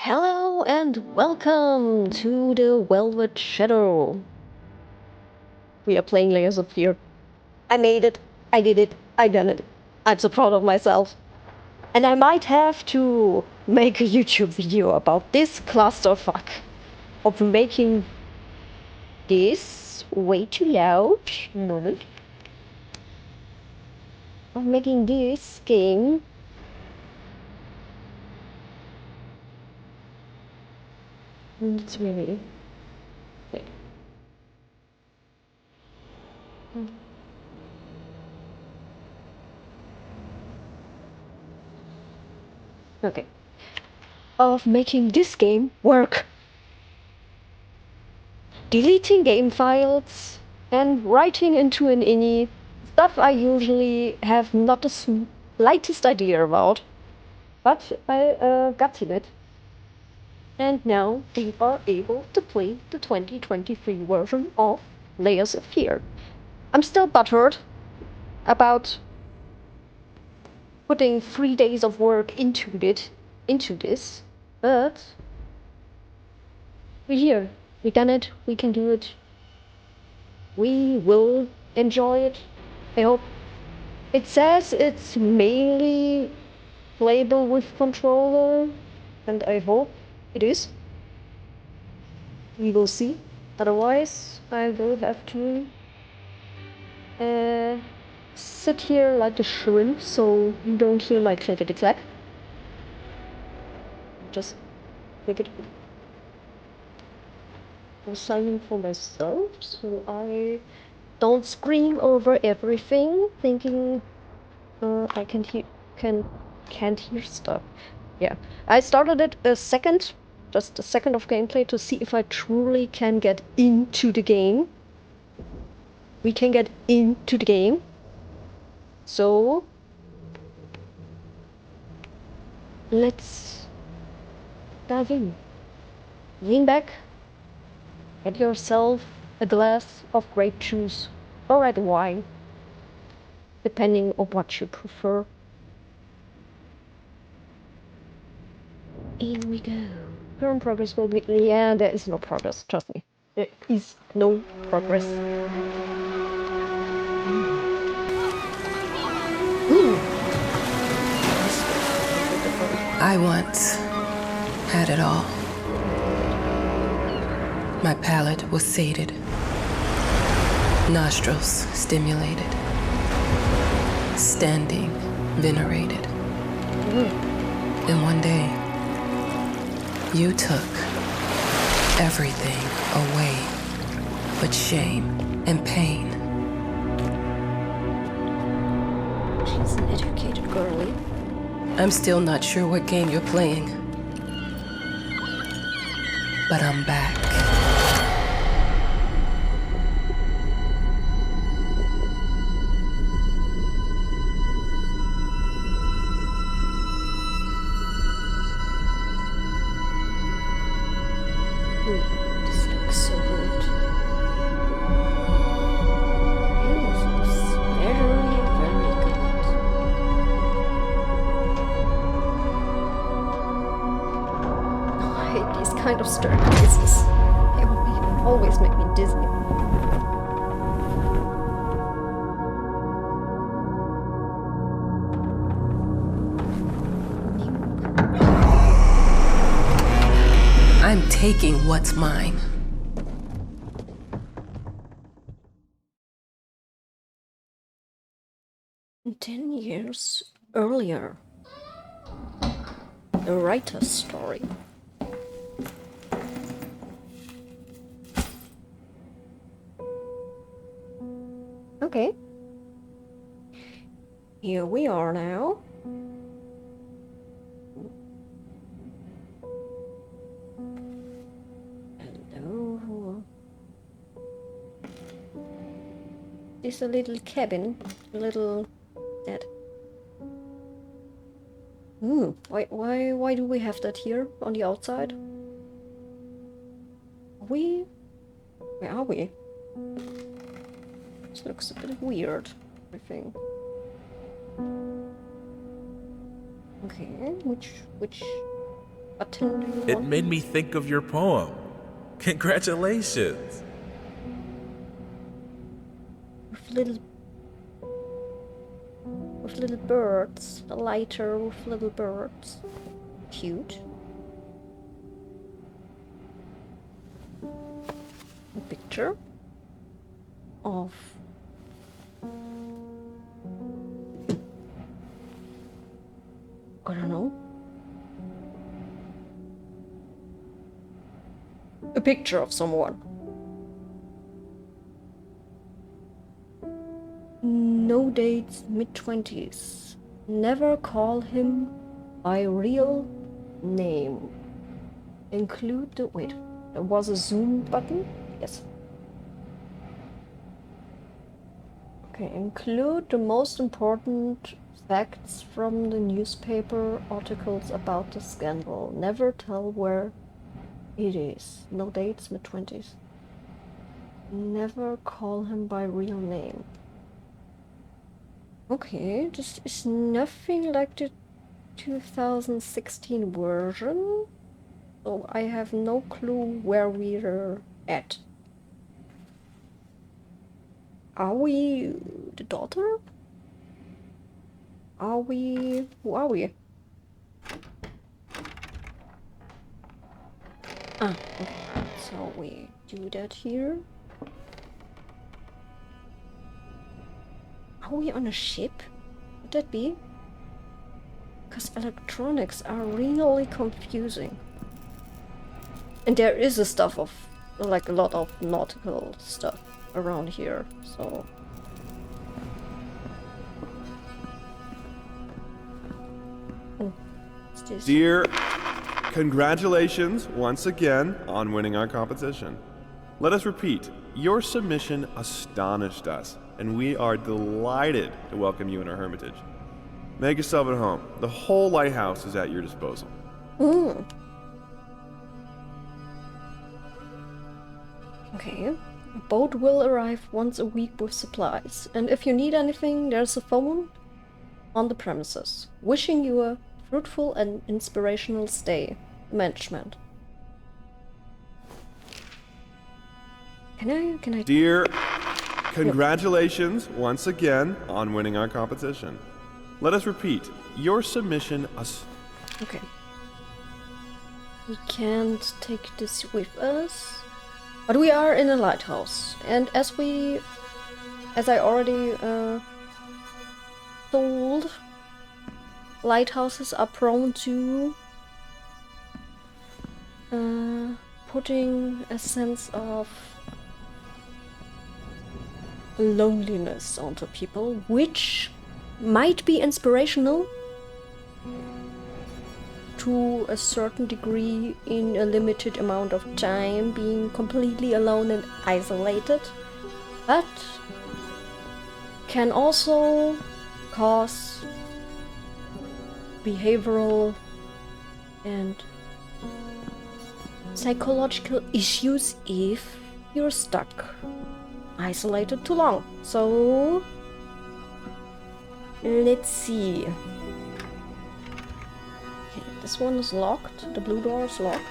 Hello and welcome to the Velvet Shadow. We are playing Layers of Fear. I made it. I did it. I done it. I'm so proud of myself. And I might have to make a YouTube video about this clusterfuck of making this way too loud. Moment. Of making this game. It's really. Okay. Okay. Of making this game work. Deleting game files and writing into an ini, stuff I usually have not the slightest idea about, but I got to it. And now we are able to play the 2023 version of Layers of Fear. I'm still buttered about putting 3 days of work into this, but we're here. We done it. We can do it. We will enjoy it. I hope. It says it's mainly playable with controller, and I hope it is. We will see. Otherwise, I will have to sit here like a shrimp so you don't hear my clickety-clack. Just click it. I'm signing for myself, so I don't scream over everything, thinking I can't hear stuff. Yeah, I started it just a second of gameplay to see if I truly can get into the game. We can get into the game. So let's dive in. Lean back. Get yourself a glass of grape juice or red wine, depending on what you prefer. In we go. Current progress will be... Yeah, there is no progress, trust me. There is no progress. Ooh. I once had it all. My palate was sated, nostrils stimulated, standing venerated. And one day, you took everything away but shame and pain. She's an educated girlie. I'm still not sure what game you're playing, but I'm back. This looks so good. This is very, very good. I hate these kind of staircases. They always make me dizzy. I'm taking what's mine. And 10 years earlier. A writer's story. Okay. Here we are now. Hello. This is a little cabin. A little dead. Why do we have that here on the outside? Where are we? This looks a bit weird, I think. Okay, which button do you It want? made me think of your poem. Congratulations. With little birds. A lighter with little birds. Cute. A picture of I don't know. A picture of someone. No dates, mid-20s. Never call him by real name. Include the... Wait, there was a zoom button? Yes. Okay, include the most important facts from the newspaper articles about the scandal. Never tell where it is. No dates, mid-20s. Never call him by real name. Okay, this is nothing like the 2016 version. So I have no clue where we're at. Are we the daughter? Are we... Who are we? Ah, okay. So we do that here. Are we on a ship? Would that be? Because electronics are really confusing. And there is a stuff of, like, a lot of nautical stuff around here, so... Oh, what's this? Dear, congratulations once again on winning our competition. Let us repeat, your submission astonished us, and we are delighted to welcome you in our hermitage. Make yourself at home. The whole lighthouse is at your disposal. Okay. A boat will arrive once a week with supplies, and if you need anything, there's a phone on the premises. Wishing you a fruitful and inspirational stay. Management. Can I... Dear, congratulations once again on winning our competition. Let us repeat, your submission Okay. We can't take this with us. But we are in a lighthouse. And as I already told, lighthouses are prone to putting a sense of loneliness onto people, which might be inspirational to a certain degree in a limited amount of time, being completely alone and isolated, but can also cause behavioral and psychological issues if you're stuck isolated too long. So let's see. Okay, this one is locked. The blue door is locked.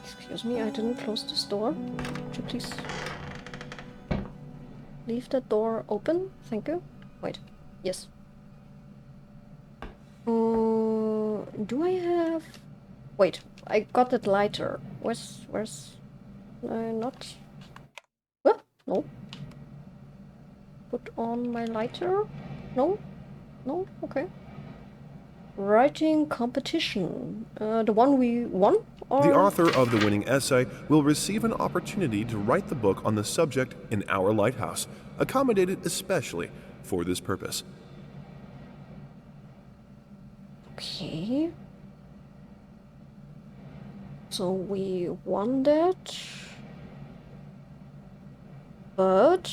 Excuse me, I didn't close this door. Would you please leave that door open? Thank you. Wait. Yes. Do I have... Wait, I got that lighter. Where's... not... What? No. Put on my lighter? No? No? Okay. Writing competition. The one we won? Or... The author of the winning essay will receive an opportunity to write the book on the subject in our lighthouse, accommodated especially for this purpose. Okay. So we won that. But,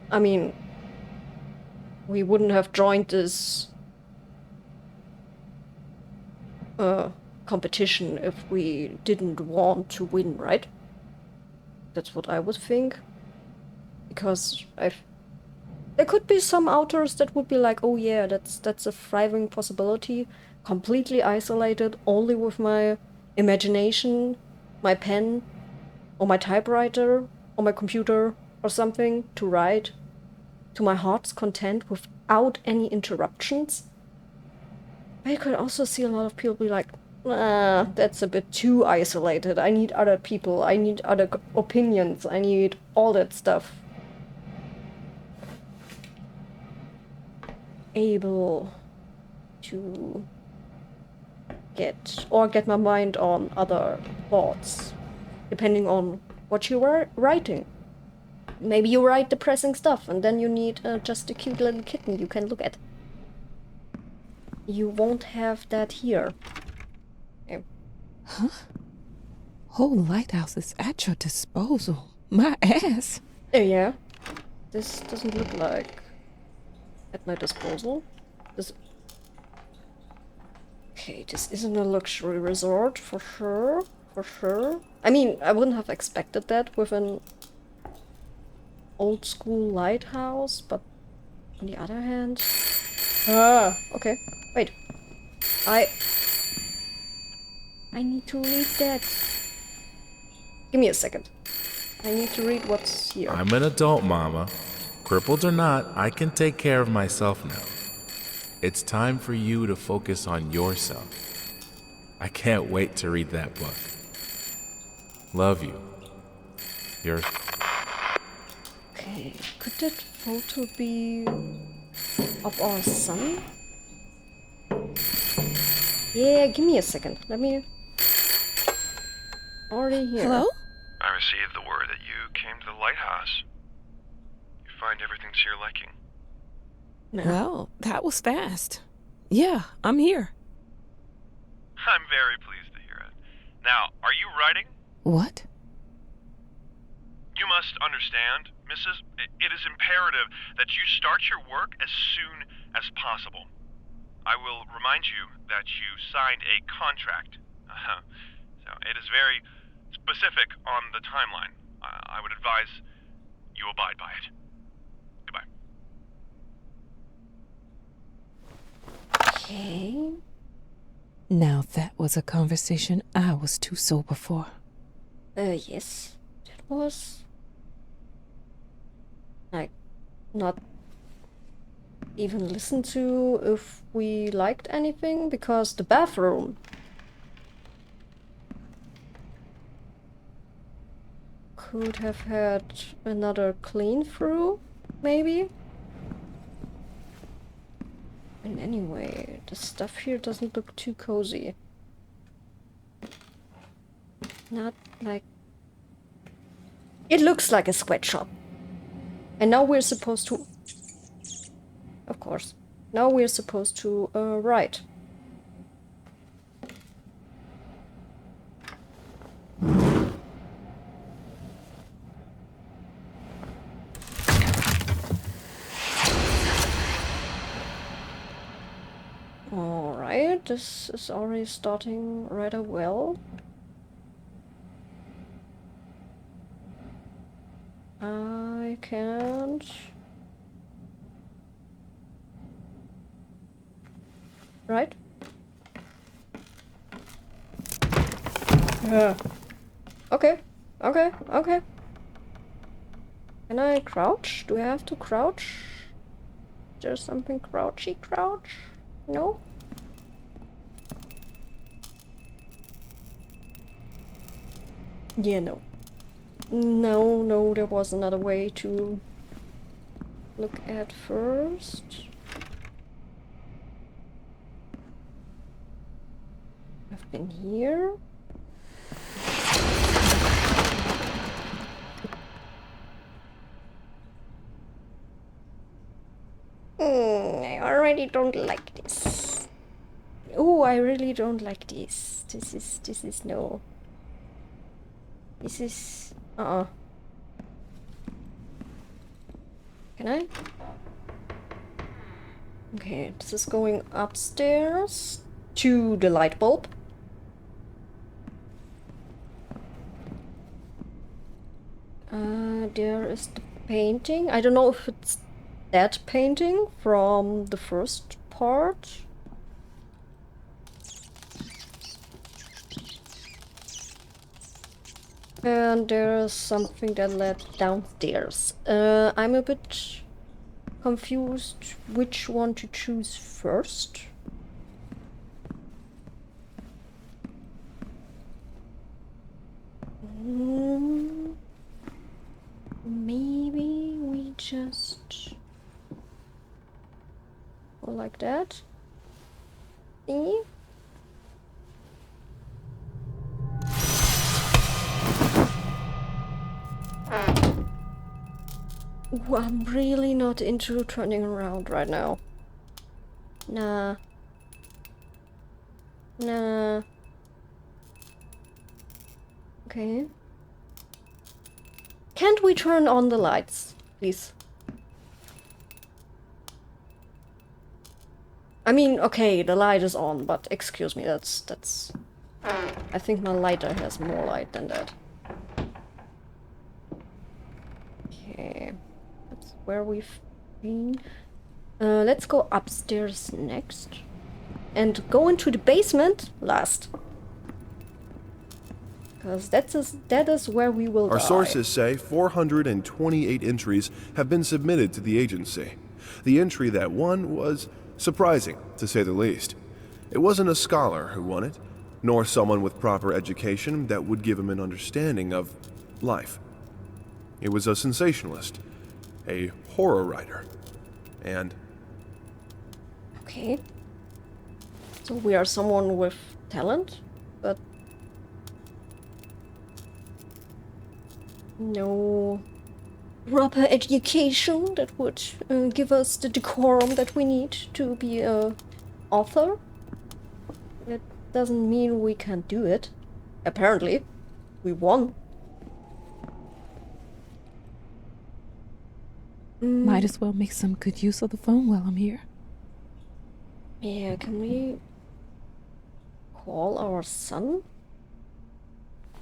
I mean, we wouldn't have joined this competition if we didn't want to win, right? That's what I would think. Because there There could be some authors that would be like, oh yeah, that's a thriving possibility, completely isolated, only with my imagination, my pen, or my typewriter, or my computer, or something to write to my heart's content without any interruptions. But you could also see a lot of people be like, nah, that's a bit too isolated. I need other people, I need other opinions, I need all that stuff. Able to get my mind on other thoughts, depending on what you were writing. Maybe you write depressing stuff and then you need just a cute little kitten you can look at. You won't have that here. Okay. Huh? Whole lighthouse is at your disposal. My ass. Yeah. This doesn't look like at my disposal. Okay, this isn't a luxury resort for sure. For sure. I mean, I wouldn't have expected that with an old school lighthouse, but on the other hand... okay. Wait. I need to read that. Give me a second. I need to read what's here. I'm an adult, Mama. Crippled or not, I can take care of myself now. It's time for you to focus on yourself. I can't wait to read that book. Love you. Okay, could that photo be of our son? Yeah, give me a second. Let me... Already here. Hello? I received the word that you came to the lighthouse. You find everything to your liking. No. Well, that was fast. Yeah, I'm here. I'm very pleased to hear it. Now, are you writing? What? You must understand, Mrs. It is imperative that you start your work as soon as possible. I will remind you that you signed a contract. So it is very specific on the timeline. I would advise you abide by it. Goodbye. Okay. Now that was a conversation I was too sober for. Yes. That was... like, not even listen to if we liked anything, because the bathroom could have had another clean through, maybe? And anyway, the stuff here doesn't look too cozy. Not like... It looks like a sweatshop. And now we're supposed to... Of course. Now we're supposed to write. Alright, this is already starting rather well. I can't... Right? Yeah. Okay. Okay. Okay. Can I crouch? Do I have to crouch? Is there something crouchy crouch? No? Yeah, no. No, there was another way to look at first. I've been here. I already don't like this. Oh, I really don't like this. This is no. This is... Can I? Okay, this is going upstairs to the light bulb. There is the painting. I don't know if it's that painting from the first part. And there's something that led downstairs. I'm a bit confused which one to choose first. Maybe we just go like that. See? Ooh, I'm really not into turning around right now. Nah. Nah. Okay. Can't we turn on the lights, please? I mean, okay, the light is on, but excuse me, that's... I think my lighter has more light than that. Okay. That's where we've been. Let's go upstairs next. And go into the basement last. Because that is where we will Our die. sources say 428 entries have been submitted to the agency. The entry that won was surprising, to say the least. It wasn't a scholar who won it, nor someone with proper education that would give him an understanding of life. It was a sensationalist, a horror writer, and... Okay. So we are someone with talent, but no proper education that would give us the decorum that we need to be a author. That doesn't mean we can't do it. Apparently, we won. Might as well make some good use of the phone while I'm here. Yeah, can we call our son?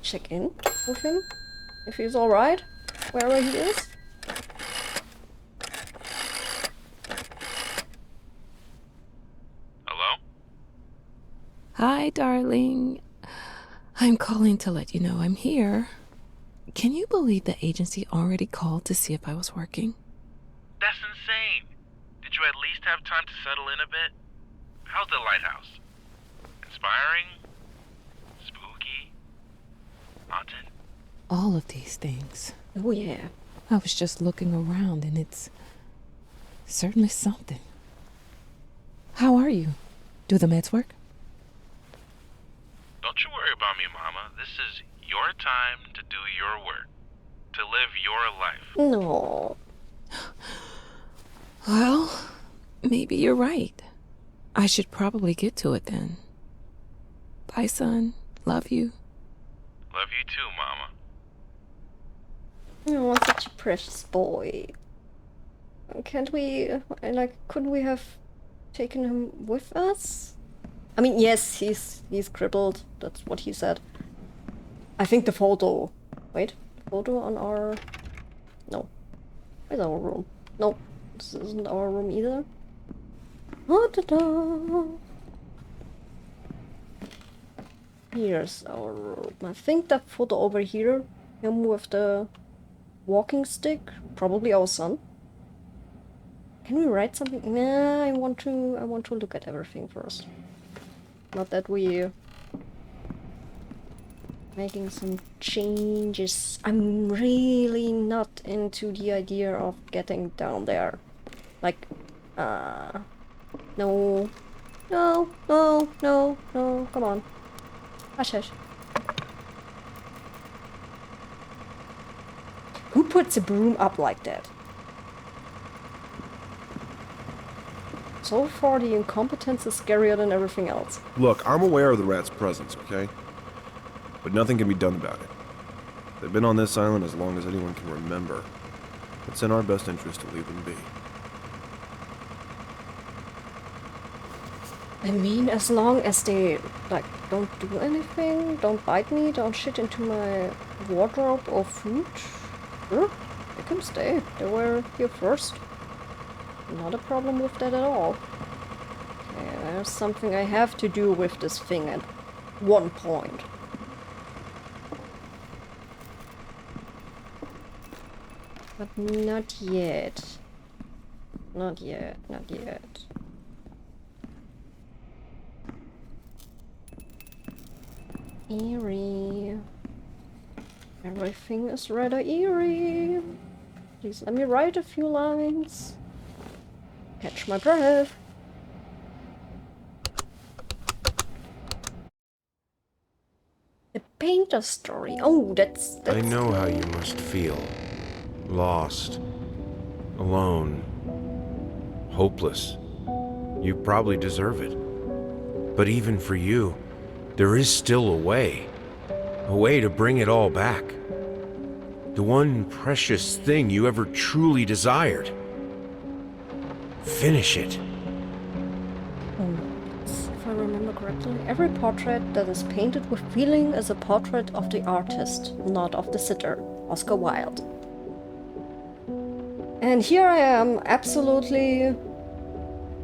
Check in with him? If he's alright, wherever he is? Hello? Hi, darling. I'm calling to let you know I'm here. Can you believe the agency already called to see if I was working? That's insane. Did you at least have time to settle in a bit? How's the lighthouse? Inspiring? Spooky? Haunted? All of these things. Oh yeah. I was just looking around and it's certainly something. How are you? Do the meds work? Don't you worry about me, Mama. This is your time to do your work. To live your life. No. Well, maybe you're right. I should probably get to it then. Bye, son. Love you. Love you too, Mama. Oh, such a precious boy. Can't we, couldn't we have taken him with us? I mean, yes, he's crippled. That's what he said. I think the photo... Wait, the photo on our... No. Where's our room? No, this isn't our room either. Ta-da! Here's our room. I think that photo over here, him with the walking stick, probably our son. Can we write something? Nah, I want to look at everything first. Not that we making some changes. I'm really not into the idea of getting down there. Like, no, no, no, no, no, come on. Hush, hush. Who puts a broom up like that? So far, the incompetence is scarier than everything else. Look, I'm aware of the rat's presence, okay? But nothing can be done about it. They've been on this island as long as anyone can remember. It's in our best interest to leave them be. I mean, as long as they, like, don't do anything, don't bite me, don't shit into my wardrobe or food, sure, they can stay. They were here first. Not a problem with that at all. Okay, there's something I have to do with this thing at one point. But not yet. Not yet, not yet. Eerie. Everything is rather eerie. Please let me write a few lines. Catch my breath. The painter story. Oh, that's I know how you must feel. Lost. Alone. Hopeless. You probably deserve it. But even for you, there is still a way. A way to bring it all back. The one precious thing you ever truly desired. Finish it. If I remember correctly, every portrait that is painted with feeling is a portrait of the artist, not of the sitter. Oscar Wilde. And here I am, absolutely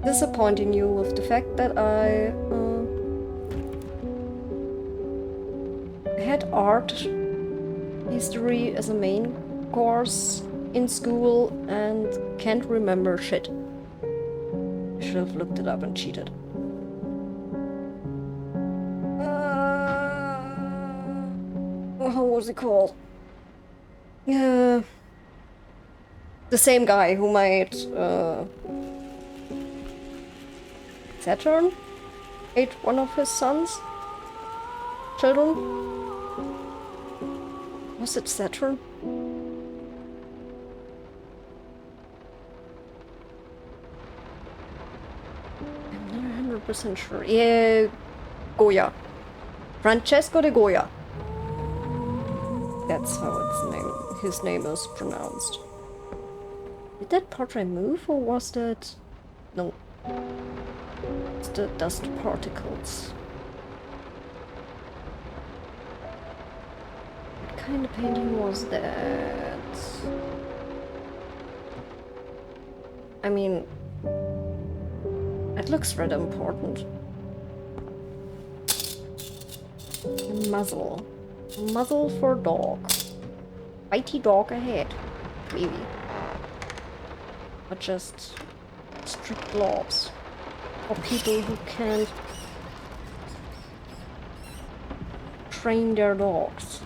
disappointing you with the fact that I had art history as a main course in school and can't remember shit. I should have looked it up and cheated. How was it called? Yeah. The same guy who made Saturn ate one of his sons? Children? Was it Saturn? I'm not 100% sure. Yeah, Goya. Francesco de Goya. That's how his name is pronounced. Did that portrait move, or was that... No. It's the dust particles. What kind of painting was that? I mean... It looks rather important. A muzzle. A muzzle for dog. Mighty dog ahead. Maybe. But just strict laws for people who can't train their dogs.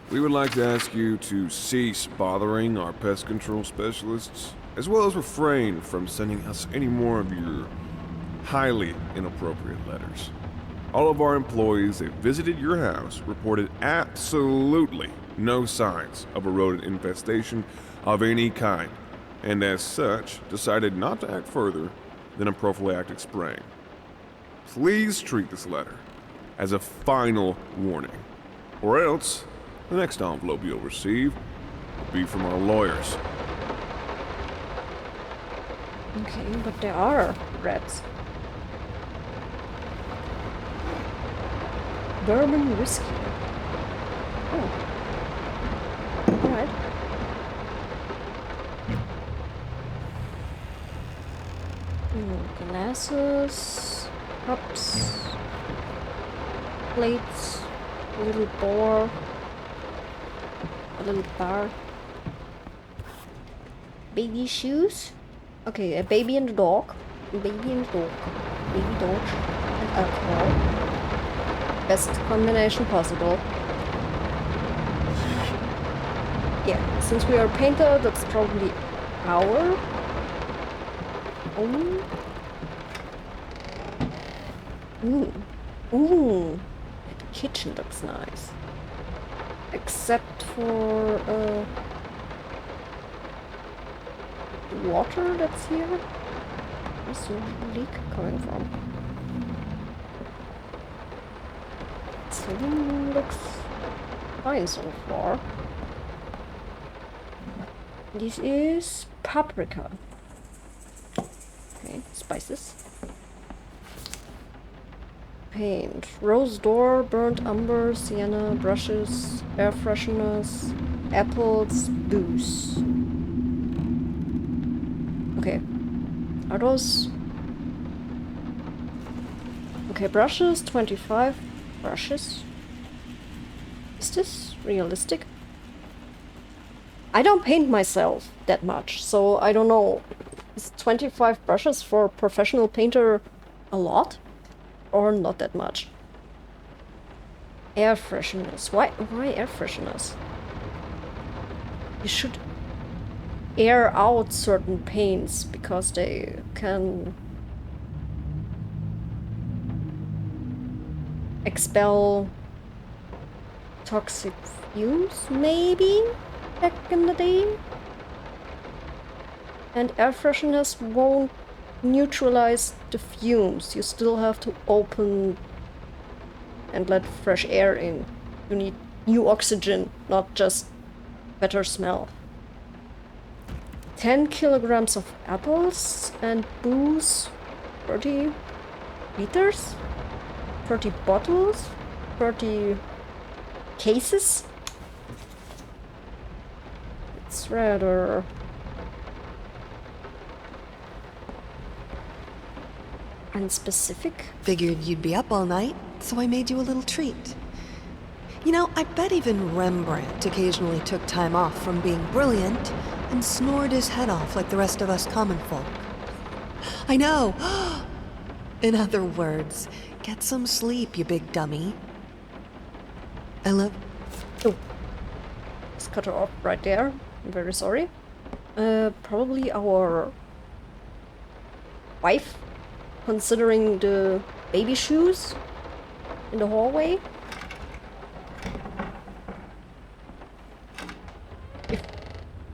We would like to ask you to cease bothering our pest control specialists, as well as refrain from sending us any more of your highly inappropriate letters. All of our employees that visited your house reported absolutely no signs of a rodent infestation of any kind, and as such, decided not to act further than a prophylactic spraying. Please treat this letter as a final warning, or else the next envelope you'll receive will be from our lawyers. Okay, but there are rats. Bourbon whiskey. Oh. Alright. Glasses, cups, plates, a little boar, a little bar, baby shoes. Okay, a baby and a dog, baby and a dog, baby dog, and alcohol. Best combination possible. Yeah, since we are a painter, that's probably our own. Ooh, the kitchen looks nice. Except for the water that's here. Where's the leak coming from? Ceiling looks fine so far. This is paprika. Okay, spices. Paint. Rose door, burnt umber, sienna, brushes, air fresheners, apples, booze. Okay, Are those... Okay, brushes, 25 brushes. Is this realistic? I don't paint myself that much, so I don't know. Is 25 brushes for a professional painter a lot? Or not that much? Air fresheners. Why air fresheners? You should air out certain paints because they can expel toxic fumes, maybe, back in the day. And air fresheners won't neutralize the fumes. You still have to open and let fresh air in. You need new oxygen, not just better smell. 10 kilograms of apples and booze, 30 liters, 30 bottles, 30 cases. It's rather... unspecific. Figured you'd be up all night, so I made you a little treat. You know, I bet even Rembrandt occasionally took time off from being brilliant and snored his head off like the rest of us common folk. I know! In other words, get some sleep, you big dummy. I love... Oh. Let's cut her off right there. I'm very sorry. Probably our wife, considering the baby shoes in the hallway.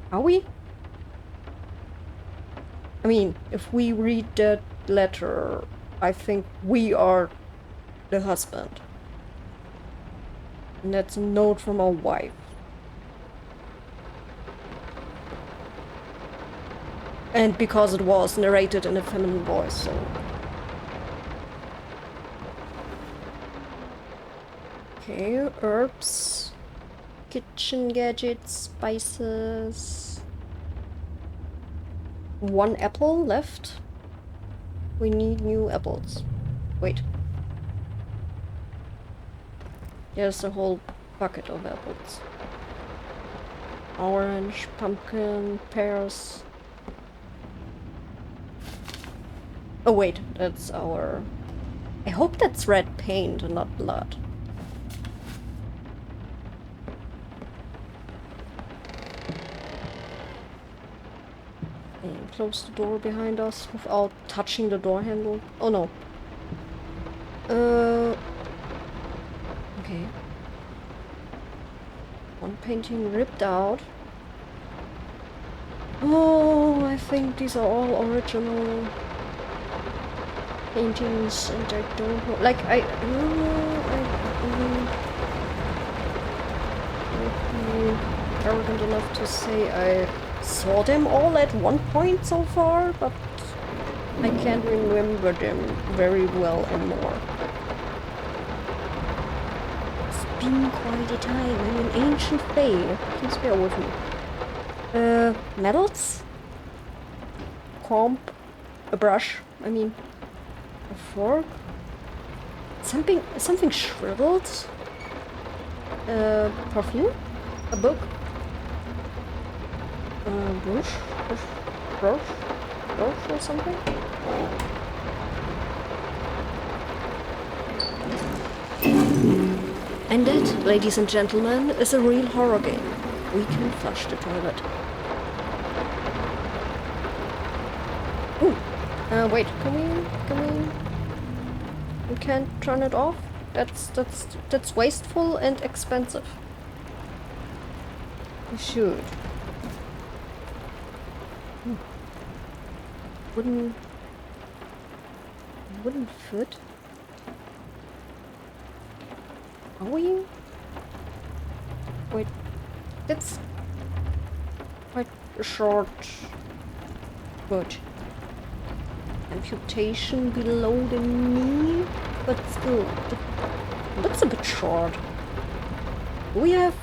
Are we? I mean, if we read that letter, I think we are the husband. And that's a note from our wife. And because it was narrated in a feminine voice, so... Okay, herbs, kitchen gadgets, spices. 1 apple left. We need new apples. Wait. There's a whole bucket of apples. Orange, pumpkin, pears. Oh wait, that's our... I hope that's red paint and not blood. And close the door behind us without touching the door handle. Oh no. Okay. One painting ripped out. Oh, I think these are all original paintings, and I don't know. Like, I would be arrogant enough to say I saw them all at one point so far, but I can't remember them very well anymore. It's been quite a time. I'm an ancient fae. Please bear with me. Metals? Comb? A brush? I mean, a fork? Something shriveled? Perfume? A book? Brush or something? And that, ladies and gentlemen, is a real horror game. We can flush the toilet. Ooh. Wait, can we can't turn it off? That's wasteful and expensive. We should. Wouldn't fit. Are we? Wait, that's quite a short foot. Amputation below the knee, but still, that's a bit short. Do we have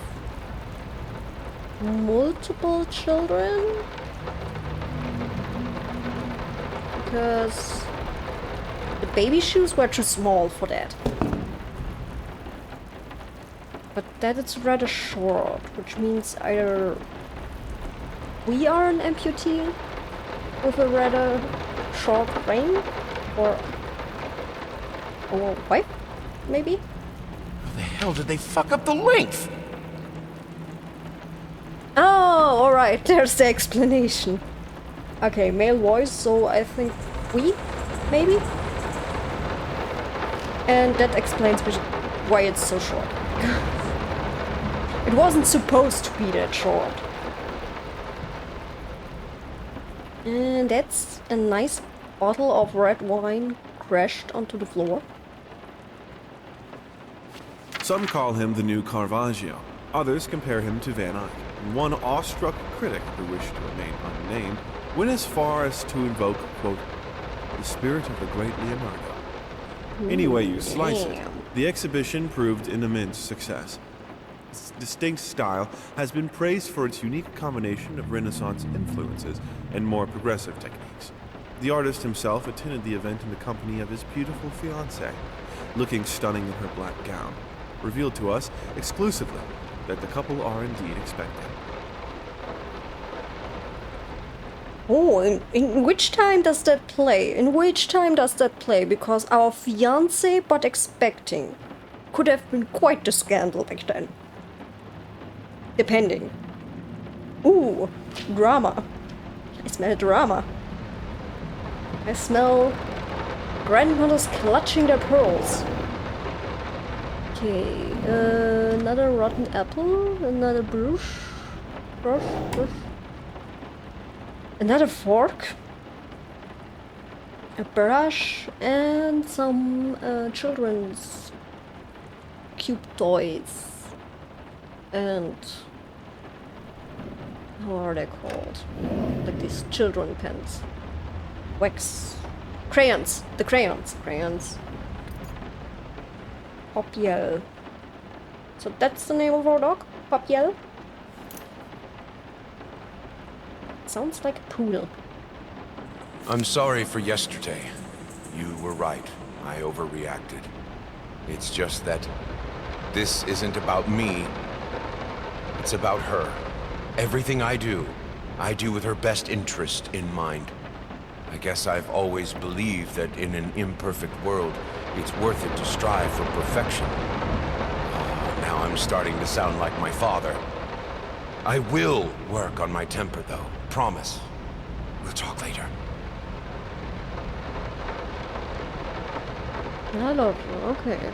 multiple children? because the baby shoes were too small for that. But that is rather short, which means either we are an amputee with a rather short frame, or our wife, maybe? How the hell did they fuck up the length? Oh, alright, there's the explanation. Okay, male voice, so I think we, maybe? And that explains why it's so short. It wasn't supposed to be that short. And that's a nice bottle of red wine crashed onto the floor. Some call him the new Caravaggio. Others compare him to Van Eyck. One awestruck critic who wished to remain unnamed went as far as to invoke, quote, the spirit of the great Leonardo. Any way you slice it, the exhibition proved an immense success. Its distinct style has been praised for its unique combination of Renaissance influences and more progressive techniques. The artist himself attended the event in the company of his beautiful fiancée, looking stunning in her black gown, revealed to us exclusively that the couple are indeed expecting. Oh, in which time does that play? In which time does that play? Because our fiancé but expecting could have been quite the scandal back then. Depending. Ooh, drama. I smell drama. I smell grandmothers clutching their pearls. Okay, another rotten apple, another brush, another fork, a brush, and some children's cube toys. And how are they called? Like these children pens. Wax. Crayons. The crayons. Crayons. Papier. So that's the name of our dog? Papier? Sounds like a poodle. I'm sorry for yesterday. You were right. I overreacted. It's just that this isn't about me. It's about her. Everything I do with her best interest in mind. I guess I've always believed that in an imperfect world, it's worth it to strive for perfection. Now I'm starting to sound like my father. I will work on my temper, though. Promise. We'll talk later. I love you, okay.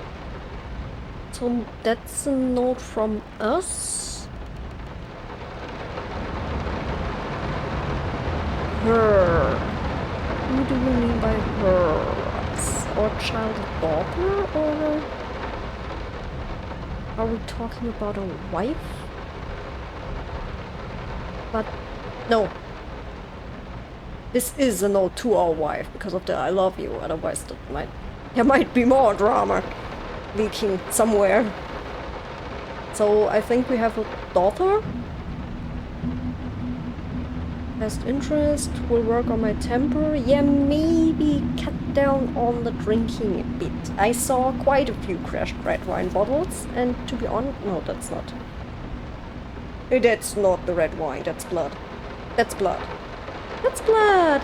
So that's a note from us. Her. Who do you mean by her? Our child daughter, or are we talking about a wife? But no. This is a note to our wife because of the I love you, otherwise there might be more drama leaking somewhere. So I think we have a daughter. Best interest, will work on my temper. Yeah, maybe cut down on the drinking a bit. I saw quite a few crashed red wine bottles, and to be honest, no, that's not. That's not the red wine, that's blood. That's blood. That's blood!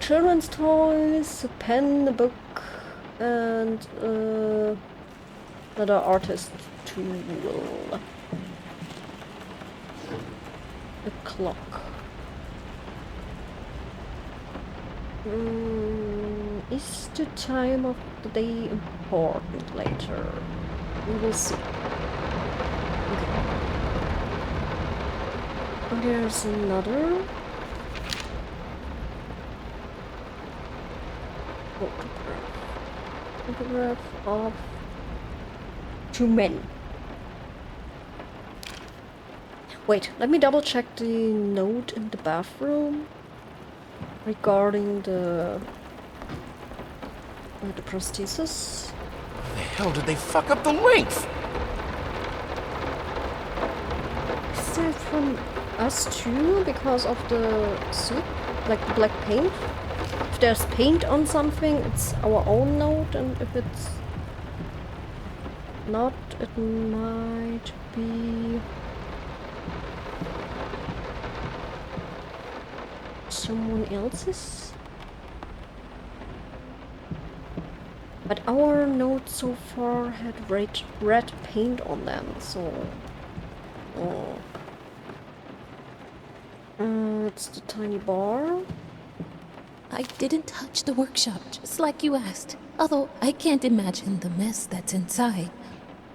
Children's toys, a pen, a book, and another artist tool. A clock. Is the time of the day important later? We will see. Okay. Oh, there's another photograph of two men. Wait, let me double check the note in the bathroom regarding the prosthesis. How the hell did they fuck up the length? Is that from us too because of the soup, like the black paint. If there's paint on something, it's our own note, and if it's not, it might be someone else's. But our notes so far had red paint on them, so... Oh. It's the tiny bar. I didn't touch the workshop, just like you asked. Although I can't imagine the mess that's inside.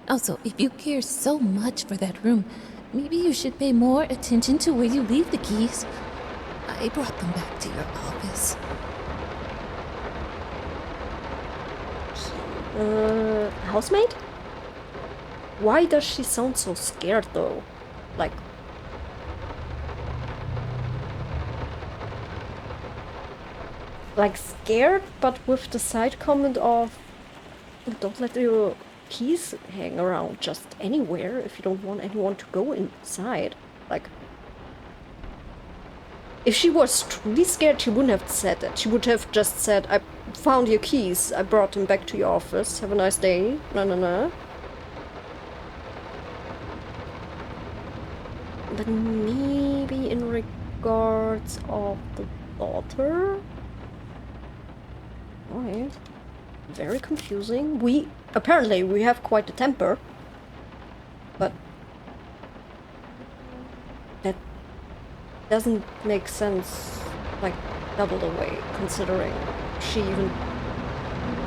Also, if you care so much for that room, maybe you should pay more attention to where you leave the keys. I brought them back to your office. Housemate? Why does she sound so scared though? Like... scared, but with the side comment of don't let your keys hang around just anywhere if you don't want anyone to go inside. Like... If she was truly scared, she wouldn't have said that. She would have just said, I found your keys, I brought them back to your office, have a nice day, na. But maybe in regards of the daughter? Okay. Very confusing. Apparently we have quite a temper. But... that doesn't make sense, like, double the way, considering she even...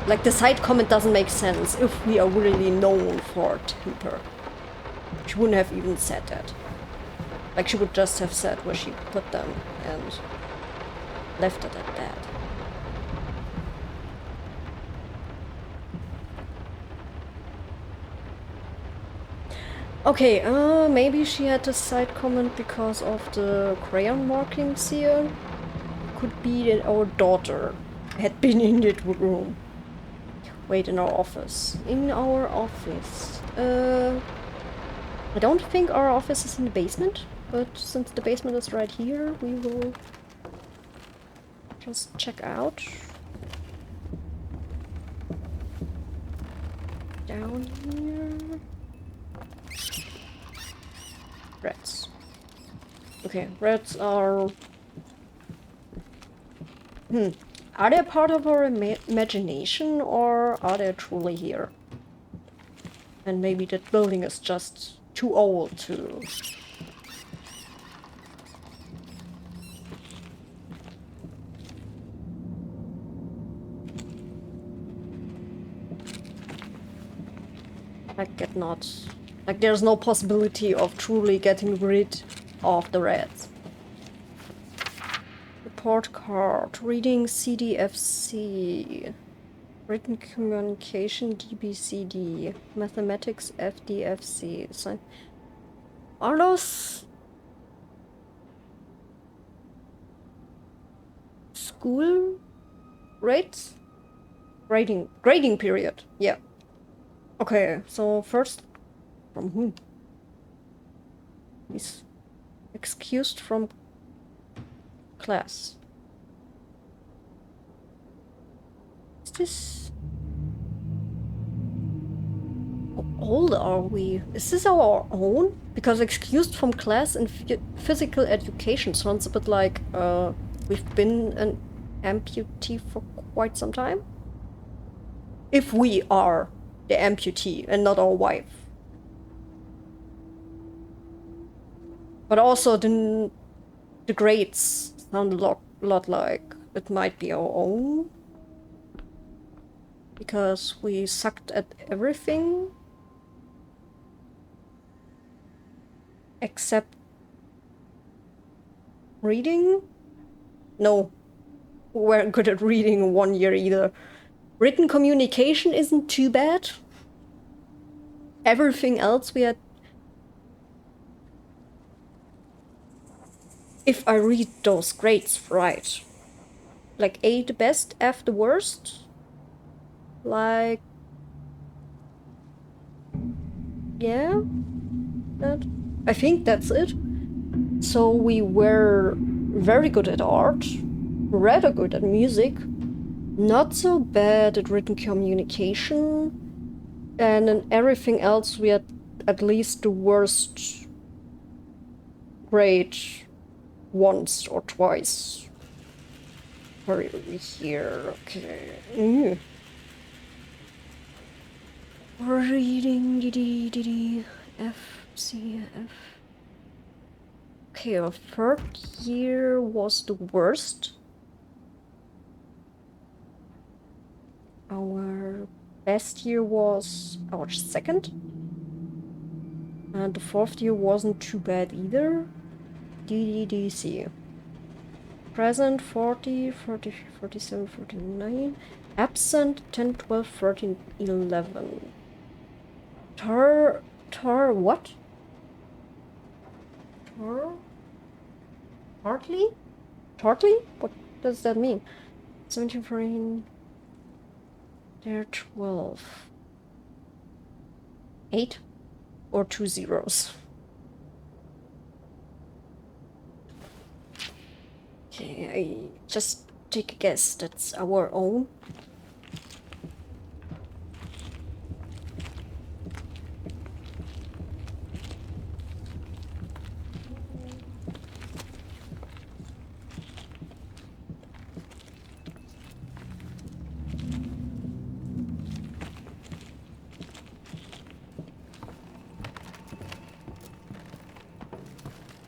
Like, the side comment doesn't make sense if we are really known for temper. She wouldn't have even said that. Like, she would just have said where she put them and left it at that. Okay, maybe she had a side comment because of the crayon markings here. Could be that our daughter had been in that room. Wait, in our office. In our office. I don't think our office is in the basement, but since the basement is right here, we will just check out. Down here. Rats. Okay, rats are... Are they part of our imagination, or are they truly here? And maybe that building is just too old to... Like, there's no possibility of truly getting rid of the rats. Report card. Reading CDFC. Written communication DBCD. Mathematics FDFC. So, are those... school rates? Grading period. Yeah. Okay, so first... From whom? He's excused from class. Is this... How old are we? Is this our own? Because excused from class in physical education sounds a bit like we've been an amputee for quite some time. If we are the amputee and not our wife. But also the grades sound a lot like it might be our own. Because we sucked at everything. Except reading? No. We weren't good at reading in 1 year either. Written communication isn't too bad. Everything else we had... If I read those grades right. Like A the best, F the worst. Like... Yeah? I think that's it. So we were very good at art, rather good at music, not so bad at written communication, and in everything else we had at least the worst grade once or twice. Where are we here? Okay. Reading, D, F, C, F. Okay, our third year was the worst. Our best year was our second. And the fourth year wasn't too bad either. D, C. Present 40, 40, 47, 49. Absent 10, 12, 13, 11. What? Tartly? Tartly? What does that mean? 17, 14. They're 12. 8? Or 2 zeros? Okay, I just take a guess. That's our own.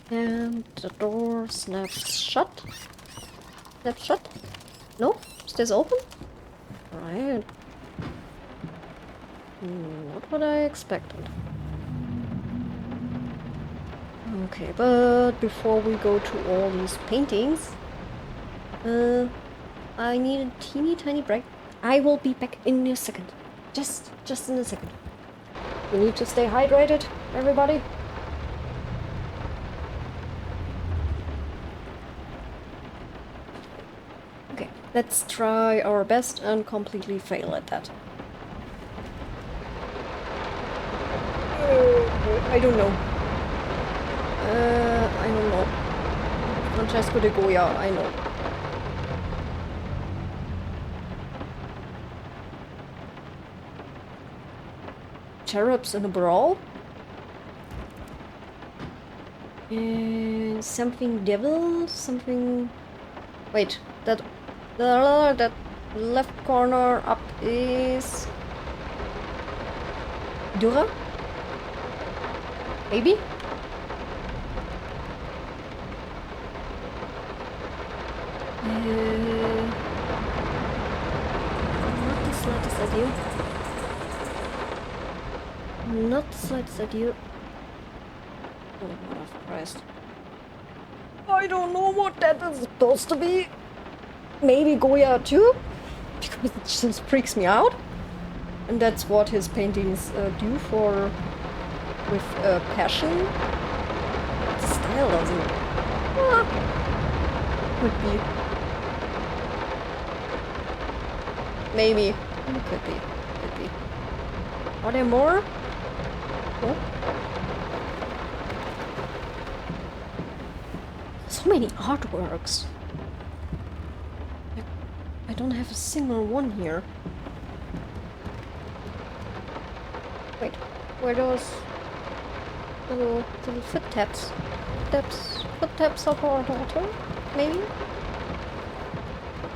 And the door snaps shut. Snaps shut? No? Stays open? Right. Not what I expected. Okay, but before we go to all these paintings, I need a teeny tiny break. I will be back in a second. Just in a second. We need to stay hydrated, everybody. Okay, let's try our best and completely fail at that. I don't know. I don't know. Francesco de Goya, I know. Cherubs in a brawl? And something devil? Something... Wait, that left corner up is... Dura? Maybe? Not the slightest idea. Not the slightest idea. Oh, God of Christ. I don't know what that is supposed to be. Maybe Goya too? Because it just freaks me out. And that's what his paintings do for... with passion. The style doesn't... could be. Maybe. Could be. Could be. Are there more? Oh. So many artworks. I don't have a single one here. Wait, where are those little foot taps? Foot taps of our daughter? Maybe?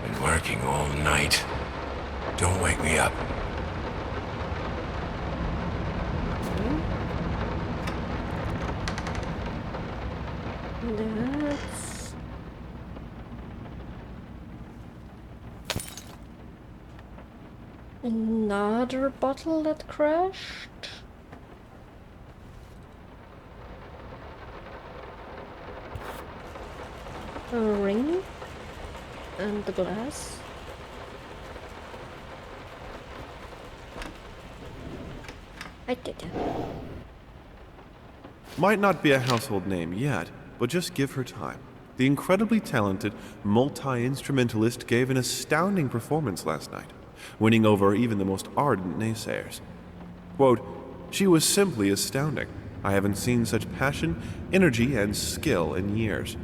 Been working all night. Don't wake me up. That's... another bottle that crashed? A ring? And the glass? I did it. Might not be a household name yet, but just give her time. The incredibly talented multi-instrumentalist gave an astounding performance last night, winning over even the most ardent naysayers. Quote, "She was simply astounding. I haven't seen such passion, energy, and skill in years,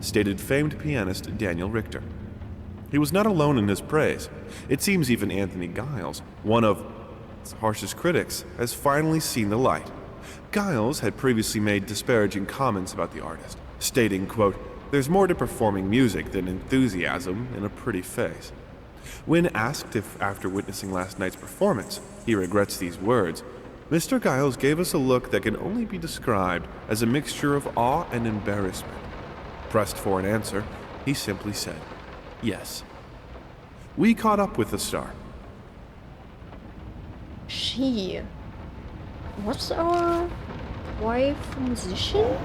stated famed pianist Daniel Richter. He was not alone in his praise. It seems even Anthony Giles, one of its harshest critics, has finally seen the light. Giles had previously made disparaging comments about the artist, stating, quote, "There's more to performing music than enthusiasm in a pretty face." When asked if, after witnessing last night's performance, he regrets these words, Mr. Giles gave us a look that can only be described as a mixture of awe and embarrassment. Pressed for an answer, he simply said, "Yes." We caught up with the star. She was our wife musician?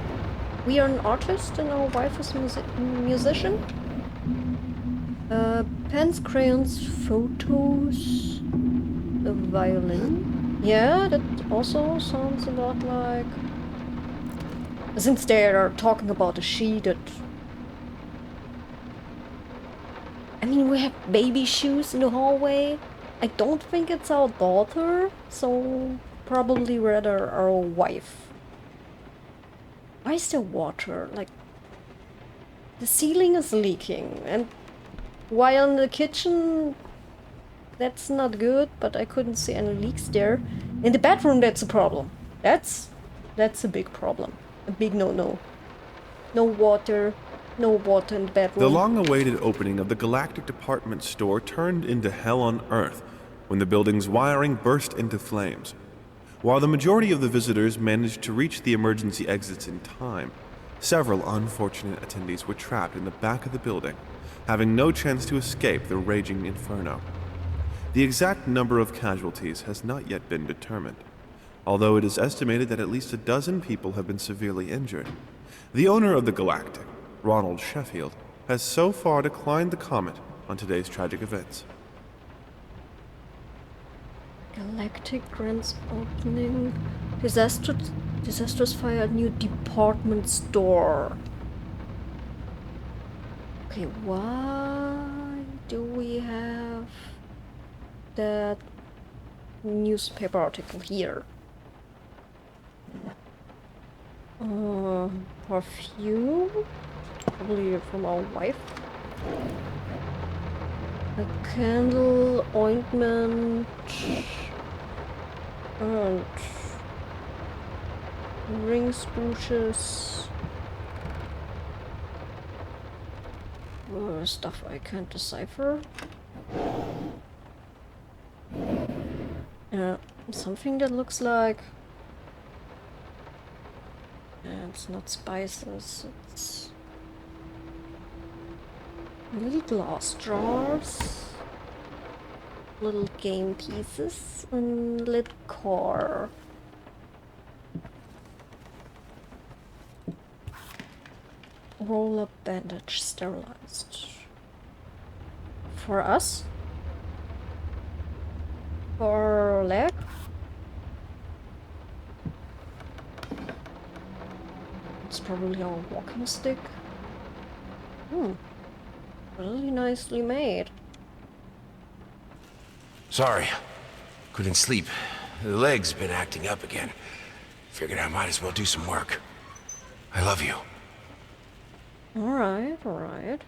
We are an artist and our wife is musician? Pens, crayons, photos, a violin. Yeah, that also sounds a lot like... Since they are talking about a she that... I mean, we have baby shoes in the hallway. I don't think it's our daughter, so probably rather our wife. Why is there water? Like, the ceiling is leaking, and while in the kitchen, that's not good, but I couldn't see any leaks there. In the bedroom, that's a problem. That's a big problem. A big no-no. No water in the bedroom. The long-awaited opening of the Galactic Department Store turned into hell on Earth when the building's wiring burst into flames. While the majority of the visitors managed to reach the emergency exits in time, several unfortunate attendees were trapped in the back of the building, having no chance to escape the raging inferno. The exact number of casualties has not yet been determined, although it is estimated that at least a dozen people have been severely injured. The owner of the Galactic, Ronald Sheffield, has so far declined to comment on today's tragic events. Galactic Grants opening. Disastrous fire at new department store. Okay, why do we have that newspaper article here? Perfume? Probably from our wife. A candle, ointment, and rings, brooches. Stuff I can't decipher. Something that looks like... it's not spices, it's... little glass jars, little game pieces, and lit car. Roll-up bandage sterilized. For us? For leg? It's probably our walking stick. Really nicely made. Sorry. Couldn't sleep. The leg's been acting up again. Figured I might as well do some work. I love you. Alright, alright.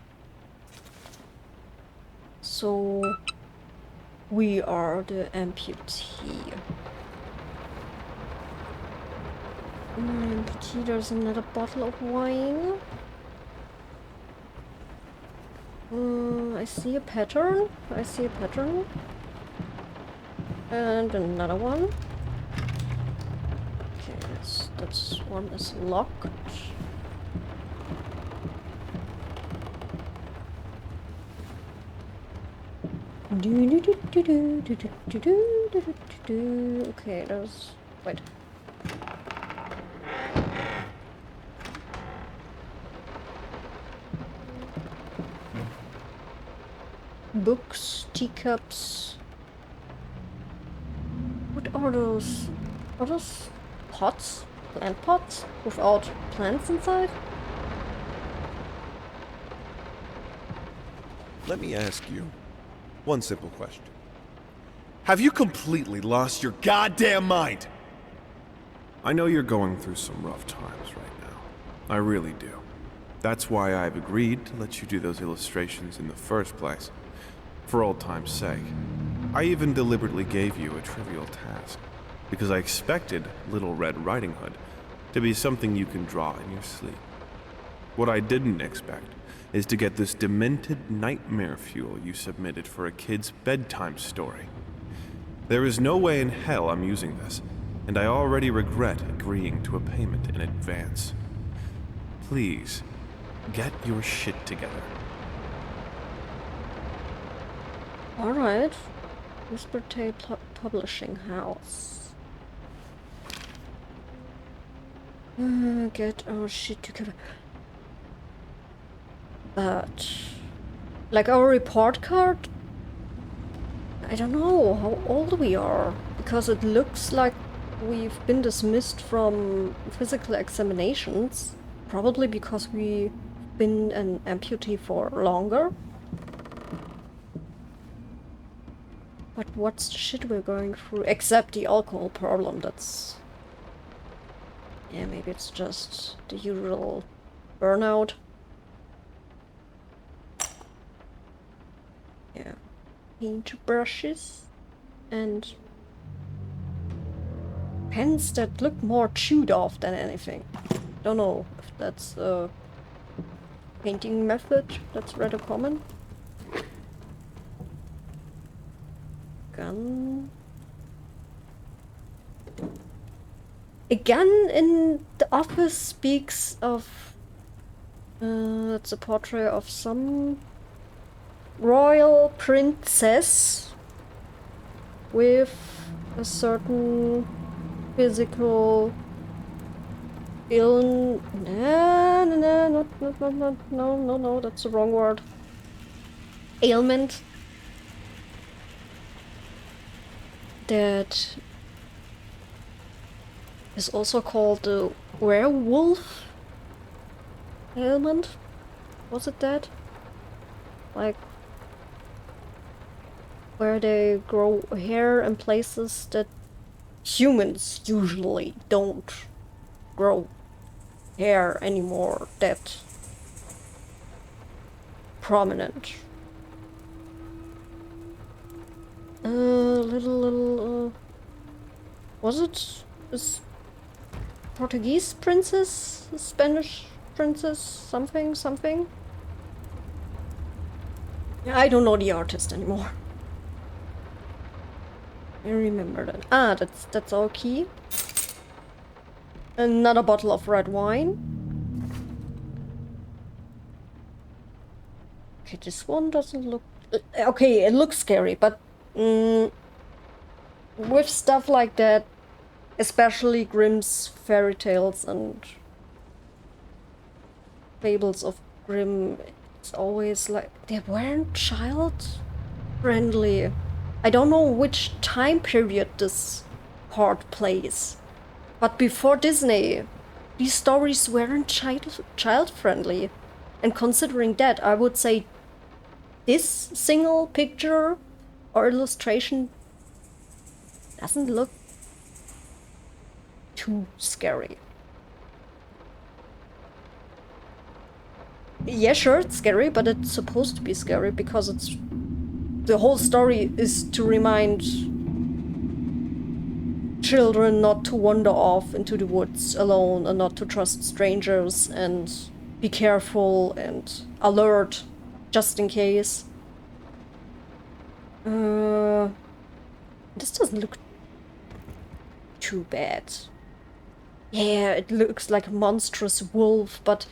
So... we are the amputee. Amputee, there's another bottle of wine. I see a pattern. And another one. Okay, that's one is locked. Okay, there's... wait. Books, teacups. What are those? Are those pots? Plant pots? Without plants inside? Let me ask you one simple question. Have you completely lost your goddamn mind? I know you're going through some rough times right now. I really do. That's why I've agreed to let you do those illustrations in the first place. For old time's sake. I even deliberately gave you a trivial task, because I expected Little Red Riding Hood to be something you can draw in your sleep. What I didn't expect is to get this demented nightmare fuel you submitted for a kid's bedtime story. There is no way in hell I'm using this, and I already regret agreeing to a payment in advance. Please, get your shit together. Alright. Whisper Tape Publishing House. Get our shit together. But... like our report card? I don't know how old we are. Because it looks like we've been dismissed from physical examinations. Probably because we've been an amputee for longer. But what's the shit we're going through? Except the alcohol problem, that's... yeah, maybe it's just the usual burnout. Yeah. Paintbrushes. And... pens that look more chewed off than anything. Don't know if that's a painting method that's rather common. Gun. A gun in the office speaks of... it's a portrait of some royal princess with a certain physical no, that's the wrong word. Ailment. That is also called the werewolf ailment. Was it that? Like, where they grow hair in places that humans usually don't grow hair anymore that prominent. Was it a Portuguese princess? A Spanish princess? Something? Yeah, I don't know the artist anymore. I remember that. Ah, that's our key. Another bottle of red wine. Okay, this one doesn't look... okay, it looks scary, but... with stuff like that, especially Grimm's fairy tales and fables of Grimm, it's always like... they weren't child-friendly. I don't know which time period this part plays. But before Disney, these stories weren't child-friendly. And considering that, I would say this single picture or illustration doesn't look too scary. Yeah, sure, it's scary, but it's supposed to be scary because it's... the whole story is to remind children not to wander off into the woods alone and not to trust strangers and be careful and alert just in case. This doesn't look too bad. Yeah, it looks like a monstrous wolf, but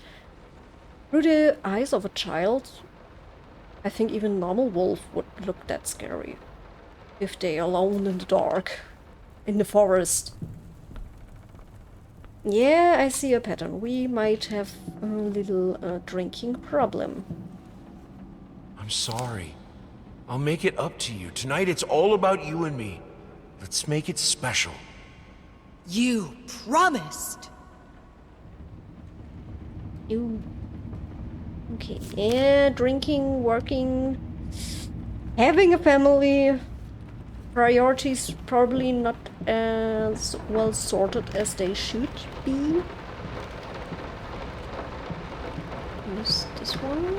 through the eyes of a child, I think even normal wolf would look that scary. If they're alone in the dark, in the forest. Yeah, I see a pattern. We might have a little drinking problem. I'm sorry. I'll make it up to you. Tonight it's all about you and me. Let's make it special. You promised! You... okay, yeah, drinking, working, having a family, priorities probably not as well sorted as they should be. Use this one.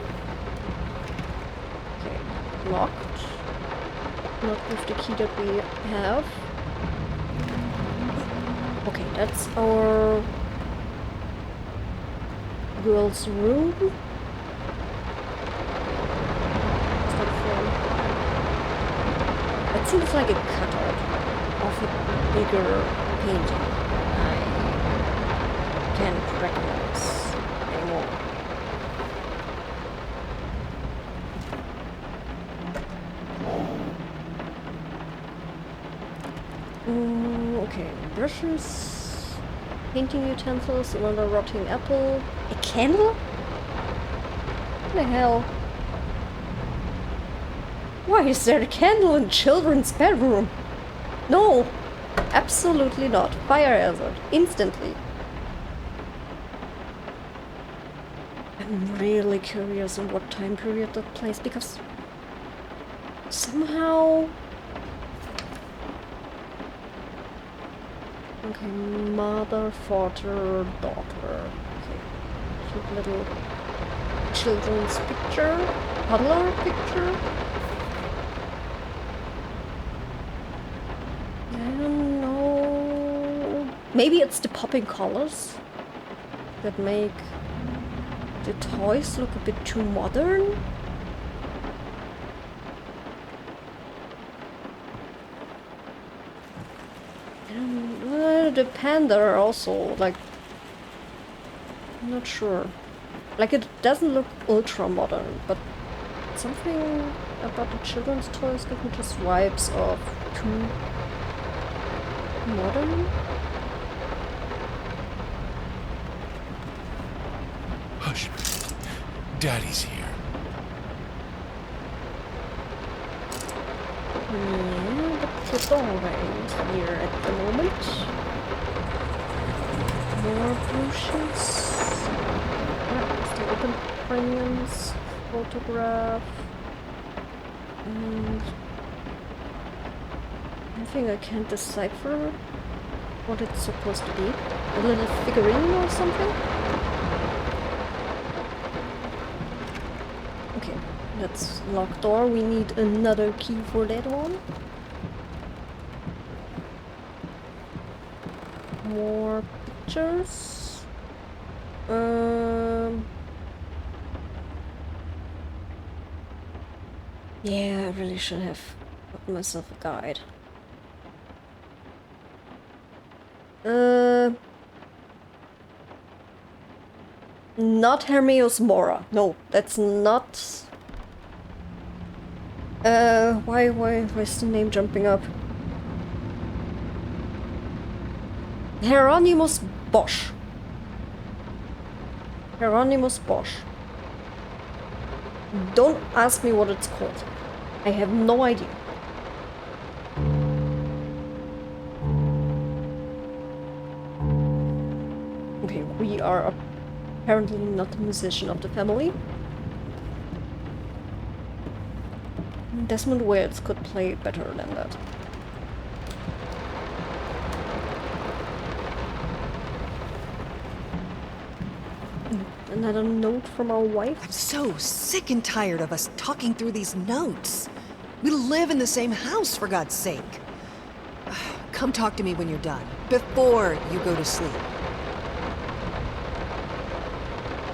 Okay, locked. Not with the key that we have. Okay, that's our girl's room. It seems like a cutout of a bigger painting. I can't recognize anymore. Okay, brushes, painting utensils, another rotting apple, a candle? What the hell? Why is there a candle in children's bedroom? No! Absolutely not. Fire hazard. Instantly. I'm really curious in what time period that plays, because somehow... Okay, mother, father, daughter. Okay, cute little children's picture. Toddler picture. I don't know. Maybe it's the popping colors that make the toys look a bit too modern. The panda also, like, I'm not sure. Like, it doesn't look ultra modern, but something about the children's toys give me just vibes of too modern. Hush. Daddy's here. Yeah, but it's all right here at the moment. More bushes. The open frames, photograph, and I think I can't decipher what it's supposed to be. A little figurine or something? Okay, that's locked door. We need another key for that one. More pictures. Yeah, I really should have gotten myself a guide. Not Hermeus Mora. No, that's not. Why is the name jumping up? Hieronymus Bosch. Hieronymus Bosch. Don't ask me what it's called. I have no idea. Okay, we are apparently not the musician of the family. Desmond Wales could play better than that. Another note from our wife. I'm so sick and tired of us talking through these notes. We live in the same house, for God's sake. Come talk to me when you're done, before you go to sleep.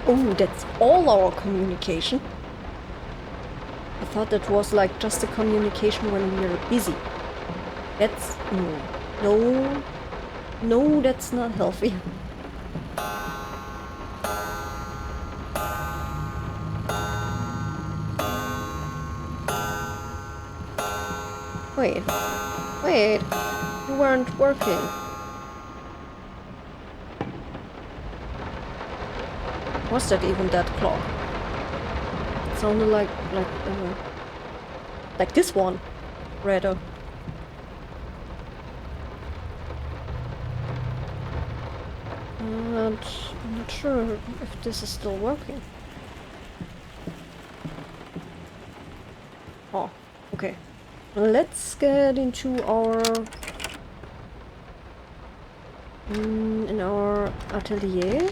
Oh, that's all our communication. I thought that was like just a communication when we are busy. That's... No, that's not healthy. Wait, you weren't working. Was that even that clock? It sounded like this one, rather. And I'm not sure if this is still working. Oh, okay. Let's get into our in our atelier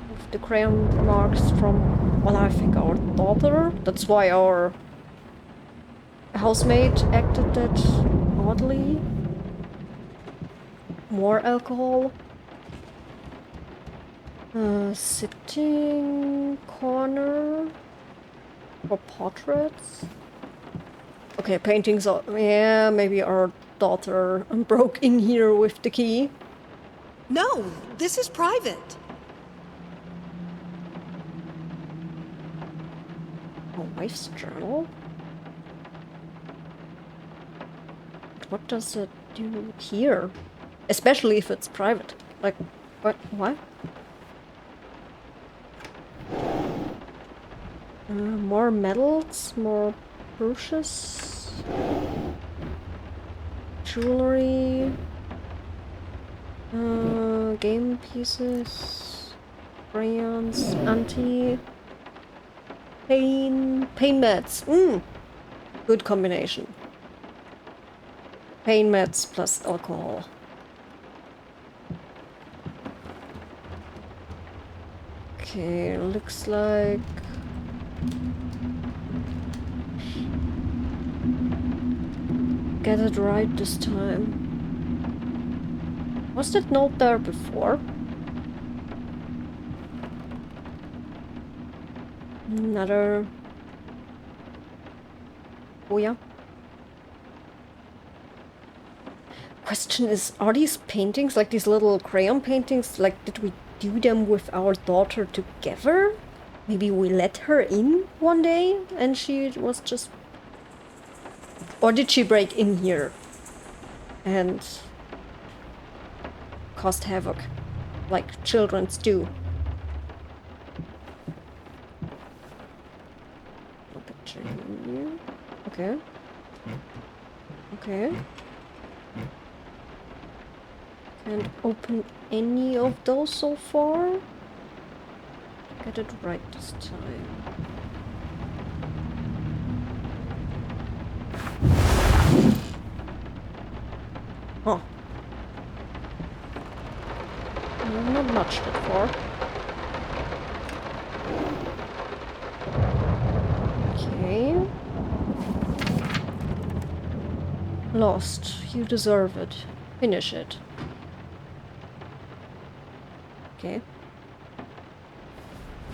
with the crayon marks from, well, I think our daughter. That's why our housemaid acted that oddly. More alcohol. Sitting corner for portraits. Okay, paintings are, yeah, maybe our daughter broke in here with the key. No, this is private. A wife's journal? But what does it do here? Especially if it's private. Like, what? More medals, more brooches, jewelry, game pieces, crayons, pain mats. Good combination. Pain mats plus alcohol. Okay, looks like get it right this time. Was that note there before? Another. Oh yeah. Question is, are these paintings, like these little crayon paintings, like did we do them with our daughter together? Maybe we let her in one day and she was just... Or did she break in here and caused havoc, like children do? No picture here. Okay. Okay. Can't open any of those so far. Get it right this time. Huh. Not much that far. Okay. Lost. You deserve it. Finish it. Okay.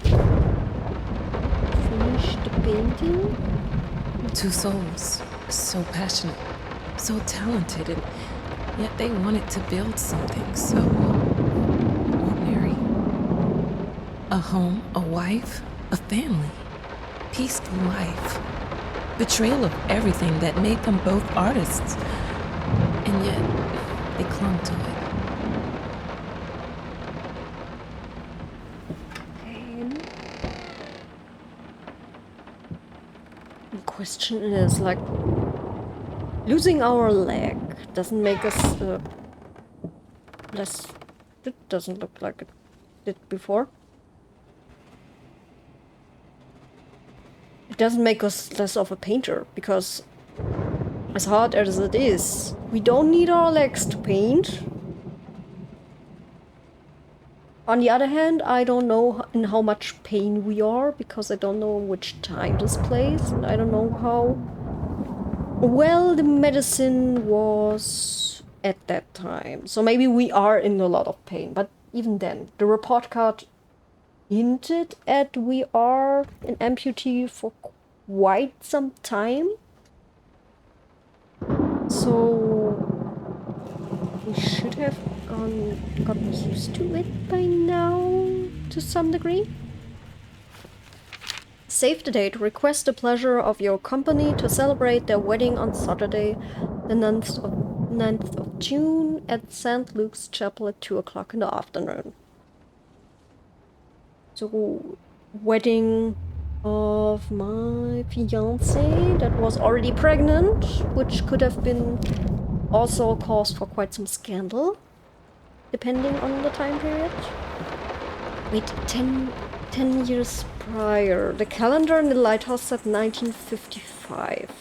Finish the painting. Two souls, so passionate, so talented, and yet they wanted to build something so ordinary. A home, a wife, a family, peaceful life. Betrayal of everything that made them both artists, and yet they clung to it. Question is, like, losing our leg doesn't make us less... It doesn't look like it did before. It doesn't make us less of a painter, because as hard as it is, we don't need our legs to paint. On the other hand, I don't know in how much pain we are, because I don't know which time this plays, and I don't know how well the medicine was at that time. So maybe we are in a lot of pain, but even then, the report card hinted at we are an amputee for quite some time. So we should have gotten used to it by now, to some degree. Save the date. Request the pleasure of your company to celebrate their wedding on Saturday, the 9th of June at St. Luke's Chapel at 2 o'clock in the afternoon. So, wedding of my fiancée that was already pregnant, which could have been also a cause for quite some scandal, depending on the time period. Wait, 10 years prior. The calendar in the lighthouse said 1955.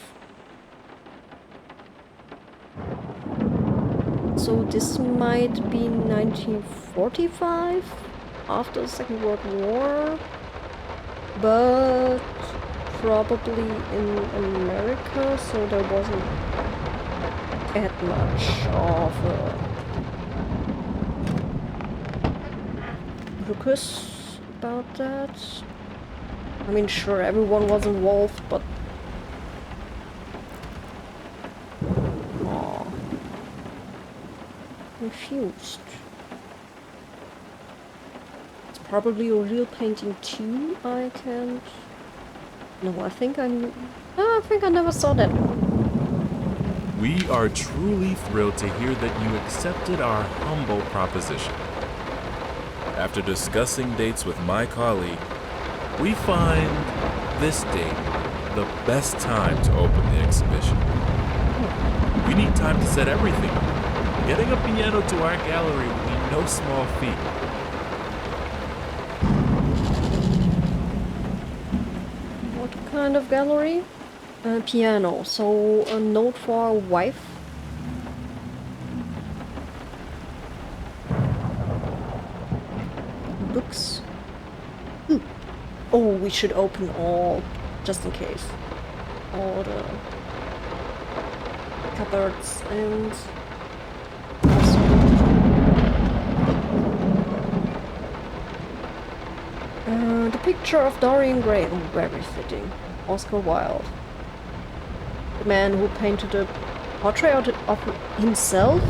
so this might be 1945, after the Second World War, but probably in America, so there wasn't that much of a ruckus about that. I mean, sure, everyone was involved, but confused. It's probably a real painting too. I can't. No, I think I never saw that. We are truly thrilled to hear that you accepted our humble proposition. After discussing dates with my colleague, we find this date the best time to open the exhibition. We need time to set everything up. Getting a piano to our gallery will be no small feat. What kind of gallery? Piano. So a note for a wife. Books. Oh, we should open all, just in case. All the cupboards and the picture of Dorian Gray. Oh, very fitting. Oscar Wilde. The man who painted a portrait of himself,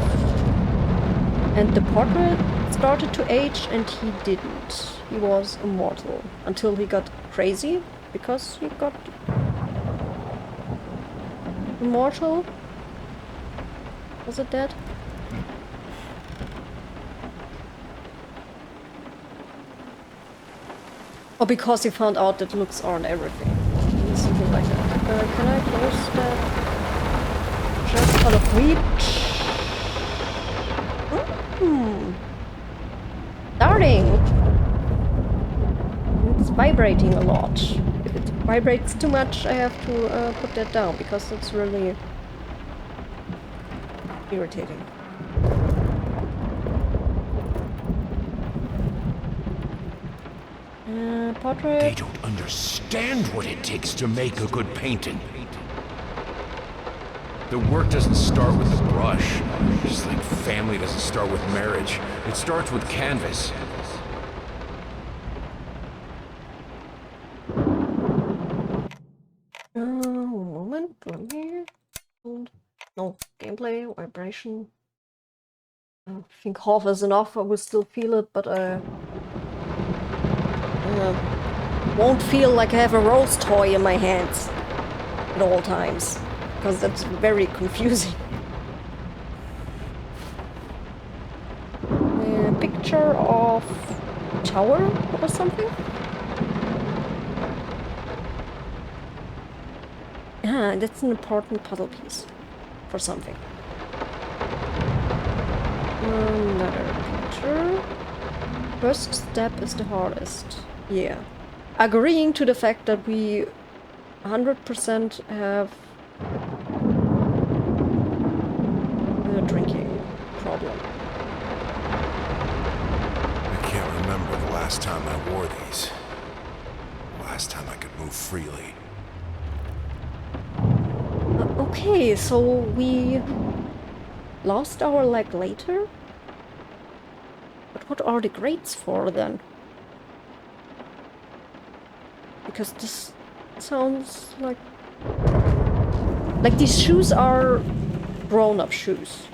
and the portrait started to age and he didn't. He was immortal until he got crazy because he got immortal. Was it that? Or because he found out that looks aren't everything. Something like that. Can I close that? Just out of reach. Starting! It's vibrating a lot. If it vibrates too much, I have to put that down because it's really irritating. Portrait. They don't understand what it takes to make a good painting. The work doesn't start with the brush, just like family doesn't start with marriage. It starts with canvas. One moment, let me... No, gameplay, vibration. I think half is enough, I will still feel it, but won't feel like I have a rose toy in my hands at all times, because that's very confusing. A picture of a tower or something? Ah, that's an important puzzle piece for something. Another picture. First step is the hardest. Yeah. Agreeing to the fact that we 100% have a drinking problem. I can't remember the last time I wore these. The last time I could move freely. Okay, so we lost our leg later? But what are the grades for then? Because this sounds like these shoes are grown-up shoes,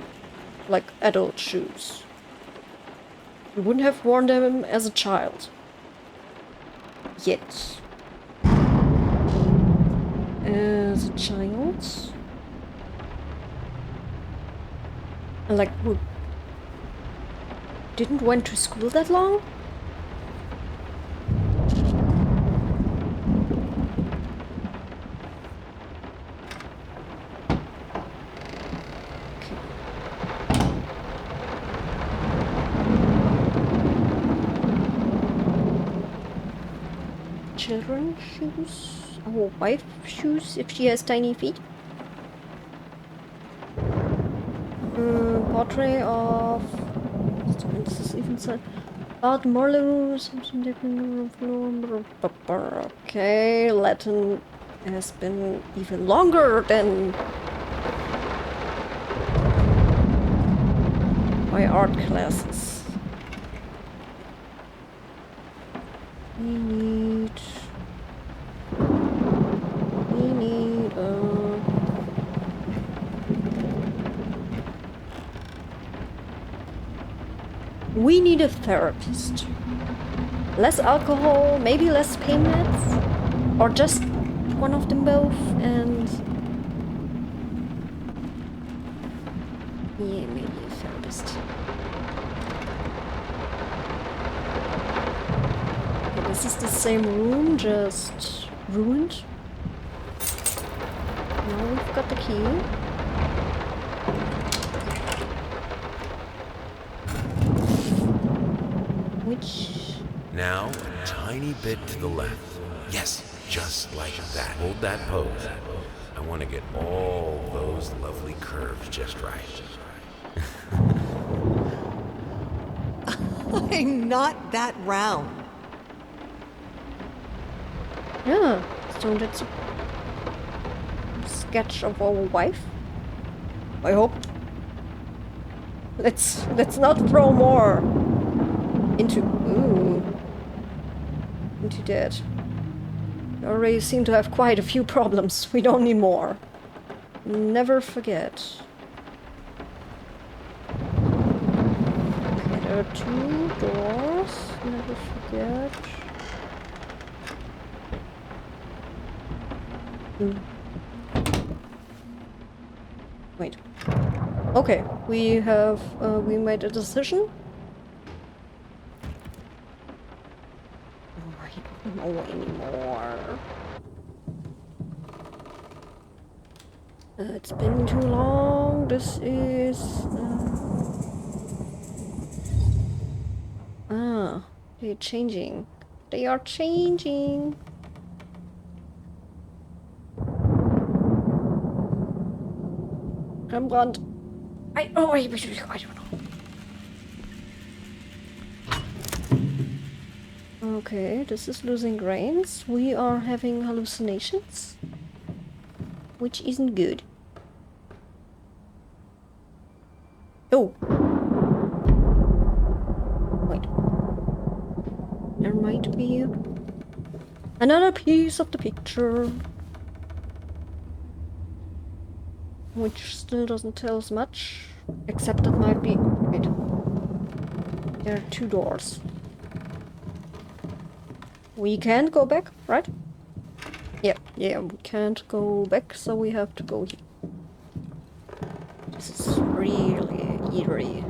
like adult shoes. You wouldn't have worn them as a child. Yet. As a child? And like, we didn't went to school that long? Children's shoes? Or wife shoes if she has tiny feet? Portrait of... This is even said... Art Marlowe, something different. Okay, Latin has been even longer than my art classes. We need we need a therapist. Less alcohol, maybe less pain meds, or just one of them both, and yeah, maybe a therapist. Okay, this is the same room, just ruined. Now we've got the key. Now, a tiny bit to the left. Yes, just like that. Hold that pose. I want to get all those lovely curves just right. I'm not that round. Yeah, so that's a sketch of our wife. I hope. Let's not throw more into that. We already seem to have quite a few problems. We don't need more. Never forget. Okay, there are 2 doors. Never forget. Wait. Okay, we have we made a decision. I don't know anymore. It's been too long. This is they're changing. They are changing. Rembrandt. I don't know. Okay, this is losing grains. We are having hallucinations, which isn't good. Oh! Wait. There might be another piece of the picture, which still doesn't tell us much, except it might be... Wait. There are 2 doors. We can't go back, right? Yeah, we can't go back, so we have to go here. This is really eerie.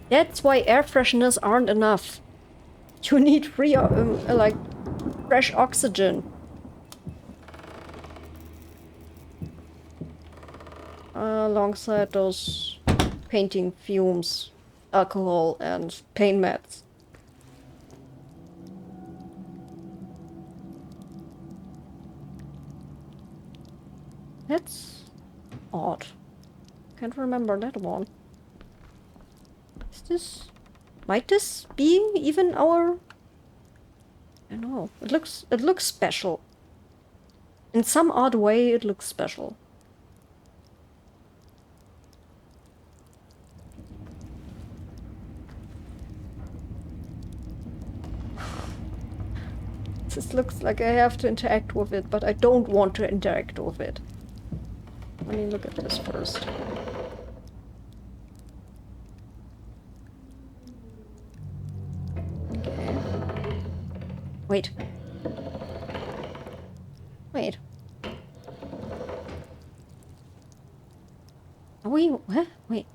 That's why air fresheners aren't enough. You need free, like, fresh oxygen. Alongside those painting fumes, alcohol, and pain meds. That's odd. Can't remember that one. Is this... Might this be even our... I don't know. It looks special. In some odd way, it looks special. This looks like I have to interact with it, but I don't want to interact with it. Let me look at this first. Okay. Wait. Are we... What? Wait.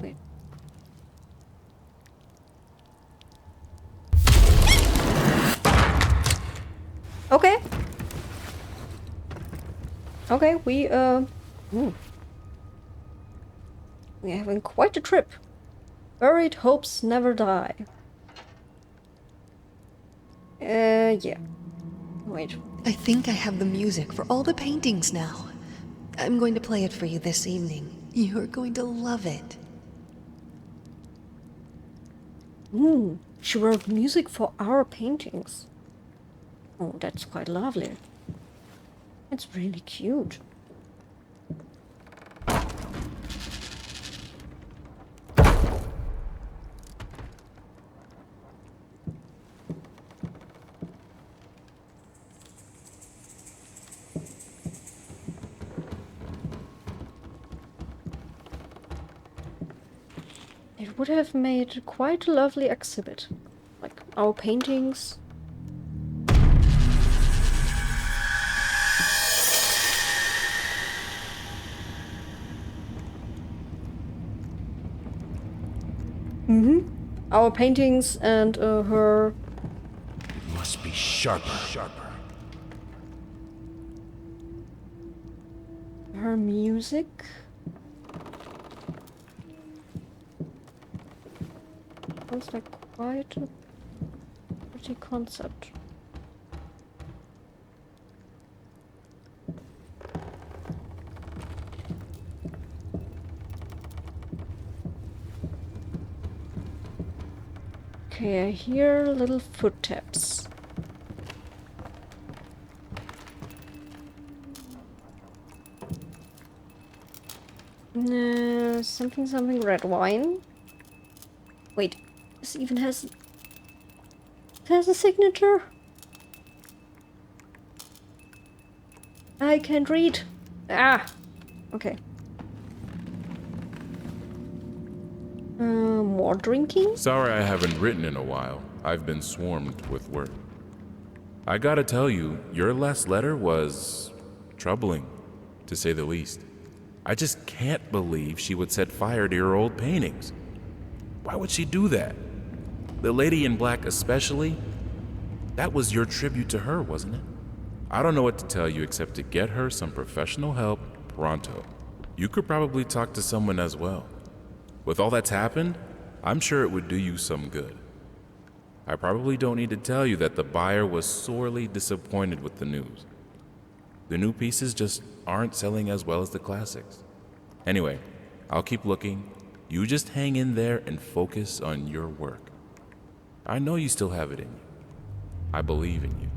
Okay. Okay, we're having quite a trip. Buried hopes never die. Yeah. Wait. I think I have the music for all the paintings now. I'm going to play it for you this evening. You're going to love it. She wrote music for our paintings. Oh, that's quite lovely. It's really cute. It would have made quite a lovely exhibit. Like our paintings. Our paintings and her. Must be sharper. Her music. Sounds like quite a pretty concept. Okay, I hear little footsteps. Something red wine. Wait, this even has a signature. I can't read. Ah, okay. More drinking? Sorry I haven't written in a while. I've been swarmed with work. I gotta tell you, your last letter was troubling, to say the least. I just can't believe she would set fire to your old paintings. Why would she do that? The lady in black especially? That was your tribute to her, wasn't it? I don't know what to tell you except to get her some professional help pronto. You could probably talk to someone as well. With all that's happened, I'm sure it would do you some good. I probably don't need to tell you that the buyer was sorely disappointed with the news. The new pieces just aren't selling as well as the classics. Anyway, I'll keep looking. You just hang in there and focus on your work. I know you still have it in you. I believe in you.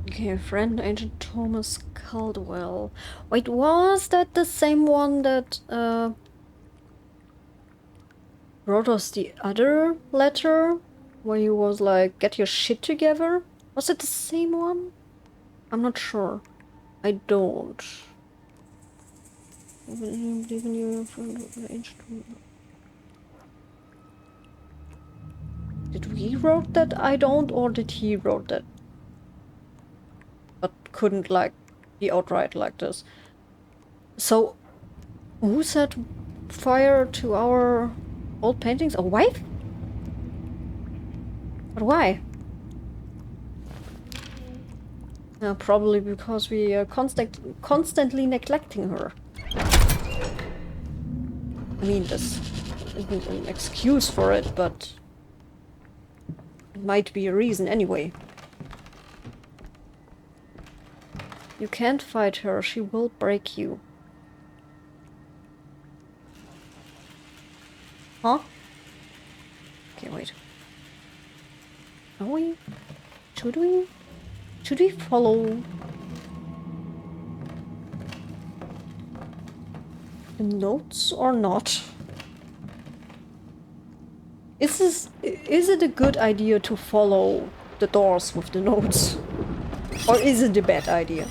Okay, friend Agent Thomas Caldwell. Wait, was that the same one that wrote us the other letter? Where he was like, get your shit together? Was it the same one? I'm not sure. I don't. Did we wrote that? I don't, or did he wrote that? But couldn't like be outright like this. So, who set fire to our old paintings? A wife? But why? Probably because we are constantly neglecting her. I mean, this isn't an excuse for it, but it might be a reason anyway. You can't fight her, she will break you. Huh? Okay, wait. Are we? Should we? Should we follow the notes or not? Is it a good idea to follow the doors with the notes? Or is it a bad idea?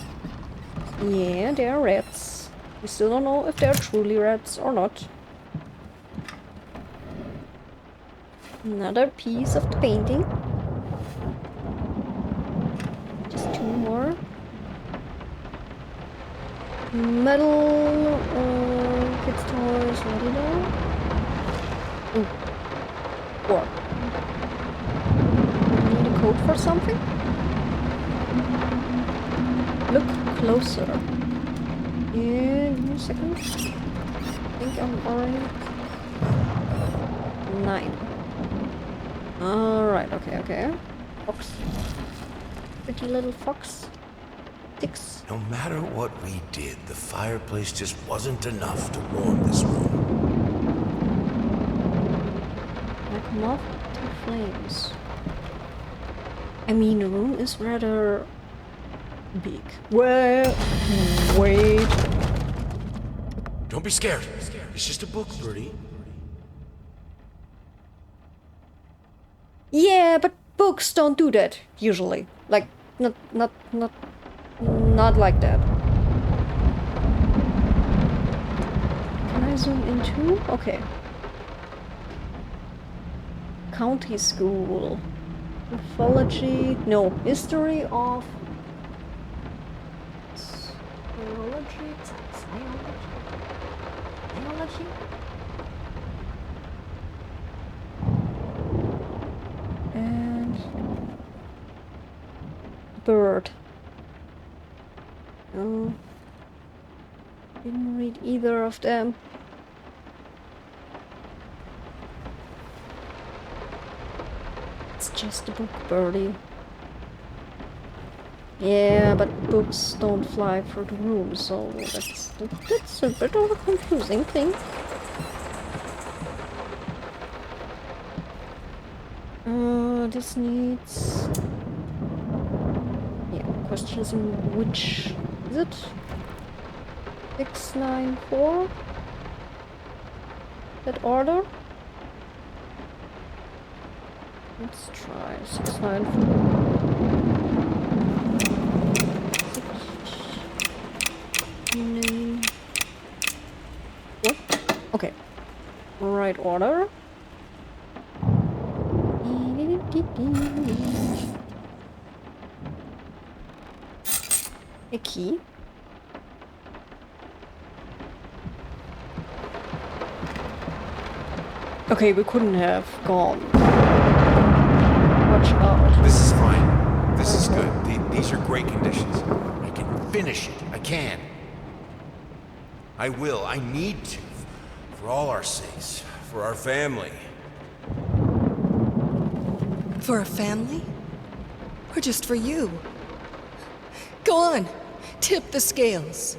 Yeah, they are rats. We still don't know if they're truly rats or not. Another piece of the painting. Just two more. Metal, kids' toys, la-di-da. Ooh. What? Need a code for something? Look closer. Yeah, give me a second. I think I'm alright. 9. Alright, okay. Fox. Pretty little fox. 6. No matter what we did, the fireplace just wasn't enough to warm this room. Like moth to flames. I mean, the room is rather big. Well, wait. Don't be scared. It's just a book, Birdie. Yeah, but books don't do that usually. Like, not like that. Can I zoom in too? Okay. County school. Mythology. No, history of. Biology? Biology? And bird. Oh, didn't read either of them. It's just a book, Birdie. Yeah, but books don't fly through the room, so that's a bit of a confusing thing. This needs... Yeah, questions in which... Is it? 694? That order? Let's try 694. What? Okay. Right order. A key. Okay, we couldn't have gone. Watch out. This is fine. This is good. These are great conditions. I can finish it. I can. I will. I need to. For all our sakes. For our family. For a family? Or just for you? Go on, tip the scales.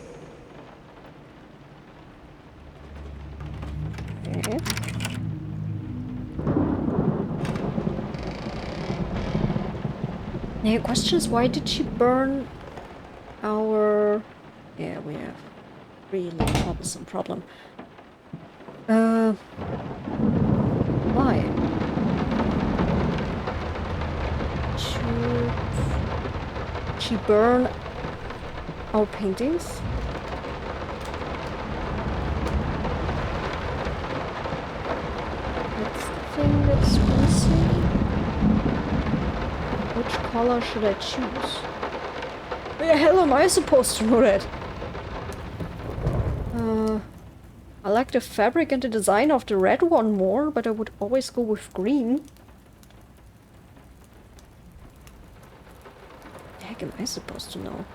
Okay. Now, question is, why did she burn our... Yeah, we have really troublesome problem. Why? Should she burn our paintings? That's the thing that's missing. Which color should I choose? Where the hell am I supposed to know that? I like the fabric and the design of the red one more, but I would always go with green. What the heck am I supposed to know?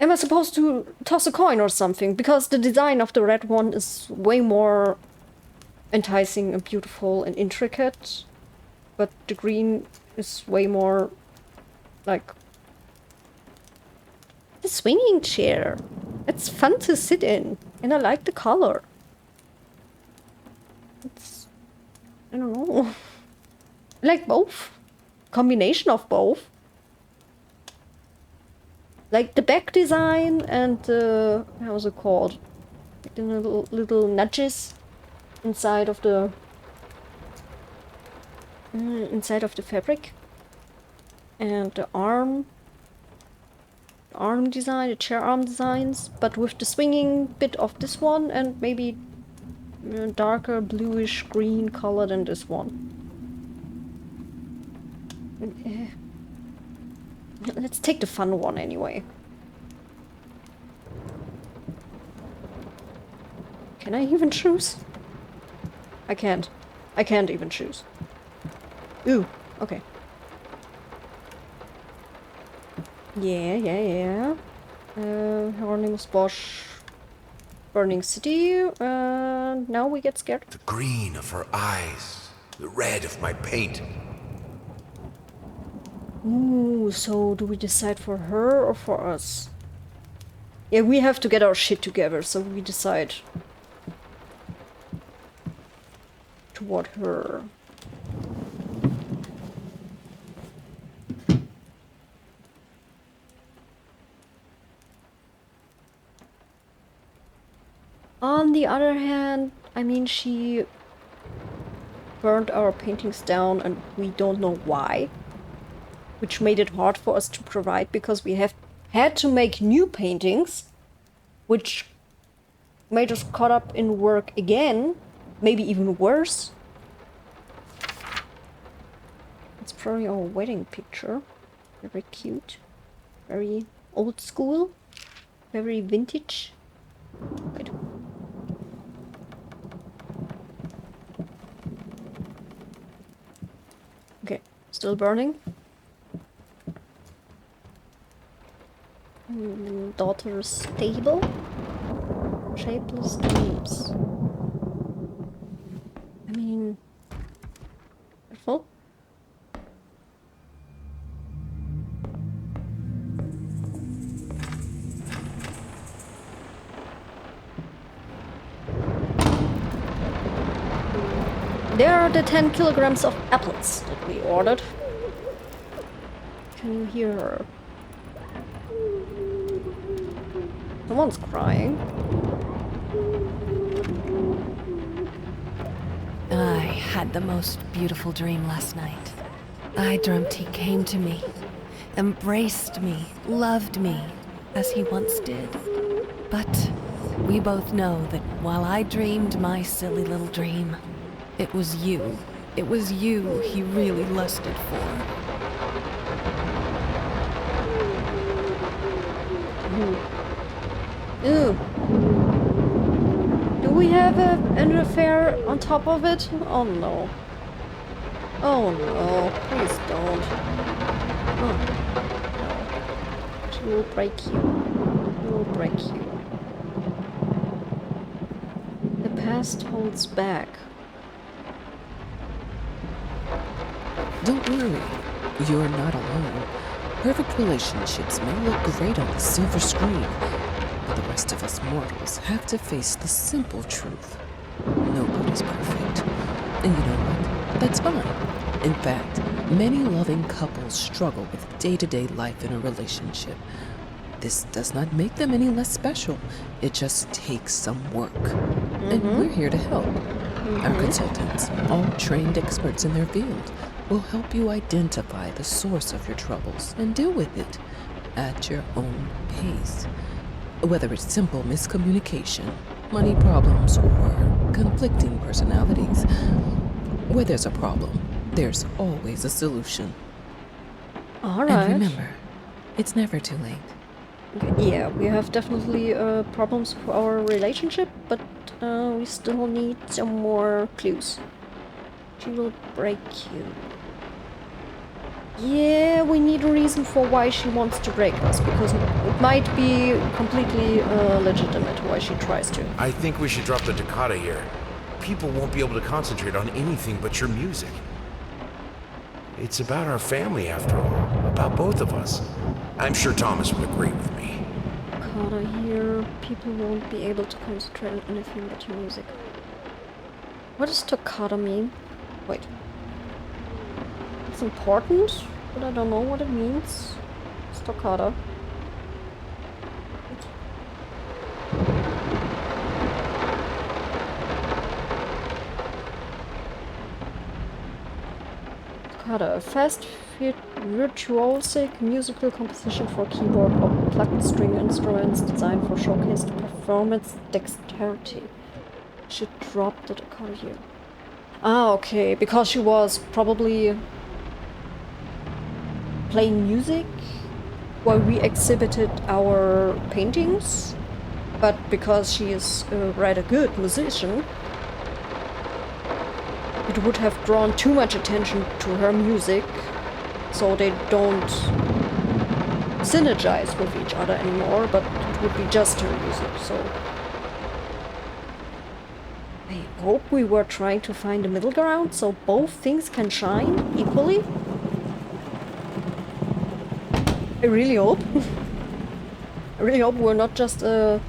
Am I supposed to toss a coin or something? Because the design of the red one is way more enticing and beautiful and intricate, but the green is way more like the swinging chair. It's fun to sit in, and I like the color. It's, I don't know. I like both. Combination of both. Like the back design and how's it called? Like the little nudges inside of the fabric, and the arm design, the chair arm designs, but with the swinging bit of this one and maybe darker bluish green color than this one. Let's take the fun one anyway. Can I even choose? I can't. I can't even choose. Ooh, okay. Yeah. Hieronymus Bosch. Burning city, and now we get scared. The green of her eyes, the red of my paint. Ooh, so do we decide for her or for us? Yeah, we have to get our shit together, so we decide toward her. On the other hand, I mean, she burned our paintings down and we don't know why. Which made it hard for us to provide because we have had to make new paintings, which made us caught up in work again, maybe even worse. It's probably our wedding picture. Very cute, very old school, very vintage. Wait. Okay, still burning. Daughter's stable. Shapeless dreams. I mean, careful. There are the 10 kilograms of apples that we ordered. Can you hear her? Someone's crying. I had the most beautiful dream last night. I dreamt he came to me, embraced me, loved me, as he once did. But we both know that while I dreamed my silly little dream, it was you. It was you he really lusted for. Ew. Do we have an affair on top of it? Oh no. Oh no, please don't. Oh. No. She will break you. She will break you. The past holds back. Don't worry, you're not alone. Perfect relationships may look great on the silver screen, but the rest of us mortals have to face the simple truth. Nobody's perfect. And you know what? That's fine. In fact, many loving couples struggle with day-to-day life in a relationship. This does not make them any less special. It just takes some work. And we're here to help. Our consultants, all trained experts in their field, will help you identify the source of your troubles and deal with it at your own pace. Whether it's simple miscommunication, money problems, or conflicting personalities, where there's a problem, there's always a solution. Alright. And remember, it's never too late. Okay, yeah, we have definitely problems for our relationship, but we still need some more clues. She will break you. Yeah, we need a reason for why she wants to break us, because it might be completely legitimate why she tries to. I think we should drop the toccata here. People won't be able to concentrate on anything but your music. It's about our family, after all. About both of us. I'm sure Thomas would agree with me. Toccata here, people won't be able to concentrate on anything but your music. What does toccata mean? Wait. It's important, but I don't know what it means. Toccata. Toccata, a fast, virtuosic musical composition for keyboard or plucked string instruments designed for showcased performance dexterity. She dropped the toccata here. Ah, okay, because she was probably playing music while we exhibited our paintings, but because she is a rather good musician, it would have drawn too much attention to her music, so they don't synergize with each other anymore, but it would be just her music, so hope we were trying to find a middle ground so both things can shine equally. I really hope. I really hope we're not just a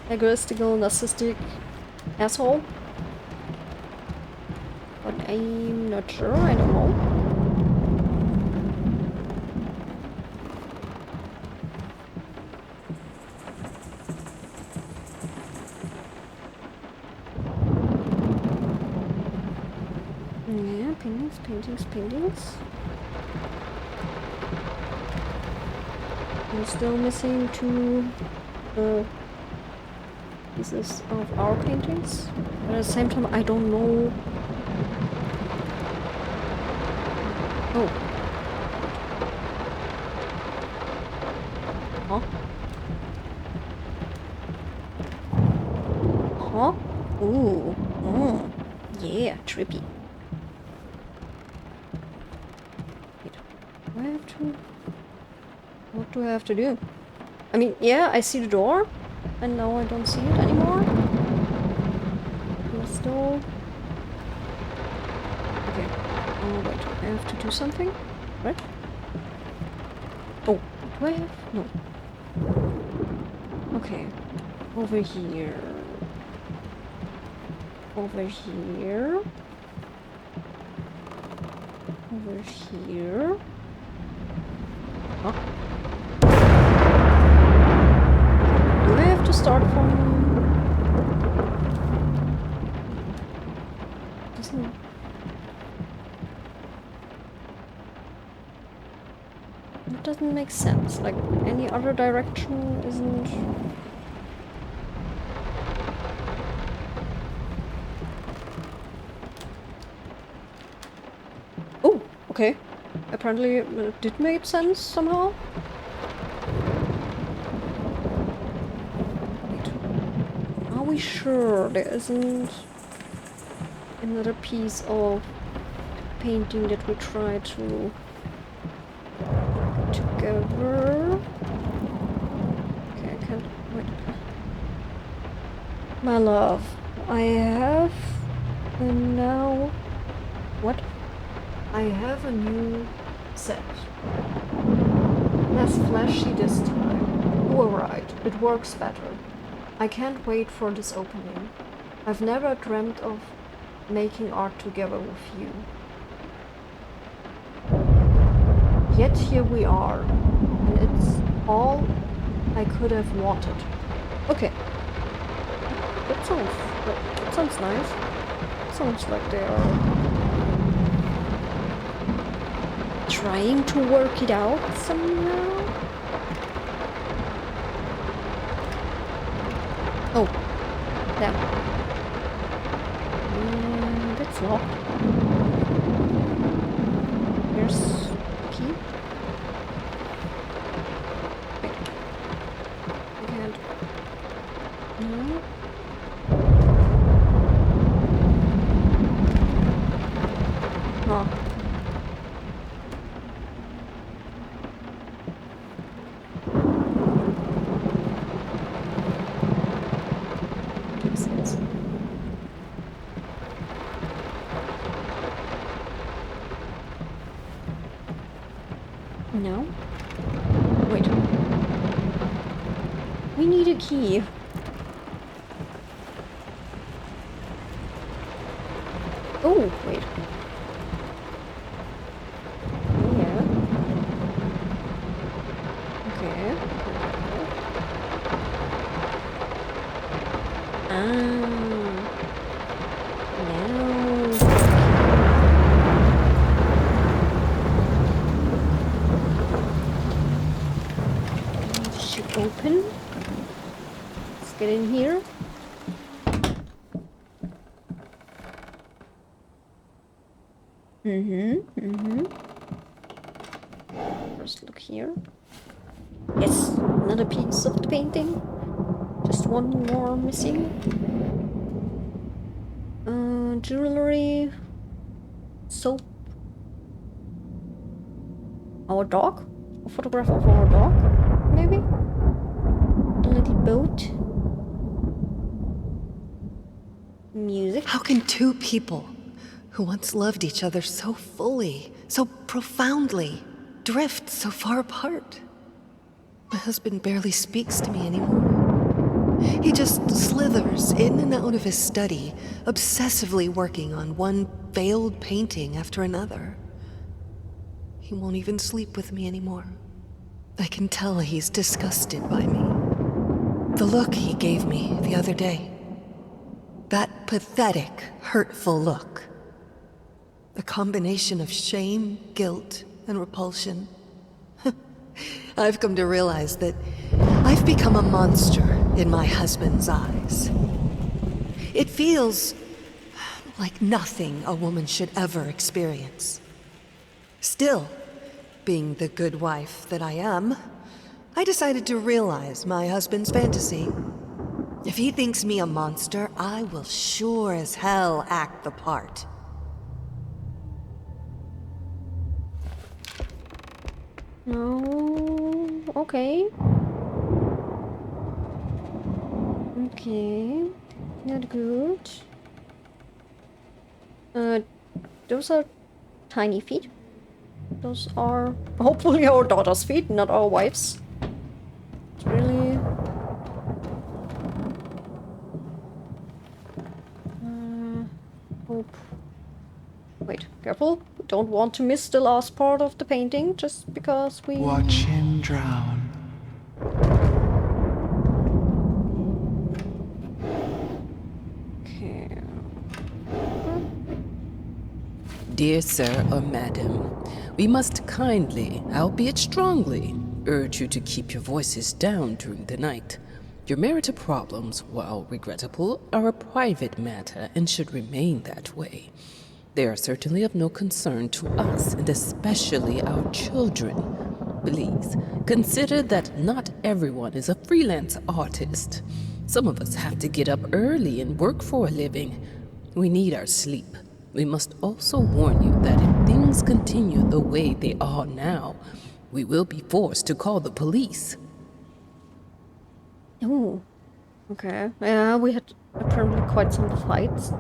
egoistical, narcissistic asshole. But I'm not sure, I don't know. Yeah, paintings, paintings, paintings. We're still missing 2 pieces of our paintings. But at the same time, I don't know. Oh. Huh? Huh? Ooh. Mm. Yeah, trippy. Wait. Do I have to... What do I have to do? I mean, yeah, I see the door. And now I don't see it anymore. I'm still... Okay. Oh, wait. I have to do something? Right? Oh, do I have? No. Okay. Over here. Over here. Over here. Huh? Do I have to start from... Doesn't... It doesn't make sense. Like, any other direction isn't... Oh, okay. Apparently it did make sense somehow. Wait. Are we sure there isn't another piece of painting that we try to put together? Okay, I can't... Wait. My love, I have... And now... What? I have a new set. Less flashy this time. You were right, it works better. I can't wait for this opening. I've never dreamt of making art together with you. Yet here we are, and it's all I could have wanted. Okay. That sounds nice. Sounds like they are trying to work it out somehow. Oh, damn. That's locked. Here's the key. Wait. I can't. No. Oh. No? Wait. We need a key. Oh, wait. Yeah. Okay. Open. Let's get in here. First look here. Yes, another piece of the painting. Just one more missing. Jewelry. Soap. Our dog? A photograph of our dog, maybe? A little boat. Music. How can two people who once loved each other so fully, so profoundly, drift so far apart? My husband barely speaks to me anymore. He just slithers in and out of his study, obsessively working on one failed painting after another. He won't even sleep with me anymore. I can tell he's disgusted by me. The look he gave me the other day. That pathetic, hurtful look. A combination of shame, guilt, and repulsion. I've come to realize that I've become a monster in my husband's eyes. It feels like nothing a woman should ever experience. Still, being the good wife that I am, I decided to realize my husband's fantasy. If he thinks me a monster, I will sure as hell act the part. No. Okay. Okay. Not good. Those are tiny feet. Those are hopefully our daughter's feet, not our wife's. It's really... hope. Wait, careful. We don't want to miss the last part of the painting just because we... Watch him drown. Okay. Dear sir or madam, we must kindly, albeit strongly, urge you to keep your voices down during the night. Your marital problems, while regrettable, are a private matter and should remain that way. They are certainly of no concern to us, and especially our children. Please, consider that not everyone is a freelance artist. Some of us have to get up early and work for a living. We need our sleep. We must also warn you that if things continue the way they are now, we will be forced to call the police. Oh, okay. Yeah, we had apparently quite some fights.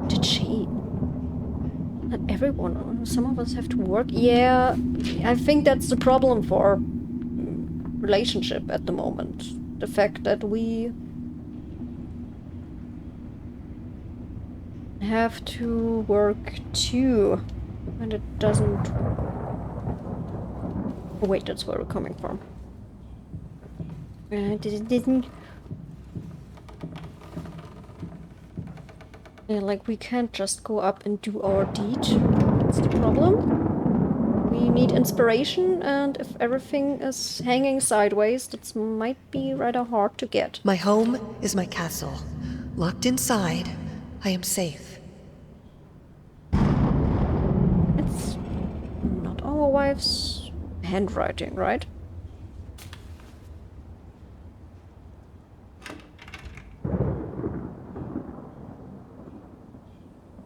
Did she? Not everyone. Some of us have to work. Yeah, I think that's the problem for our relationship at the moment. The fact that we have to work too, and it doesn't... Oh, wait, that's where we're coming from. Didn't... Yeah, like, we can't just go up and do our deed. That's the problem. We need inspiration, and if everything is hanging sideways, that might be rather hard to get. My home is my castle. Locked inside, I am safe. It's not our wife's handwriting, right?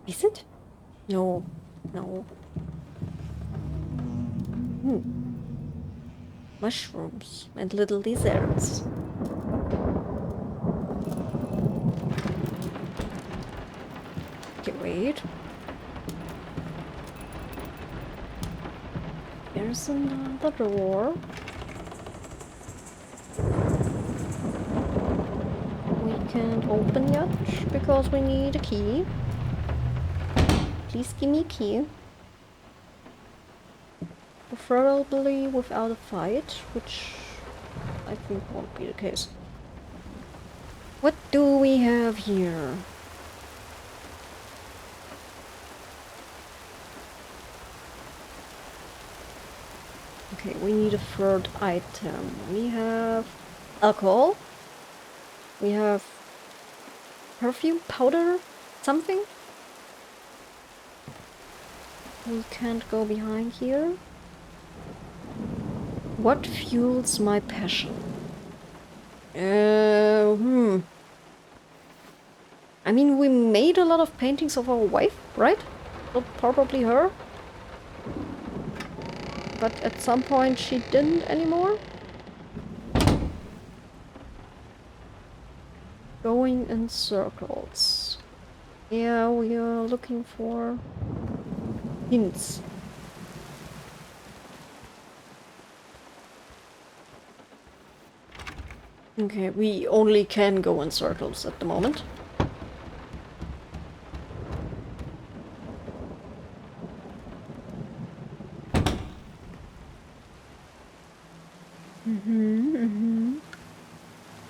Is it? No. No. Mushrooms and little lizards. Okay, wait. There's another door. We can't open yet because we need a key. Please give me a key. Preferably without a fight, which I think won't be the case. What do we have here? Okay, we need a third item. We have alcohol. We have perfume, powder, something. We can't go behind here. What fuels my passion? I mean, we made a lot of paintings of our wife, right? Well, probably her. But at some point she didn't anymore. going in circles. Yeah, we are looking for hints. Okay, we only can go in circles at the moment.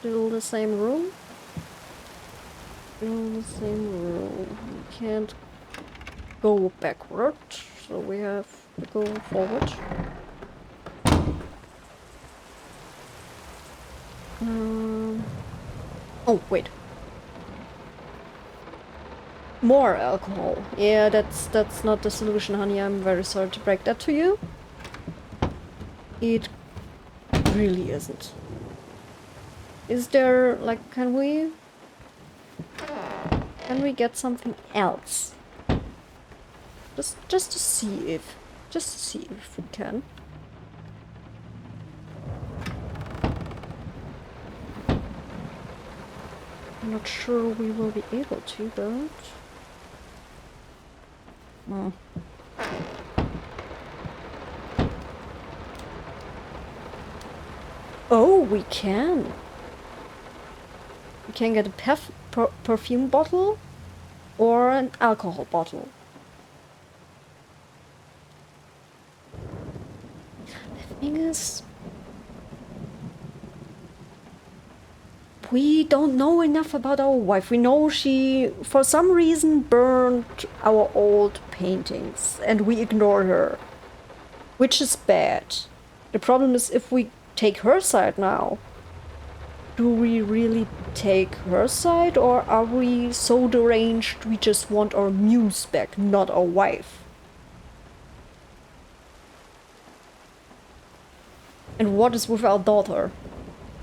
Still the same room? Still the same room. We can't go backward, so we have to go forward. Oh, wait. More alcohol. Yeah, that's not the solution, honey. I'm very sorry to break that to you. It really isn't. Is there, like, can we get something else? Just to see if we can. I'm not sure we will be able to, but oh, we can. We can get a perfume bottle or an alcohol bottle. The thing is, we don't know enough about our wife. We know she, for some reason, burned our old paintings, and we ignore her, which is bad. The problem is if we take her side now, do we really take her side, or are we so deranged we just want our muse back, not our wife? And what is with our daughter?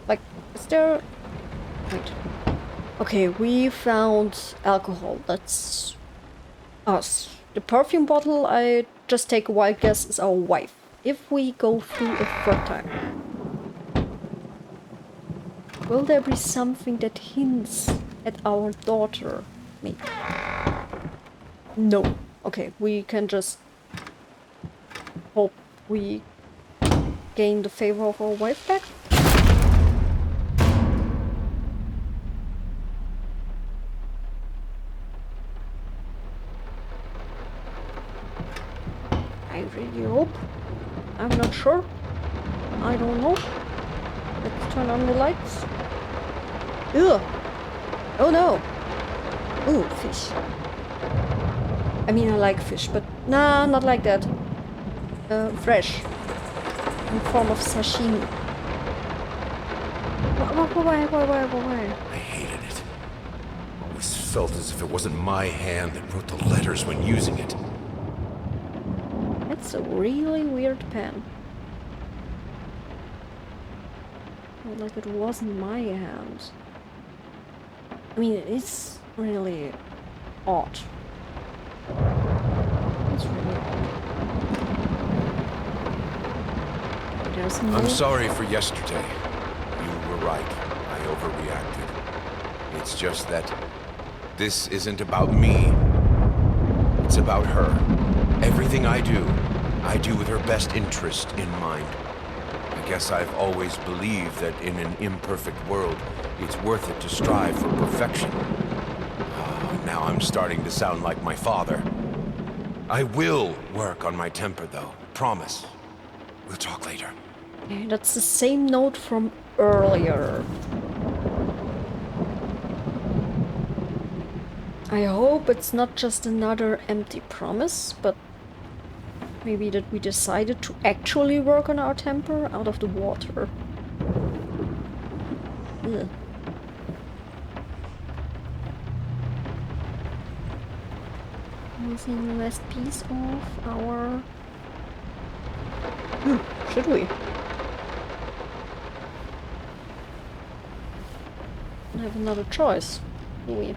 Like, is there... Wait. Okay, we found alcohol. That's us. The perfume bottle, I just take a wild guess, is our wife. If we go through a third time, will there be something that hints at our daughter? Maybe. No. Okay, we can just hope we gain the favor of our wife back. I really hope. I'm not sure. I don't know. Let's turn on the lights. Ugh! Oh no! Ooh, fish. I mean, I like fish, but nah, not like that. Fresh. In form of sashimi. Why? I hated it. Always felt as if it wasn't my hand that wrote the letters when using it. That's a really weird pen. Felt like it wasn't my hand. I mean, it's really odd. It's really odd. There's no... I'm sorry for yesterday. You were right. I overreacted. It's just that this isn't about me. It's about her. Everything I do with her best interest in mind. I guess I've always believed that in an imperfect world, it's worth it to strive for perfection. Now I'm starting to sound like my father. I will work on my temper, though. Promise. We'll talk later. Okay, that's the same note from earlier. I hope it's not just another empty promise, but maybe that we decided to actually work on our temper out of the water. Ugh. Missing the last piece of our... should we? Don't have another choice, do we?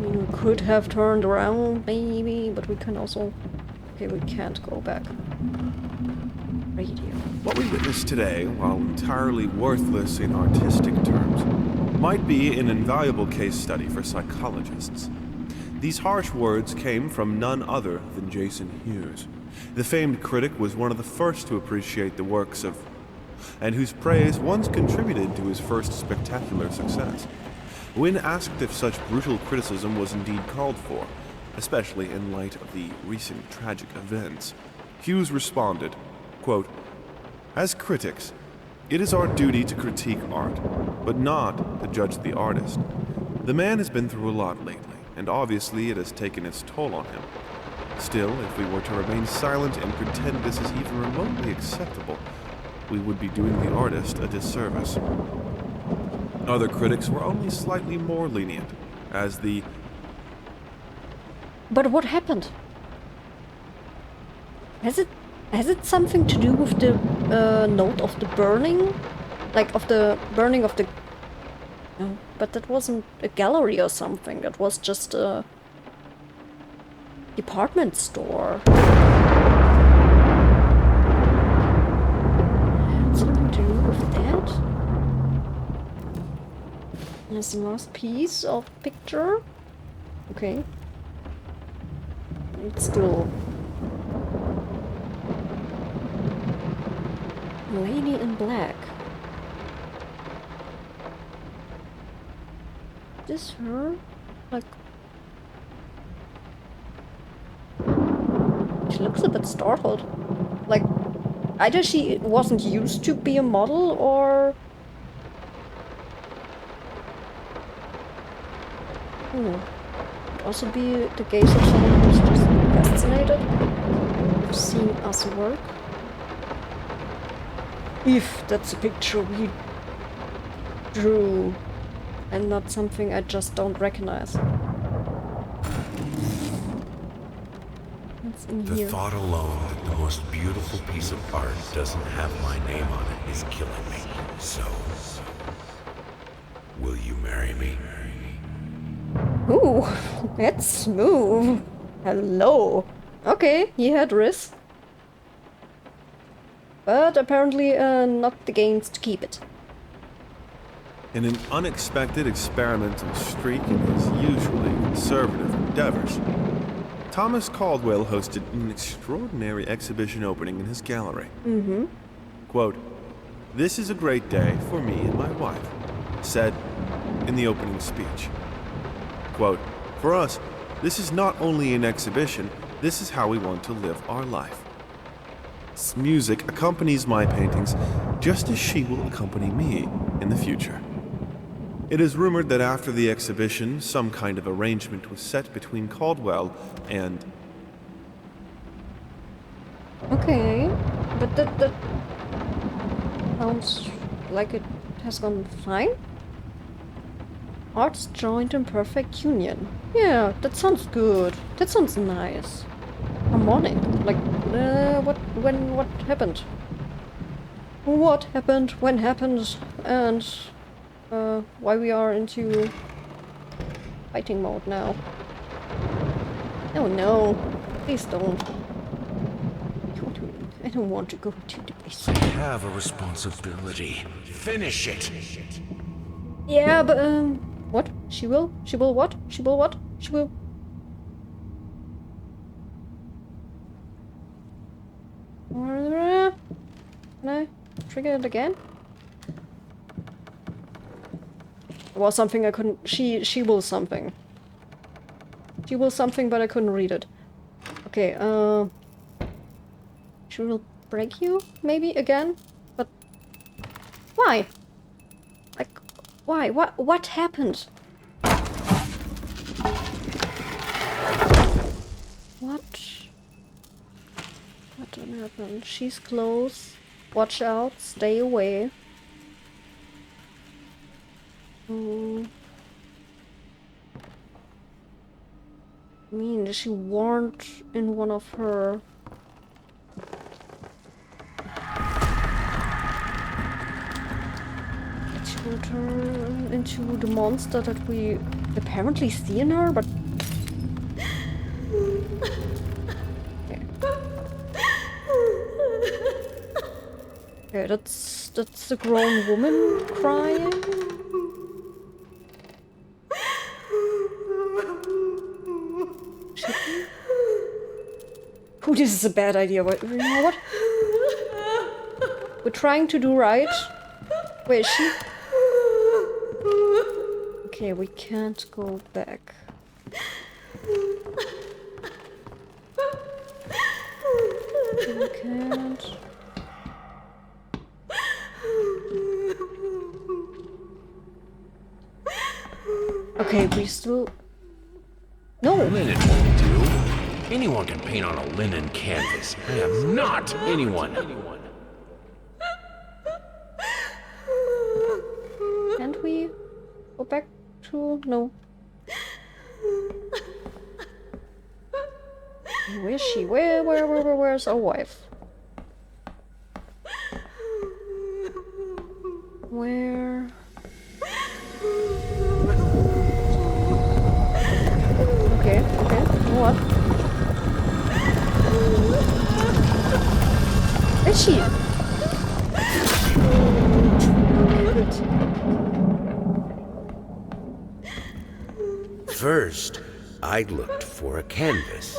We could have turned around, maybe, but we can also... Okay, we can't go back. Radio. What we witness today, while entirely worthless in artistic terms, might be an invaluable case study for psychologists. These harsh words came from none other than Jason Hughes. The famed critic was one of the first to appreciate the works of, and whose praise once contributed to his first spectacular success. When asked if such brutal criticism was indeed called for, especially in light of the recent tragic events, Hughes responded, quote, "As critics, it is our duty to critique art, but not to judge the artist. The man has been through a lot lately, and obviously it has taken its toll on him. Still, if we were to remain silent and pretend this is even remotely acceptable, we would be doing the artist a disservice." Other critics were only slightly more lenient, as the But what happened? Has it something to do with the note of the burning? Like of the burning of the... No, but that wasn't a gallery or something. That was just a department store. Something to do with that? There's the last piece of picture. Okay. It's still... Lady in black. Is this her? Like... She looks a bit startled. Like, either she wasn't used to be a model, or... Could also be the gaze of someone who's just fascinated with seeing us work. If that's a picture we drew and not something I just don't recognize. What's in The here? thought alone that the most beautiful piece of art doesn't have my name on it is killing me. So, will you marry me? Ooh, that's smooth. Hello. Okay, he had risk. But apparently not the gains to keep it. in an unexpected experimental streak in his usually conservative endeavors, Thomas Caldwell hosted an extraordinary exhibition opening in his gallery. Quote, "This is a great day for me and my wife," said in the opening speech. Quote, "For us, this is not only an exhibition, this is how we want to live our life. This music accompanies my paintings just as she will accompany me in the future." It is rumored that after the exhibition, some kind of arrangement was set between Caldwell and... Okay, but that sounds like it has gone fine. Arts joined in perfect union. Yeah, that sounds good. That sounds nice. Harmonic. Like, what happened? What happened, when happened, and why we are into fighting mode now. Oh no, please don't. I don't want to go to the I basement. have a responsibility. Finish it! Yeah, but what? She will? She will what? She will what? She will... Can I trigger it again? There was something I couldn't... She will something. She will something, but I couldn't read it. Okay, she will break you, maybe, again? But... why? Like, why? What happened? What didn't happen? She's close. Watch out. Stay away. I mean, she warned in one of her... She will turn into the monster that we apparently see in her, but... Okay. Okay, that's a grown woman crying. Should we? Oh, this is a bad idea. But you know what? We're trying to do right. Where is she? Okay, we can't go back. We can't. Okay, we still... No! Linen won't do. Anyone can paint on a linen canvas. I am not anyone. Can't we go back to... No. Where's she? Where's our wife? Where? Okay, you know what? Where's she? First, I looked for a canvas.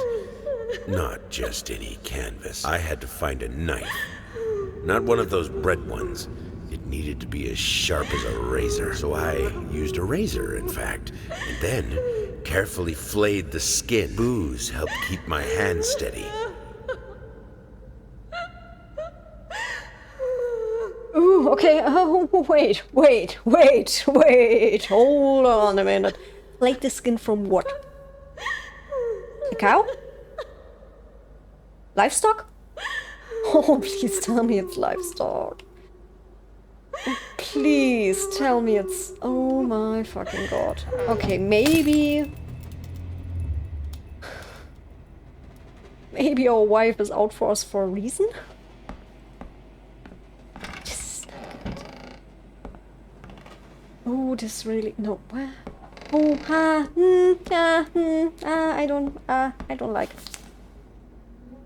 Not just any canvas. I had to find a knife. Not one of those bread ones. It needed to be as sharp as a razor. So I used a razor, in fact, and then carefully flayed the skin. Booze helped keep my hand steady. Ooh, okay. Oh, wait. Hold on a minute. Flake the skin from what? A cow? Livestock? Oh, please tell me it's livestock. Please tell me it's... Oh my fucking god. Okay, maybe... Maybe our wife is out for us for a reason? Oh, this really... No, where? Oh, I don't like it.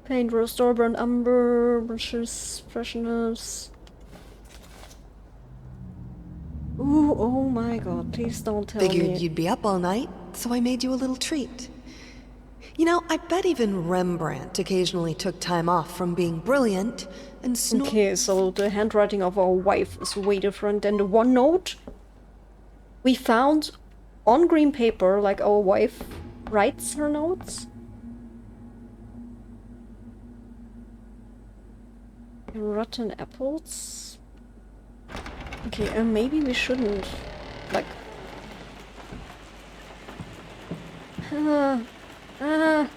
Paint, restore, burn umber, brushes, fresheners. Ooh, oh my god, please don't tell me. Figured you'd be up all night, so I made you a little treat. You know, I bet even Rembrandt occasionally took time off from being brilliant and Okay, so the handwriting of our wife is way different than the one note we found on green paper, like our wife writes her notes. Rotten apples. Okay, maybe we shouldn't, like... Can I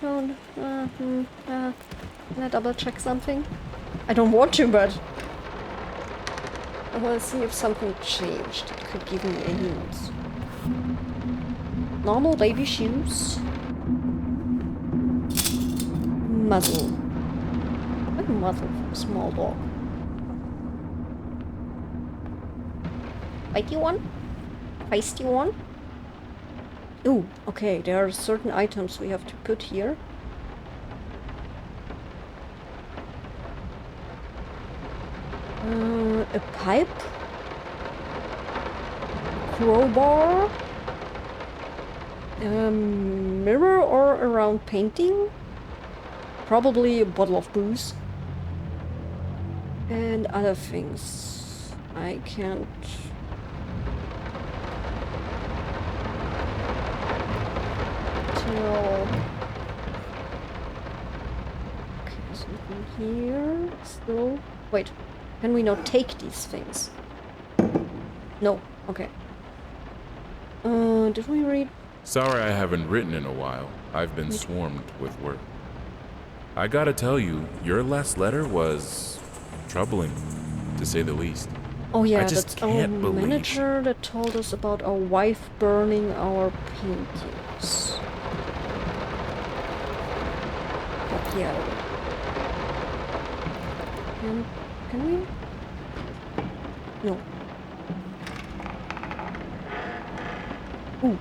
double check something? I don't want to, but... I want to see if something changed. It could give me a hint. Normal baby shoes. Muzzle. What muzzle for a small dog? Bitey one? Feisty one? Ooh, okay, there are certain items we have to put here. A pipe? Crowbar? A mirror or around painting? Probably a bottle of booze. And other things. I can't... tell... Okay, something here. Still... Wait. Can we not take these things? No. Okay. Did we read? Sorry I haven't written in a while. I've been swarmed with work. I gotta tell you, your last letter was troubling, to say the least. Oh yeah, I just that's our can't believe... manager that told us about our wife burning our paintings. But yeah. Can we? No. Ooh.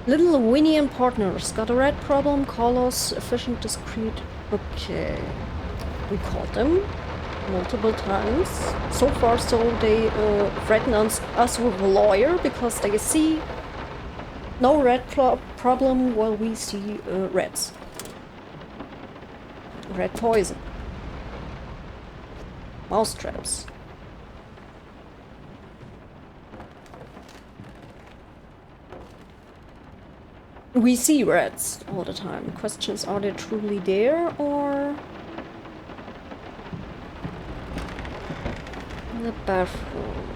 Little Winnie and partners. Got a red problem, call us, efficient, discreet. Okay. We called them. multiple times. So far, so they threaten us with a lawyer because they see no rat problem while we see rats. Rat poison. Mouse traps. We see rats all the time. Questions, are they truly there or... in the bathroom.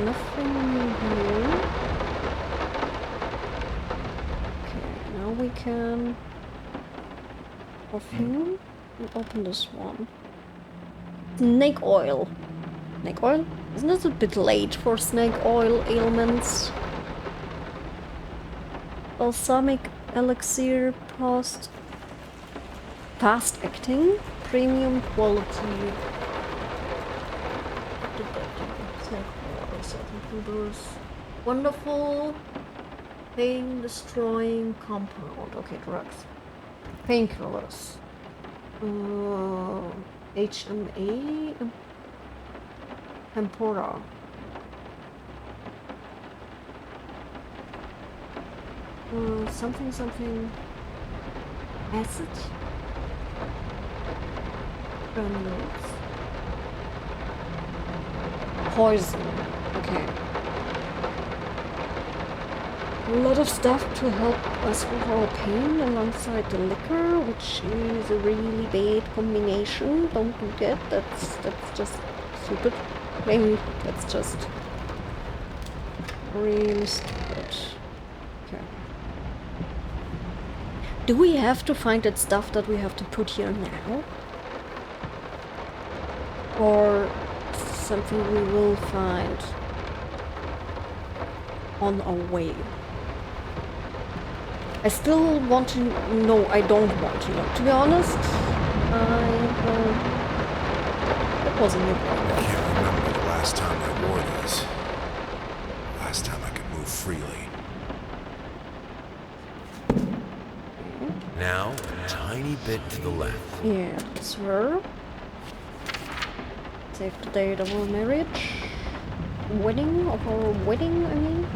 Nothing here. Okay, now we can... perfume and open this one. Snake oil. Snake oil? Isn't it a bit late for snake oil ailments? Balsamic elixir, fast acting, premium quality. Wonderful pain destroying compound. Okay, drugs. Painkillers. HMA Tempora. Something acid granules. Poison. Okay. A lot of stuff to help us with our pain alongside the liquor, which is a really bad combination. Don't do that. That's just stupid. Maybe that's just really stupid. Okay. Do we have to find that stuff that we have to put here now? Or something we will find on our way? I still want to know. I don't want to know. To be honest, that wasn't it. I can't remember the last time I wore this. Last time I could move freely. Now, a tiny bit to the left. Yeah, that's her. Save the date of our marriage. Wedding, of our wedding, I mean.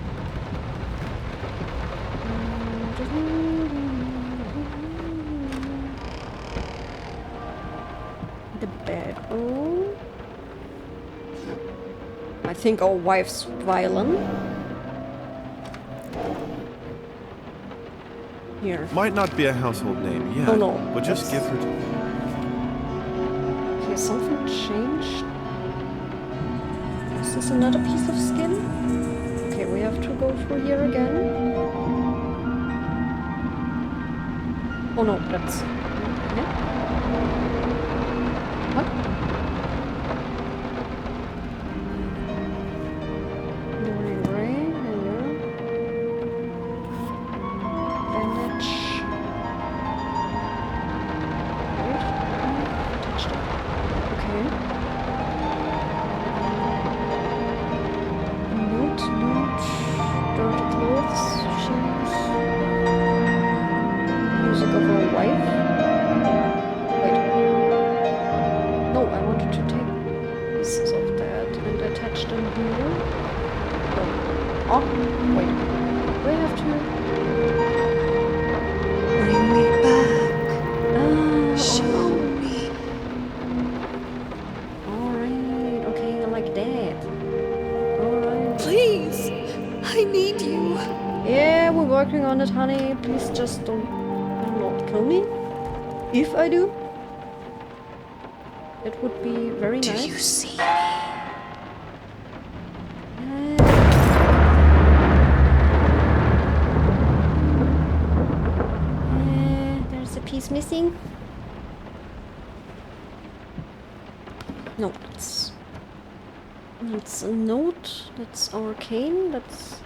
The bedroom. I think our wife's violin. Here. Might not be a household name yet, Oh, no, but just give her... Okay, something changed. Is this another piece of skin? Okay, we have to go through here again. Oh no, that's... Yeah? What? Morning rain, hello. Bandage. Right? Touched it. Okay. Note. Dirty clothes, shoes. Music of our wife. Wait. No, I wanted to take pieces of that and attach them here. No. Oh, wait. Do I have to... Bring me back. Show me. Alright, okay, like that. Alright. Please, I need you. Yeah, we're working on it, honey. Please just don't not kill me. If I do, it would be very nice. Do you see me? There's a piece missing. No, that's a note. That's arcane. That's...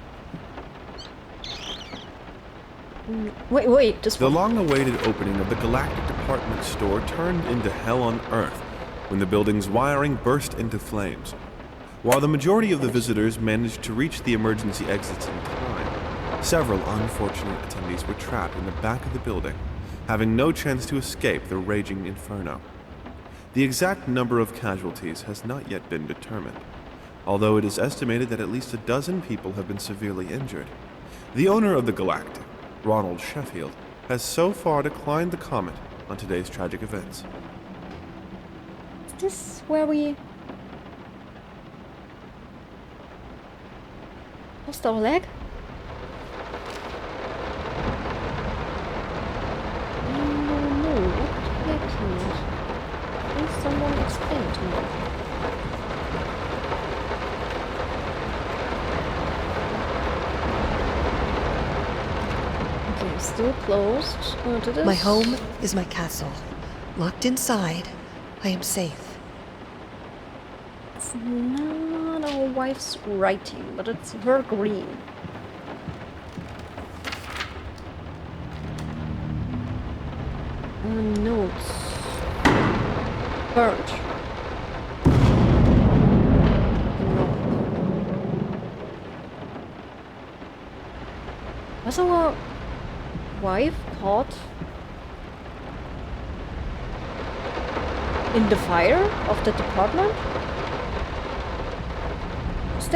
Wait, this The one. long-awaited opening of the Galactic Department Store turned into hell on Earth when the building's wiring burst into flames. While the majority of the visitors managed to reach the emergency exits in time, several unfortunate attendees were trapped in the back of the building, having no chance to escape the raging inferno. The exact number of casualties has not yet been determined, although it is estimated that at least a dozen people have been severely injured. The owner of the Galactic, Ronald Sheffield, has so far declined to comment on today's tragic events. Is this where we lost our leg? No, what happened? Please someone explain to me. Okay, still closed. To this. My home is my castle. Locked inside, I am safe. It's not our wife's writing, but it's her green. Notes. Burnt. No. Was our wife caught in the fire of the department? Is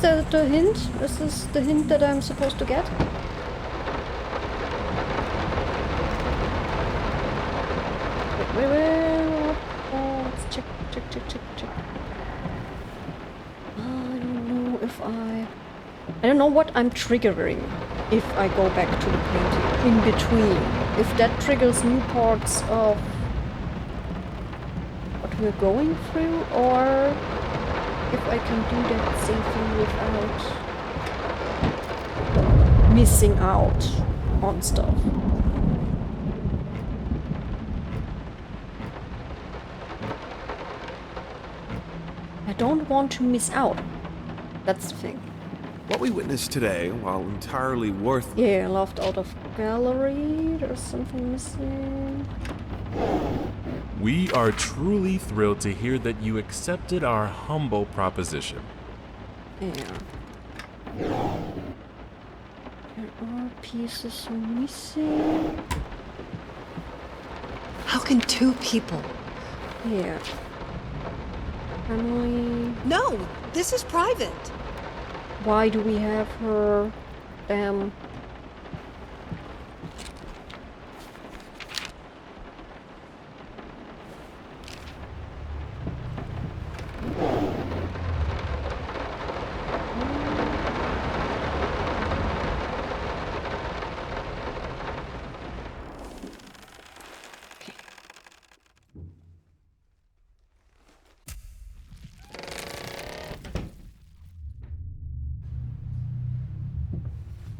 that the hint? Is this the hint that I'm supposed to get? Wait. Oh, let's check. I don't know if I don't know what I'm triggering if I go back to the painting in between. If that triggers new parts of what we're going through, or if I can do that safely without missing out on stuff. I don't want to miss out. That's the thing. What we witnessed today, while entirely worthless... Yeah, left out of gallery. There's something missing. We are truly thrilled to hear that you accepted our humble proposition. Yeah. There are pieces missing. How can two people? Yeah. Emily. No, this is private. Why do we have her? Damn.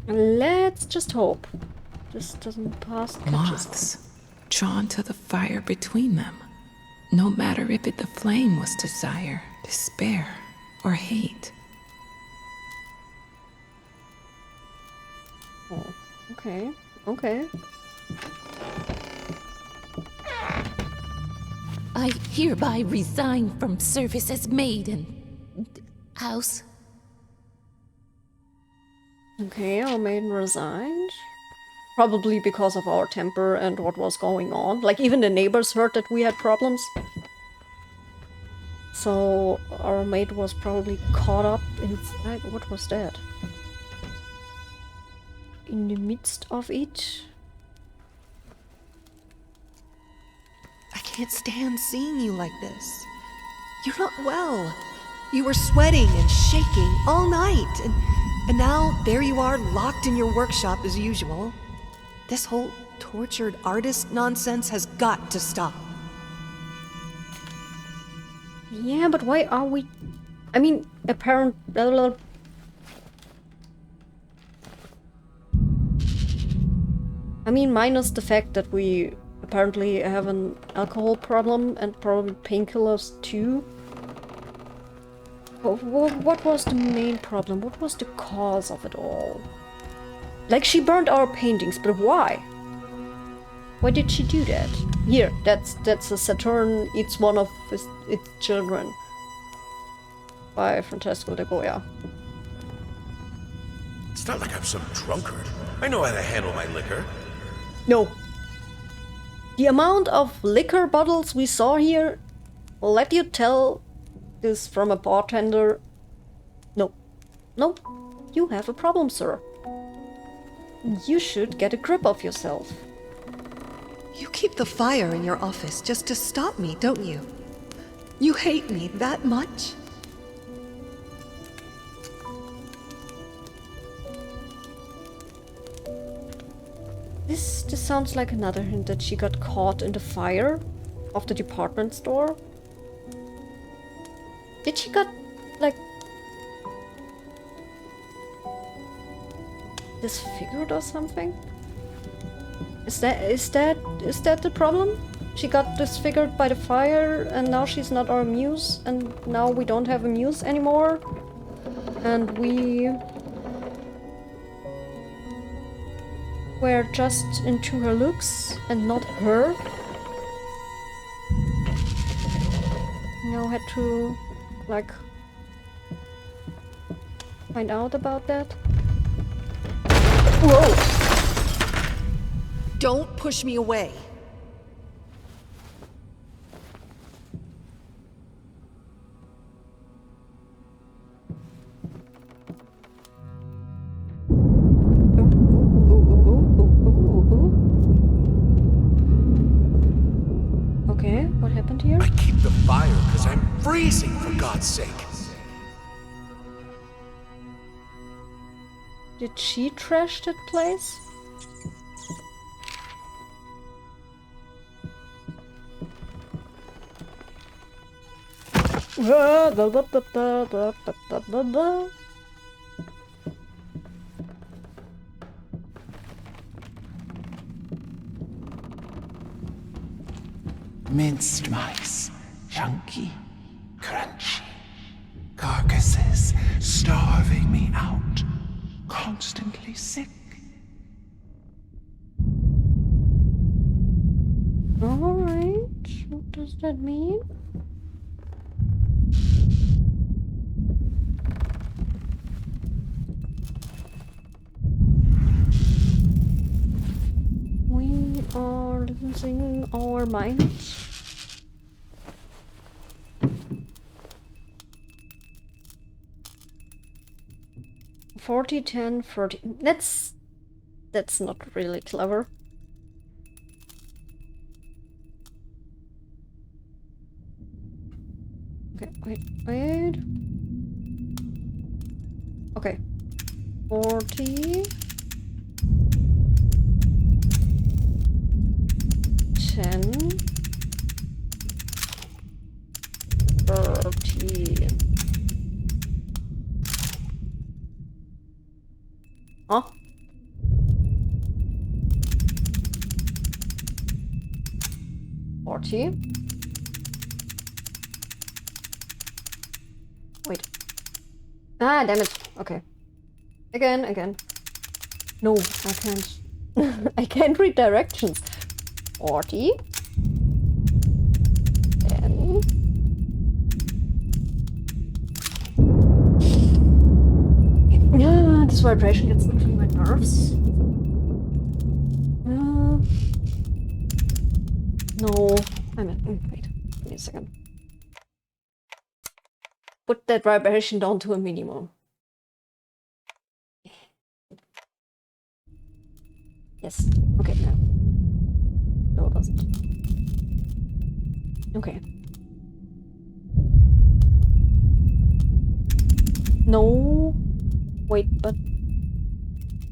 Let's just hope this doesn't pass. Moths, drawn to the fire between them. No matter if it the flame was desire, despair, or hate. Oh, okay. I hereby resign from service as maid and house. Okay, our maiden resigned. Probably because of our temper and what was going on. Like, even the neighbors heard that we had problems. So, our maid was probably caught up inside. What was that? In the midst of it? I can't stand seeing you like this. You're not well. You were sweating and shaking all night, and now there you are, locked in your workshop as usual. This whole tortured artist nonsense has got to stop. Yeah, but why are we... I mean, apparent... I mean, minus the fact that we apparently have an alcohol problem and probably painkillers too. What was the main problem? What was the cause of it all? Like, she burned our paintings, but why? Why did she do that? Here, that's a Saturn eats one of its children. By Francesco de Goya. It's not like I'm some drunkard. I know how to handle my liquor. No. The amount of liquor bottles we saw here will let you tell this from a bartender. No. No. You have a problem, sir. You should get a grip of yourself. You keep the fire in your office just to stop me, don't you? You hate me that much? This sounds like another hint that she got caught in the fire of the department store. Did she got, like, disfigured or something? Is that the problem? She got disfigured by the fire and now she's not our muse and now we don't have a muse anymore? And we're just into her looks and not her? Now had to, like, find out about that. Whoa! Don't push me away. Okay, what happened here? I keep the fire because I'm freezing, for God's sake. Did she trash that place? Minced mice, chunky, crunchy. Carcasses starving me out, constantly sick. Alright, what does that mean? We are losing our minds. $40, $10, $30. That's not really clever. Okay, wait. Okay. 40. 10. 30. Huh? Wait. Ah, damn it. Okay. Again. No, I can't. I can't read directions. 40. 10. Yeah, this vibration gets into my nerves. No. Wait. Give me a second. Put that vibration down to a minimum. Yes. Okay, now. No, it doesn't. Okay. No. Wait, but...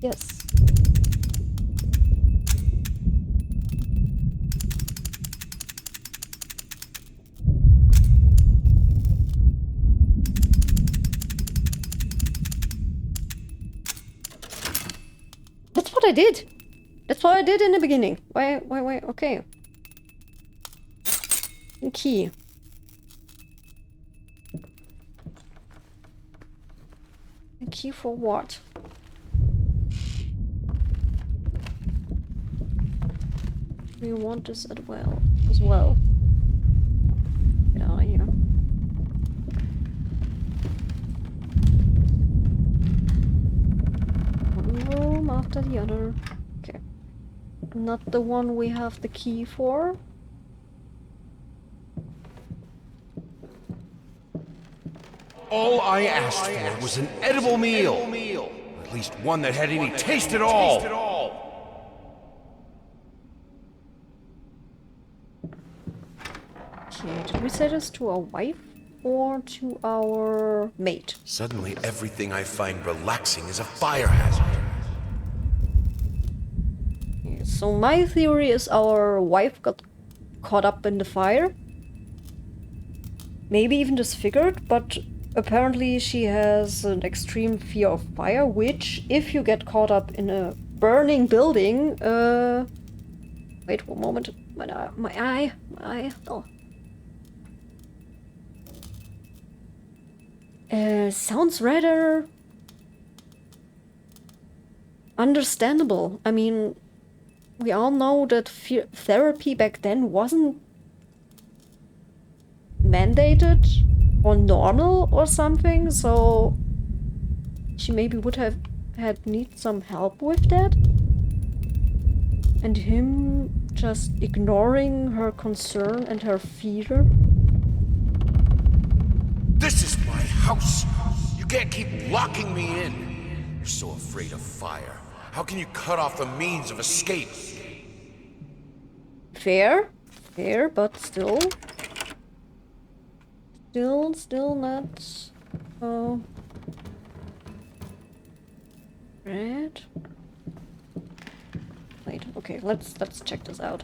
Yes. That's what I did! That's what I did in the beginning. Why, okay. Key. A key for what? We want this as well. Get out of here. One room after the other. Okay. not the one we have the key for. All I asked for was an edible meal. Or at least one that had any taste at all. Okay, did we say this to our wife or to our mate? Suddenly, everything I find relaxing is a fire hazard. So my theory is our wife got caught up in the fire. Maybe even disfigured, but apparently she has an extreme fear of fire, which, if you get caught up in a burning building, wait one moment, my eye, oh. Sounds rather understandable. I mean, we all know that therapy back then wasn't mandated or normal or something, so she maybe would have need some help with that. And him just ignoring her concern and her fear. This is my house. You can't keep locking me in. You're so afraid of fire. How can you cut off the means of escape? Fair, but still not. Oh, right. Wait. Okay, let's check this out.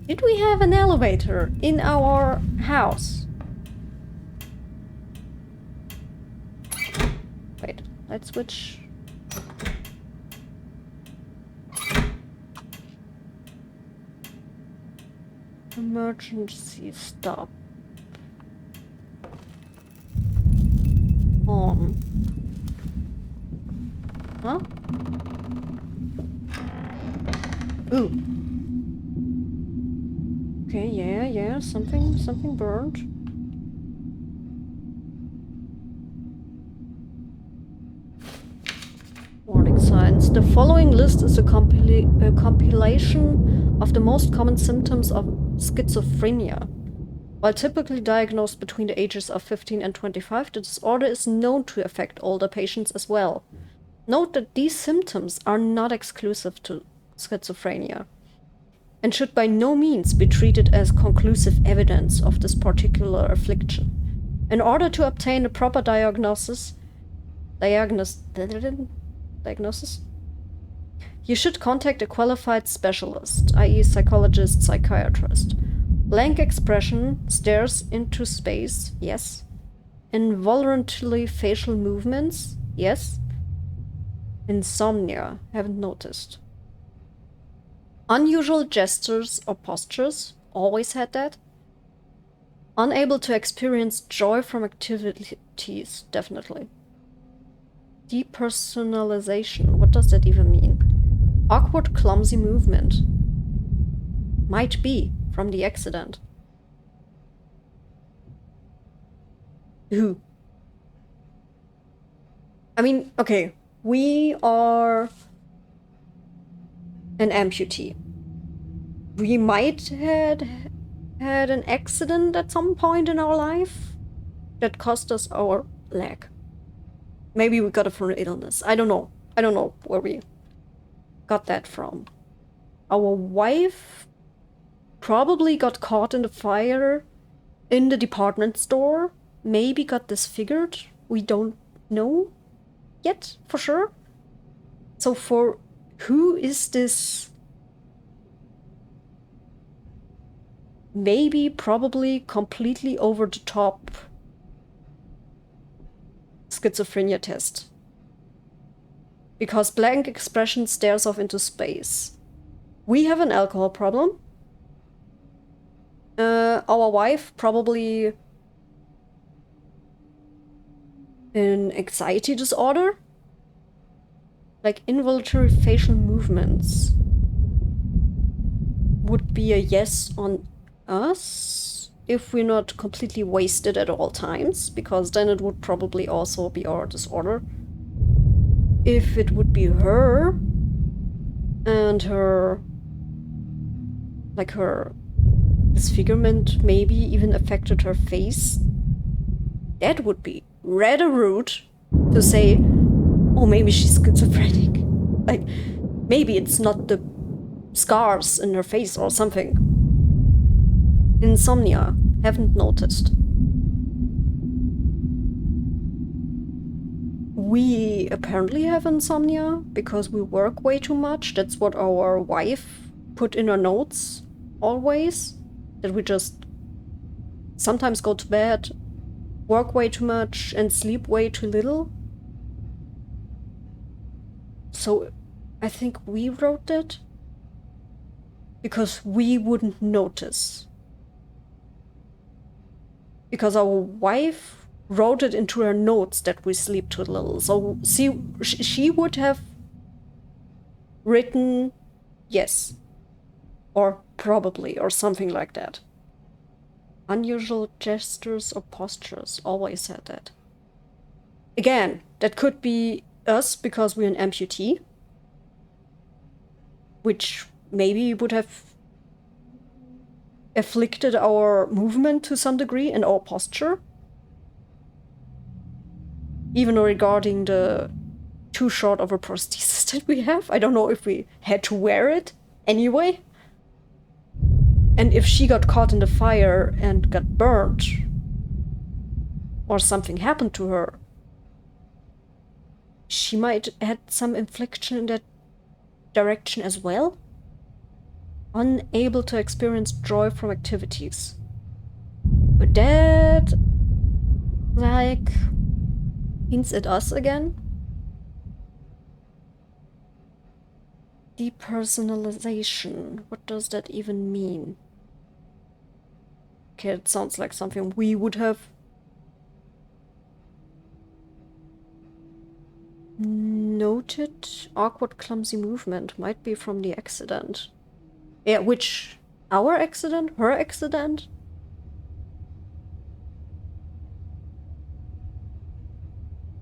Did we have an elevator in our house? Wait, let's switch. Emergency stop. On. Huh? Ooh. Okay, yeah, something burned. Warning signs. The following list is a compilation of the most common symptoms of schizophrenia. While typically diagnosed between the ages of 15 and 25, the disorder is known to affect older patients as well. Note that these symptoms are not exclusive to schizophrenia and should by no means be treated as conclusive evidence of this particular affliction. In order to obtain a proper diagnosis, you should contact a qualified specialist, i.e. psychologist, psychiatrist. Blank expression, stares into space, yes. Involuntary facial movements, yes. Insomnia, haven't noticed. Unusual gestures or postures, always had that. Unable to experience joy from activities, definitely. Depersonalization, what does that even mean? Awkward, clumsy movement. Might be from the accident. Ooh. I mean, okay, we are an amputee. We might had an accident at some point in our life that cost us our leg. Maybe we got it from an illness. I don't know. I don't know where we got that from. Our wife probably got caught in the fire in the department store. Maybe got disfigured. We don't know yet for sure. So for who is this? Maybe, probably, completely over the top schizophrenia test. Because blank expression stares off into space. We have an alcohol problem. Our wife probably an anxiety disorder. Like involuntary facial movements would be a yes on us if we're not completely wasted at all times, because then it would probably also be our disorder. if it would be her and her, like her disfigurement maybe even affected her face, that would be rather rude to say, oh, maybe she's schizophrenic. Like, maybe it's not the scars in her face or something. Insomnia. Haven't noticed. We apparently have insomnia because we work way too much. That's what our wife put in her notes always. That we just sometimes go to bed, work way too much, and sleep way too little. So I think we wrote that because we wouldn't notice. Because our wife wrote it into her notes that we sleep too little. So she would have written yes, or probably, or something like that. Unusual gestures or postures, always said that. Again, that could be us because we're an amputee, which maybe would have afflicted our movement to some degree and our posture. Even regarding the too short of a prosthesis that we have. I don't know if we had to wear it anyway. And if she got caught in the fire and got burnt, or something happened to her, she might had some infliction in that direction as well. Unable to experience joy from activities. But that, like, hints at us again. Depersonalization. What does that even mean? Okay, it sounds like something we would have noted. Awkward, clumsy movement might be from the accident. Yeah, which... our accident? Her accident?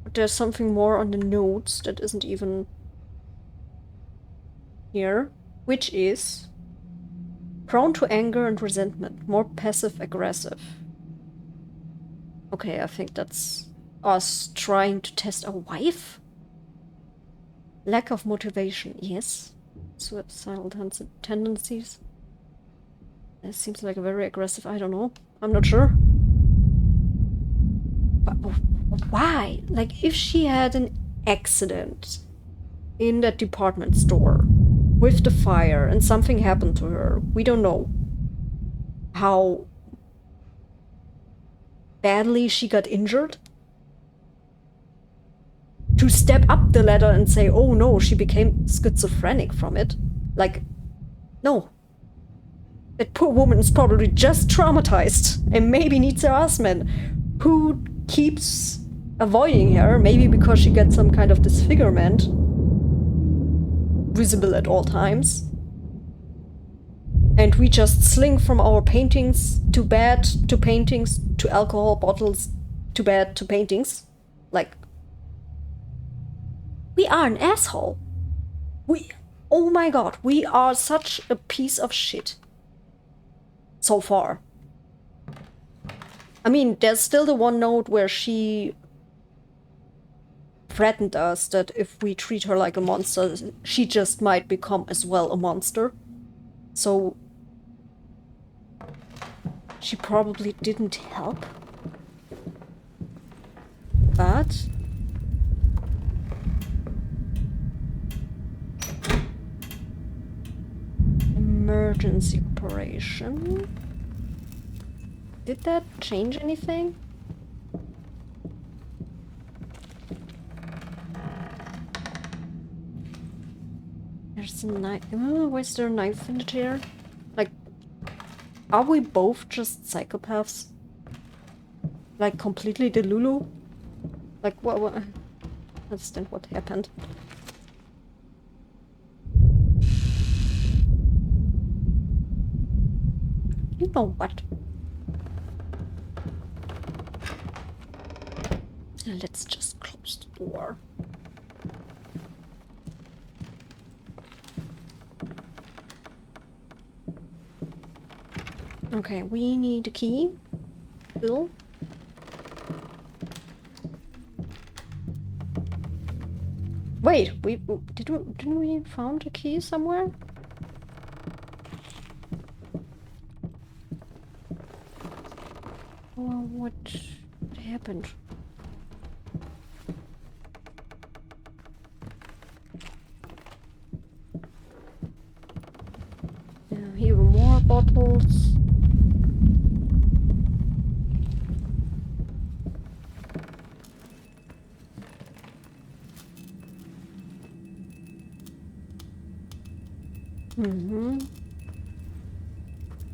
But there's something more on the notes that isn't even here, which is prone to anger and resentment, more passive-aggressive. Okay, I think that's us trying to test our wife? Lack of motivation, yes. Suicidal tendencies. That seems like a very aggressive, I don't know. I'm not sure. But why? Like, if she had an accident in that department store with the fire and something happened to her, we don't know how badly she got injured. To step up the ladder and say, oh no, she became schizophrenic from it. Like, no. That poor woman is probably just traumatized and maybe needs her husband, who keeps avoiding her, maybe because she gets some kind of disfigurement visible at all times. And we just sling from our paintings to bed to paintings to alcohol bottles to bed to paintings. Like, we are an asshole. Oh my god, we are such a piece of shit. So far. I mean, there's still the one note where she threatened us that if we treat her like a monster, she just might become as well a monster. So she probably didn't help. But emergency operation. Did that change anything? There's a knife. Oh, where's there a knife in the chair? Like, are we both just psychopaths? Like, completely delulu? Like, what? I don't understand what happened. You know what? Let's just close the door. Okay, we need a key. Bill. Wait, didn't we found a key somewhere? Well, what happened? Here are more bottles.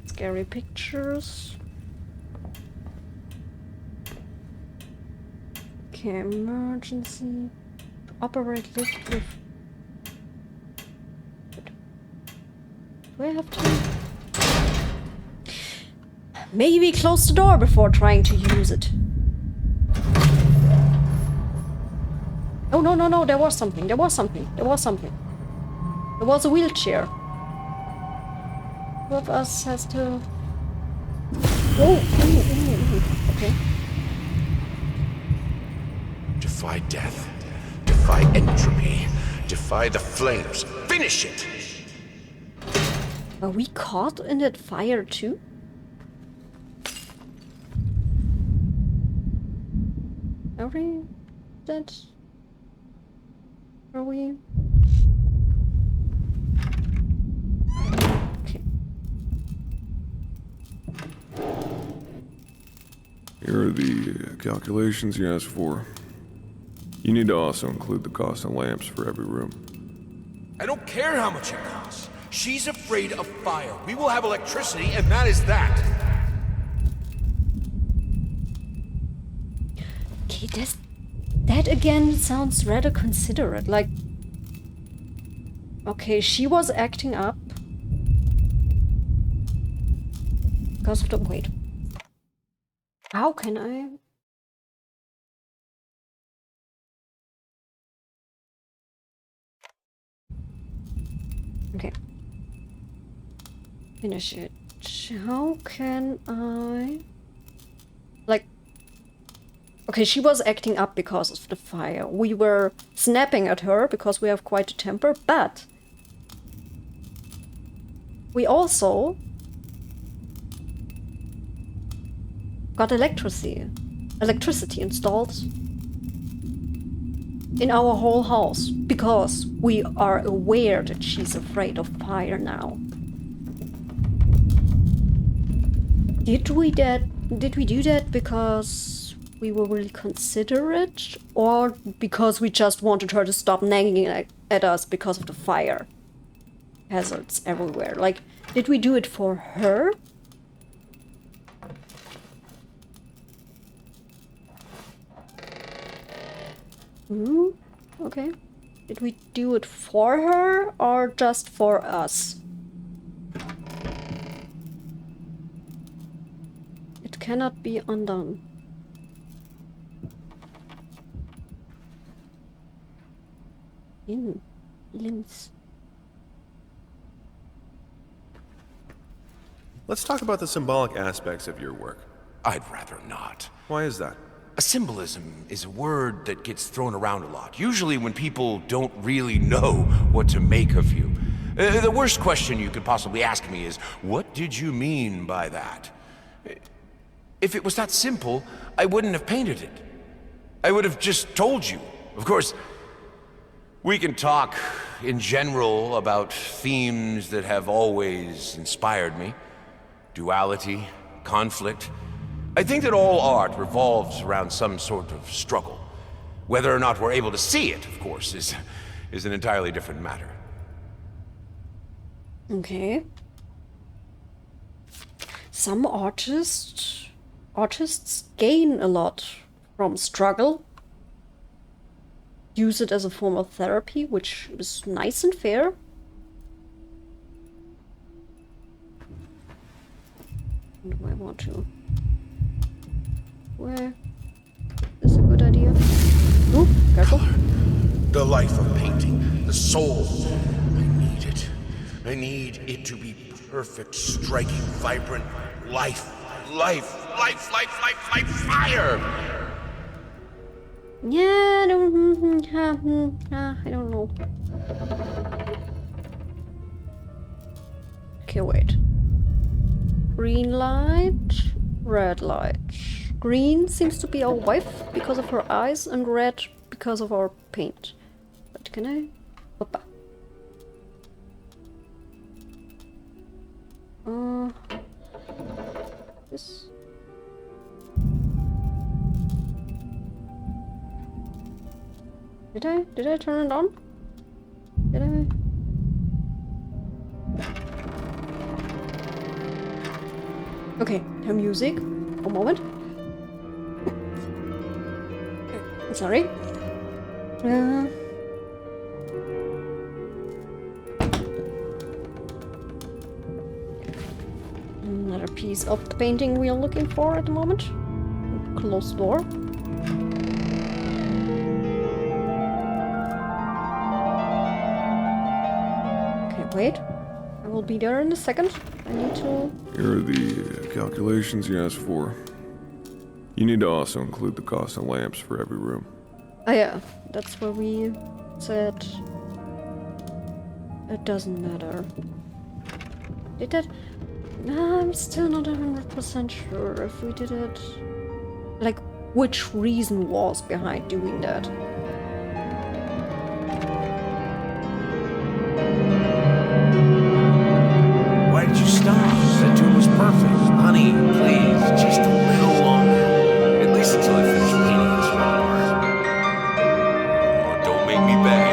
Scary pictures. Okay, emergency. Operate lift with. Do I have to? Maybe close the door before trying to use it. Oh, no, there was something. There was a wheelchair. Who of us has to... Oh, okay. Defy death. Defy entropy. Defy the flames. Finish it! Are we caught in that fire too? Are we dead? Are we? Okay. Here are the calculations you asked for. You need to also include the cost of lamps for every room. I don't care how much it costs. She's afraid of fire. We will have electricity, and that is that. Okay, that again sounds rather considerate. Like, okay, she was acting up because of the... Wait. How can I... Okay. Finish it. How can I... Like... Okay, she was acting up because of the fire. We were snapping at her because we have quite a temper, but... We also... got electricity installed in our whole house because we are aware that she's afraid of fire now. Did we do that because we were really considerate, or because we just wanted her to stop nagging at us because of the fire hazards everywhere? Like, did we do it for her? Okay. Did we do it for her or just for us? It cannot be undone. Limbs. Let's talk about the symbolic aspects of your work. I'd rather not. Why is that? A symbolism is a word that gets thrown around a lot, usually when people don't really know what to make of you. The worst question you could possibly ask me is, what did you mean by that? If it was that simple, I wouldn't have painted it. I would have just told you. Of course, we can talk in general about themes that have always inspired me. Duality, conflict. I think that all art revolves around some sort of struggle. Whether or not we're able to see it, of course, is an entirely different matter. Okay. Some artists gain a lot from struggle. Use it as a form of therapy, which is nice and fair. Do I want to? Where is a good idea? Ooh, careful. Color. The life of painting. The soul. I need it. I need it to be perfect, striking, vibrant, Life, life, life, life, life, life, fire! Yeah, I don't know. Okay, wait. Green light, red light. Green seems to be our wife because of her eyes, and red because of our paint. But can I? Opa. This. Did I turn it on? Did I? Okay, her music. A moment. Sorry. Another piece of the painting we are looking for at the moment. Closed door. Okay, wait. I will be there in a second. I need to... Here are the calculations you asked for. You need to also include the cost of lamps for every room. Oh yeah, that's where we said... It doesn't matter. Did that... No, I'm still not 100% sure if we did it... Like, which reason was behind doing that. Why did you stop? That tune was perfect. Honey, please, just a little longer. At least until I finish painting this one part. Oh, don't make me beg.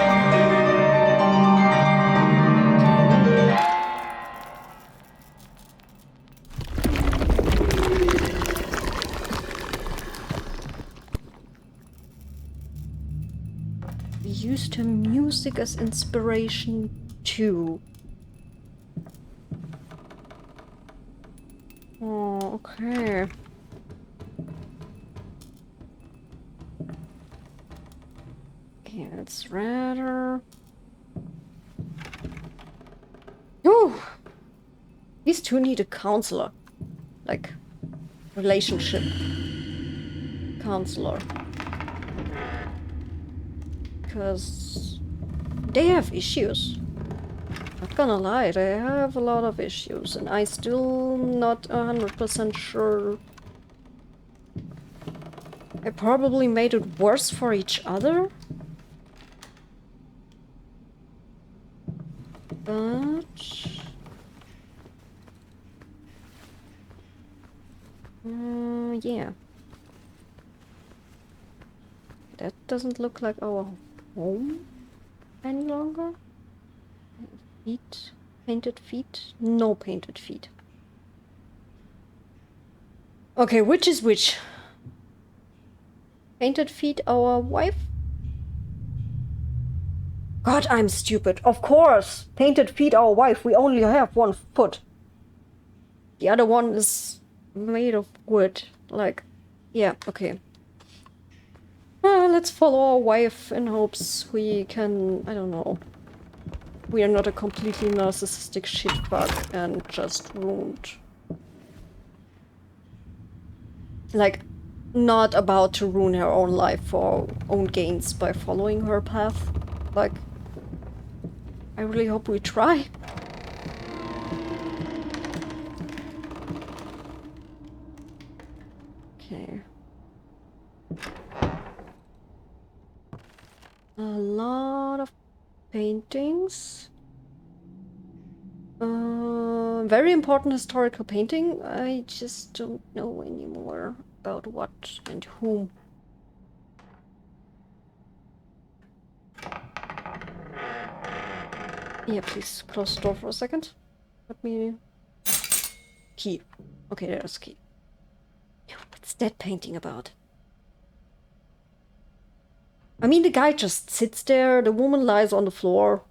We used her music as inspiration too. Oh, okay. Okay, it's rather... Ooh! These two need a counselor. Like, relationship counselor. Because they have issues. Not gonna lie, they have a lot of issues, and I still not 100% sure. I probably made it worse for each other. But... yeah. That doesn't look like our home any longer. Feet? Painted feet? No painted feet. Okay, which is which? Painted feet our wife? God, I'm stupid. Of course! Painted feet our wife. We only have one foot. The other one is made of wood. Like, yeah, okay. Let's follow our wife in hopes we can, I don't know. We are not a completely narcissistic shitbug and just ruined. Like, not about to ruin her own life for our own gains by following her path. Like, I really hope we try. Okay. A lot of paintings. Very important historical painting. I just don't know anymore about what and whom. Yeah, please close the door for a second. Let me... Key. Okay, there's key. What's that painting about? I mean, the guy just sits there, the woman lies on the floor.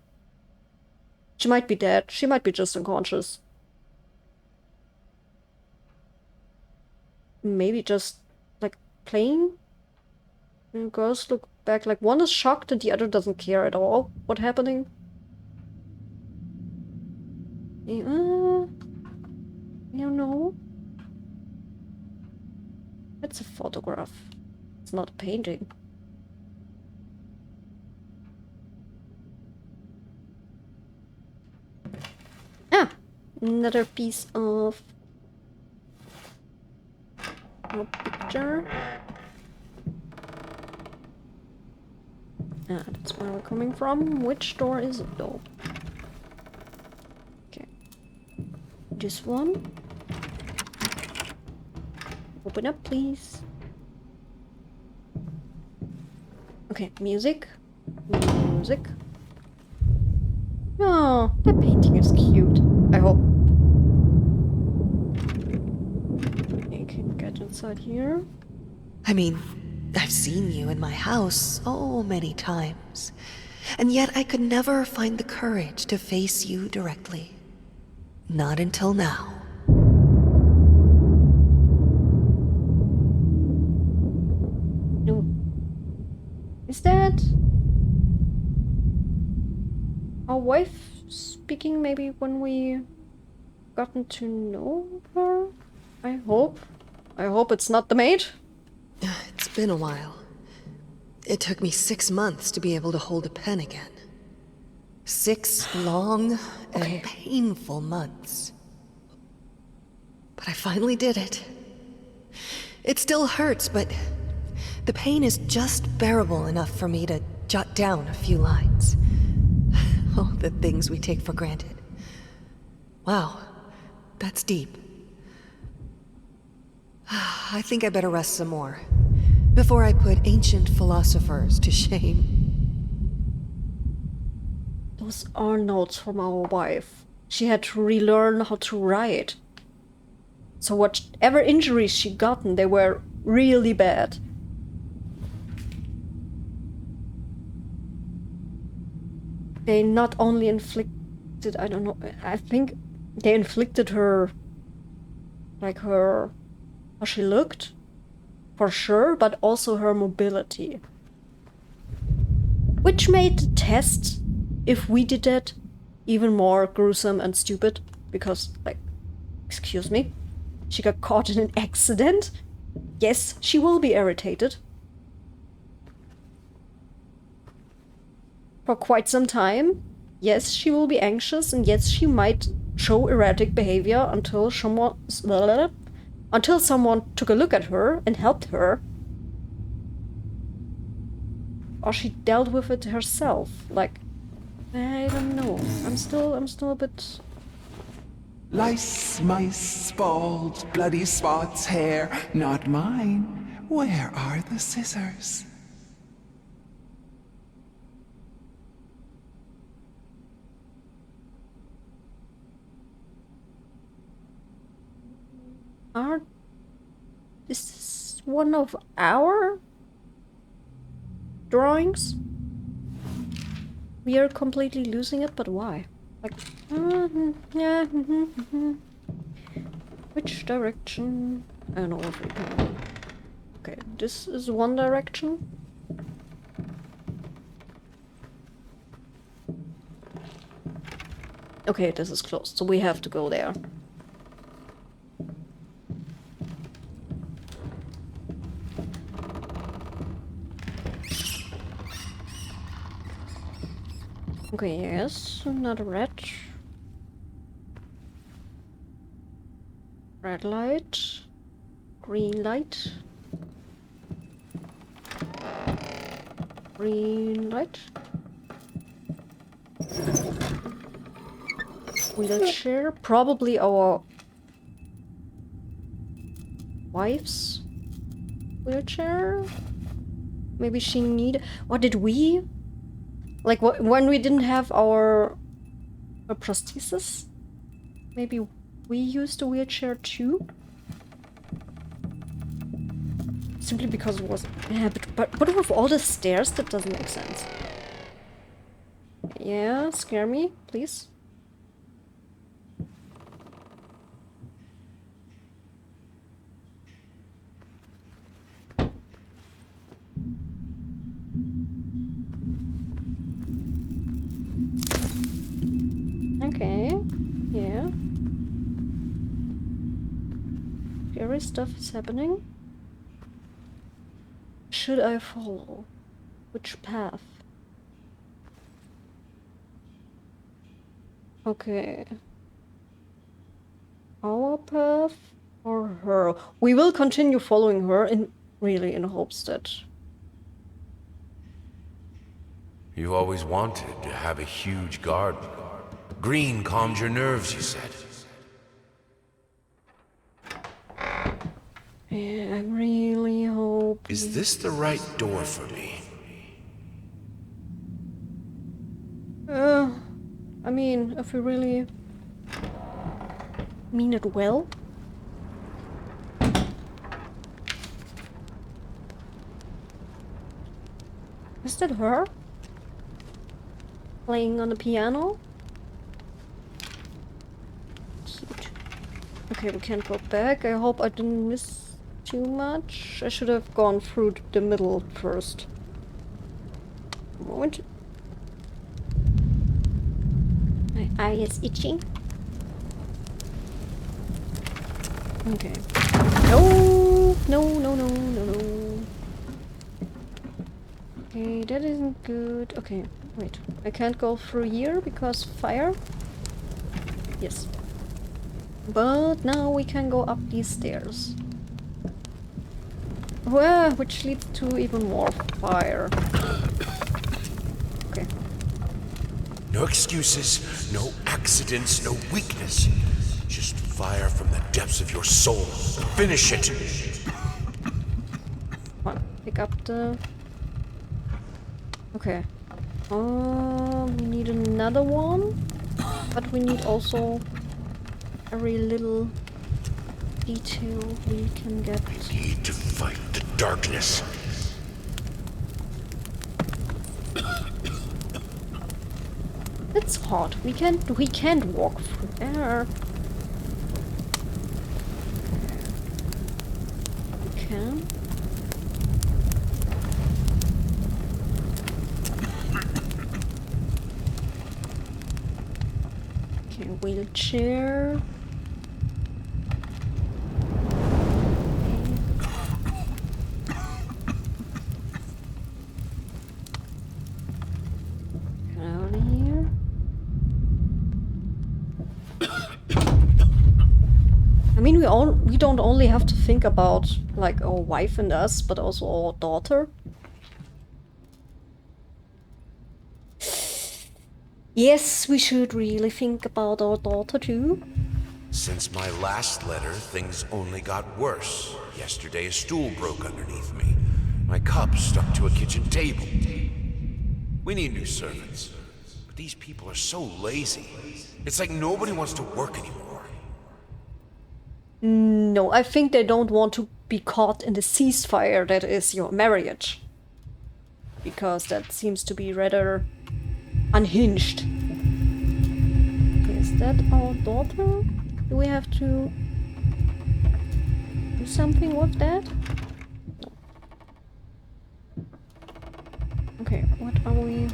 She might be dead, she might be just unconscious. Maybe just, like, playing? And girls look back like one is shocked and the other doesn't care at all what's happening. I don't know. It's a photograph. It's not a painting. Ah! Another piece of a picture. Ah, that's where we're coming from. Which door is it though? Okay. This one. Open up, please. Okay, music. Music. Oh, that painting is cute. I hope. You can get inside here. I mean, I've seen you in my house so many times, and yet I could never find the courage to face you directly. Not until now. No. Is that our wife speaking maybe when we gotten to know her? I hope. I hope it's not the maid. It's been a while. It took me 6 months to be able to hold a pen again. 6 long and painful months. But I finally did it. It still hurts, but the pain is just bearable enough for me to jot down a few lines. Oh, the things we take for granted. Wow, that's deep. I think I better rest some more, before I put ancient philosophers to shame. Those are notes from our wife. She had to relearn how to write. So whatever injuries she gotten, they were really bad. They not only inflicted, I don't know, I think they inflicted her, like her, how she looked, for sure, but also her mobility. Which made the test, if we did that, even more gruesome and stupid, because, like, excuse me, she got caught in an accident? Yes, she will be irritated. For quite some time. Yes, she will be anxious, and yes, she might show erratic behavior until someone took a look at her and helped her. Or she dealt with it herself. Like, I don't know. I'm still a bit... Lice, mice, spalds, bloody spots, hair, not mine. Where are the scissors? Is this one of our drawings? We are completely losing it, but why? Like, yeah, Which direction? I don't know if we can. Okay, this is one direction. Okay, this is closed, so we have to go there. Okay, yes, another red. Red light. Green light. Green light. Wheelchair. Probably our wife's wheelchair. Maybe she need. What did we? Like when we didn't have our prosthesis? Maybe we used a wheelchair too? Simply because it was... Yeah, but with all the stairs, that doesn't make sense. Yeah, scare me, please. Okay, yeah. Scary stuff is happening. should I follow? Which path? Okay. Our path or her? We will continue following her in hopes that... You always wanted to have a huge garden. Green calmed your nerves, you said. Yeah, I really hope... Is this the right door for me? I mean, if we really mean it well. Is that her? Playing on the piano? Cute. Okay, we can't go back. I hope I didn't miss too much. I should have gone through the middle first. Moment. My eye is itching. Okay. No! No, no, no, no, no. Okay, that isn't good. Okay, wait. I can't go through here because fire? Yes. But now we can go up these stairs. Well, which leads to even more fire. Okay. No excuses, no accidents, no weakness. Just fire from the depths of your soul. Finish it! Come on, pick up the... Okay. We need another one. But we need also every little detail we can get. I need to fight the darkness. It's hot. We can't walk through there. We can. Okay, wheelchair. I mean, we don't only have to think about, like, our wife and us, but also our daughter. Yes, we should really think about our daughter too. Since my last letter, things only got worse. Yesterday, a stool broke underneath me. My cup stuck to a kitchen table. We need new servants. But these people are so lazy. It's like nobody wants to work anymore. No, I think they don't want to be caught in the ceasefire that is your marriage. Because that seems to be rather unhinged. Okay, is that our daughter? Do we have to do something with that? No. Okay, what are we...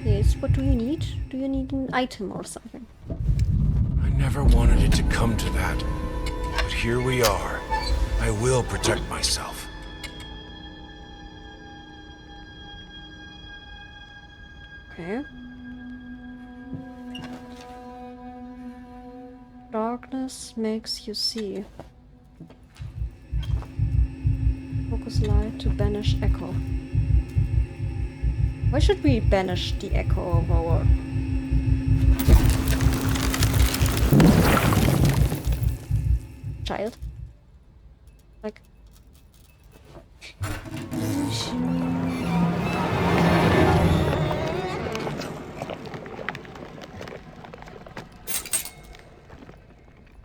Yes, what do you need? Do you need an item or something? I never wanted it to come to that. But here we are. I will protect myself. Okay. Darkness makes you see. Focus light to banish echo. Why should we banish the echo of our... child? Like...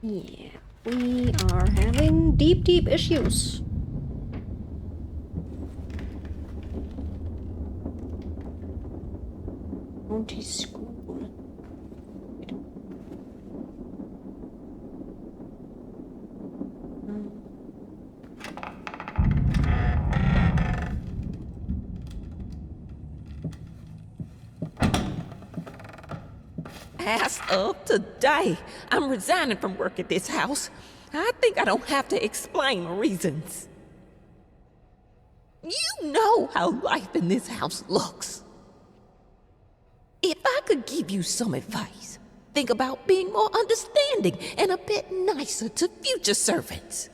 Yeah, we are having deep issues. County school. Ass up today. I'm resigning from work at this house. I think I don't have to explain reasons. You know how life in this house looks. If I could give you some advice, think about being more understanding and a bit nicer to future servants.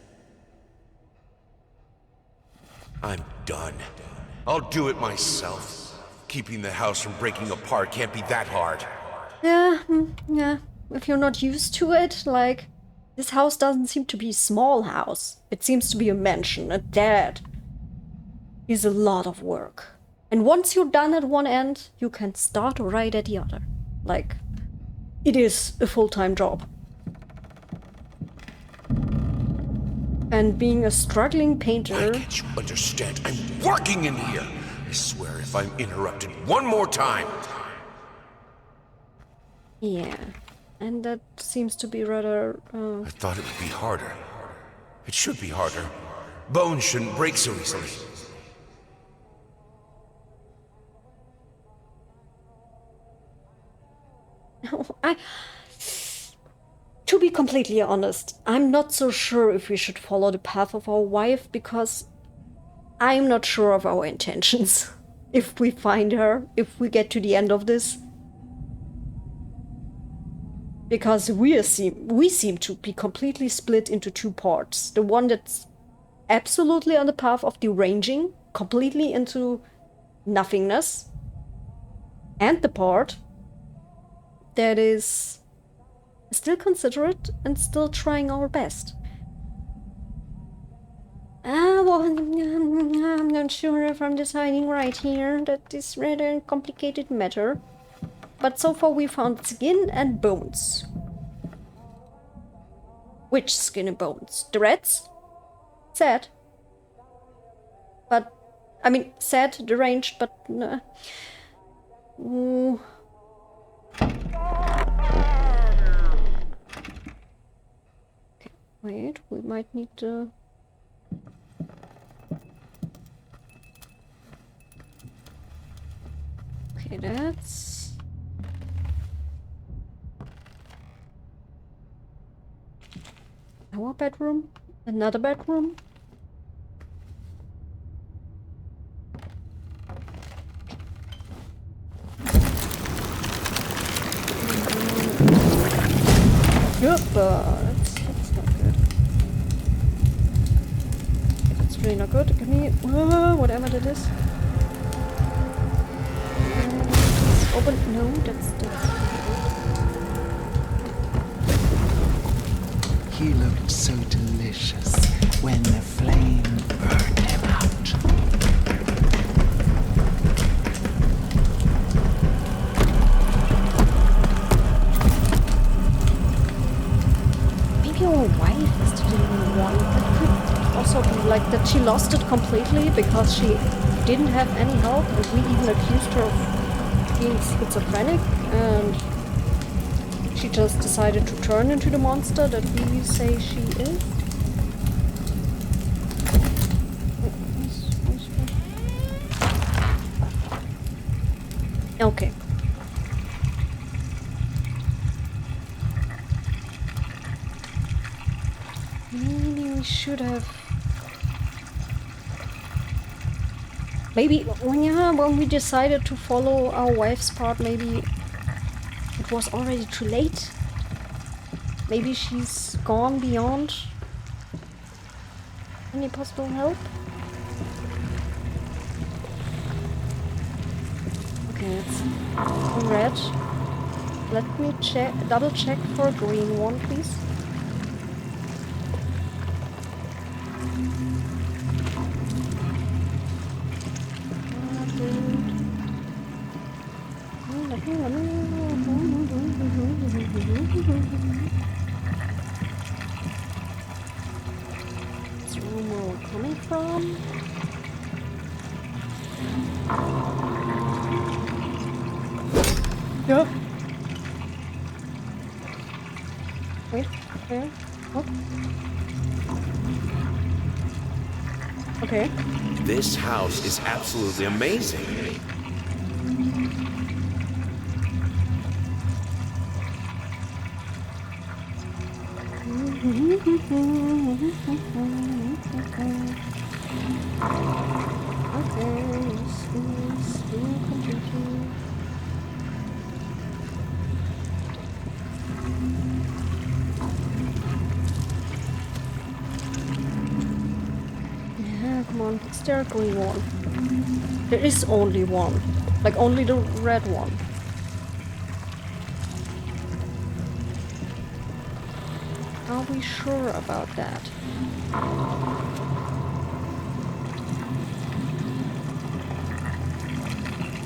I'm done. I'll do it myself. Keeping the house from breaking apart can't be that hard. Yeah, yeah. If you're not used to it, like, this house doesn't seem to be a small house. It seems to be a mansion, and that is a lot of work. And once you're done at one end, you can start right at the other. Like, it is a full-time job. And being a struggling painter... Why can't you understand? I'm working in here! I swear if I'm interrupted one more time... Yeah. And that seems to be rather... I thought it would be harder. It should be harder. Bones shouldn't break so easily. To be completely honest, I'm not so sure if we should follow the path of our wife, because I'm not sure of our intentions. If we find her, if we get to the end of this. Because we seem to be completely split into two parts. The one that's absolutely on the path of deranging, completely into nothingness. And the part that is still considerate and still trying our best. Well, I'm not sure if I'm deciding right here. That is rather a complicated matter. But so far we found skin and bones. Which skin and bones? The rats? Sad. But, I mean, sad, deranged, but... Ooh. Okay, wait, we might need to... Okay, that's... our bedroom? Another bedroom? Good, that's not good. That's really not good. Give me whatever that is. Open. No, that's He looked so delicious when the flame burned him out. Maybe our wife is the delivering one. That could also be like that she lost it completely because she didn't have any help, and we even accused her of being schizophrenic, and she just decided to turn into the monster that we say she is. Okay. Maybe we should have... Maybe when we decided to follow our wife's part, maybe it was already too late. Maybe she's gone beyond any possible help. Okay, it's red. Let me double check for a green one, please. This room where we're coming from. Yeah. Wait, where? What? Okay. This house is absolutely amazing. Yeah, come on. Is there a green one? There is only one. Like, only the red one. Are we sure about that?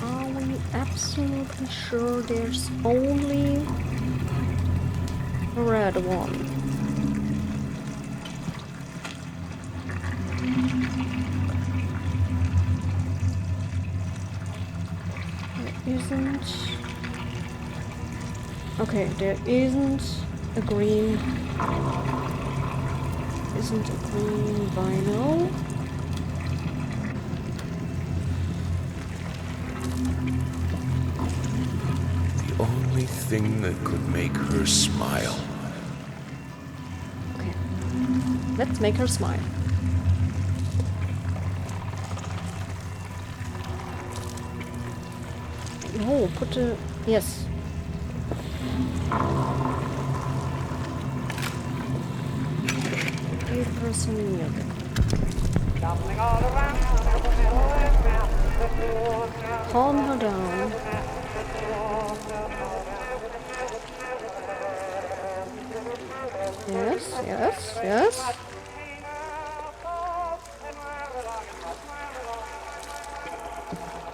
Are we absolutely sure there's only a red one? There isn't... Okay, there isn't a green... Isn't a green vinyl. The only thing that could make her smile. Okay. Let's make her smile. No, put the... Yes. Give her some music. Calm her down. Yes, yes, yes.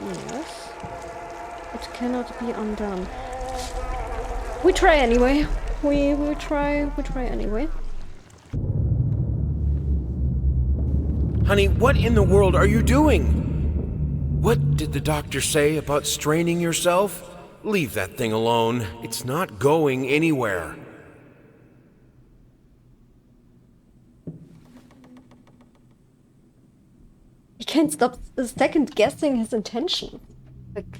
Yes. It cannot be undone. We try anyway. We try anyway. Honey, what in the world are you doing? What did the doctor say about straining yourself? Leave that thing alone. It's not going anywhere. He can't stop second guessing his intention. Like,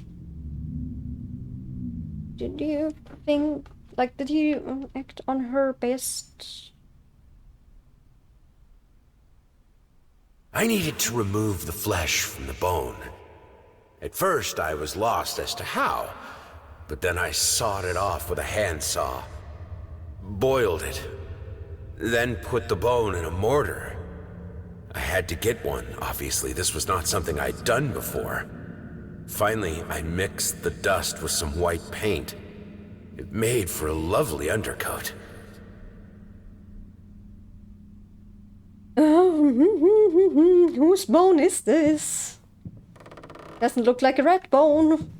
did you think, like, did he act on her best? I needed to remove the flesh from the bone. At first, I was lost as to how, but then I sawed it off with a handsaw, boiled it, then put the bone in a mortar. I had to get one, obviously. This was not something I'd done before. Finally, I mixed the dust with some white paint. It made for a lovely undercoat. Whose bone is this? Doesn't look like a rat bone.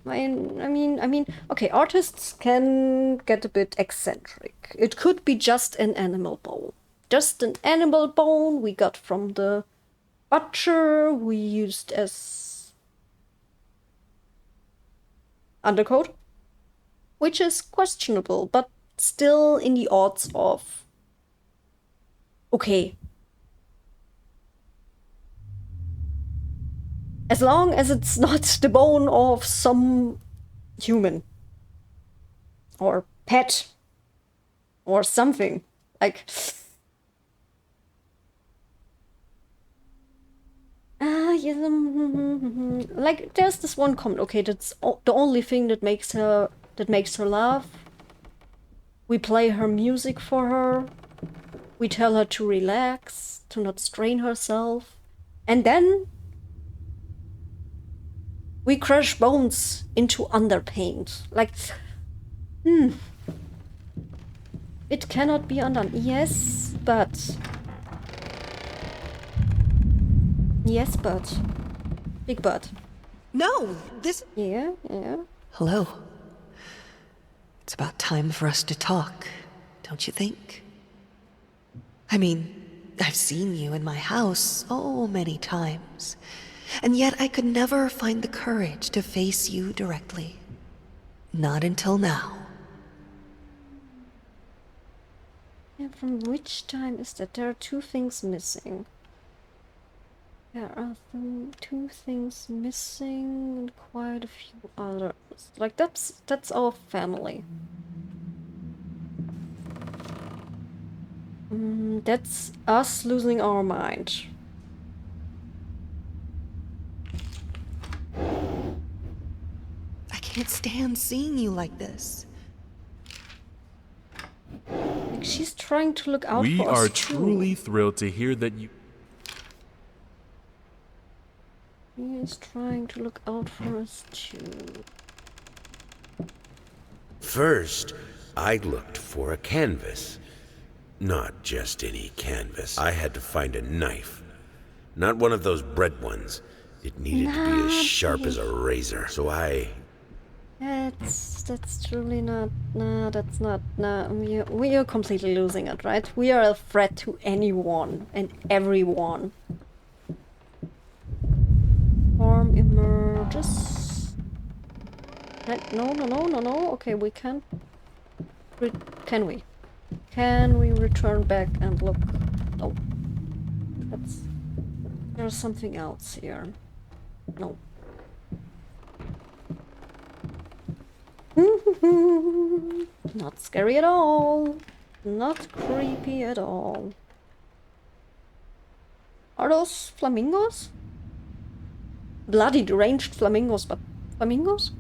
I mean, okay, artists can get a bit eccentric. It could be just an animal bone. Just an animal bone we got from the butcher, we used as undercoat, which is questionable, but still in the odds of okay. As long as it's not the bone of some human or pet or something. Like, yes, like there's this one comment. Okay, that's the only thing that makes her laugh. We play her music for her. We tell her to relax, to not strain herself, and then we crush bones into underpaint. Like, it cannot be undone. Yes, but... Yes, but... Big but. No, this... Yeah, yeah. Hello. It's about time for us to talk, don't you think? I mean, I've seen you in my house so many times, and yet I could never find the courage to face you directly. Not until now. Yeah, from which time is that? There are two things missing. There are two things missing and quite a few others. Like, that's our family. That's us losing our mind. I can't stand seeing you like this. Like she's trying to look out We for are us truly too. thrilled to hear that you. He is trying to look out for us too. First, I looked for a canvas. Not just any canvas. I had to find a knife. Not one of those bread ones. It needed to be as sharp as a razor. So That's truly not. Nah, that's not. Nah, we are completely losing it, right? We are a threat to anyone and everyone. Form emerges. No. Okay, we can't. Can we? Can we return back and look? No. There's something else here. No. Not scary at all. Not creepy at all. Are those flamingos? Bloody deranged flamingos, but flamingos?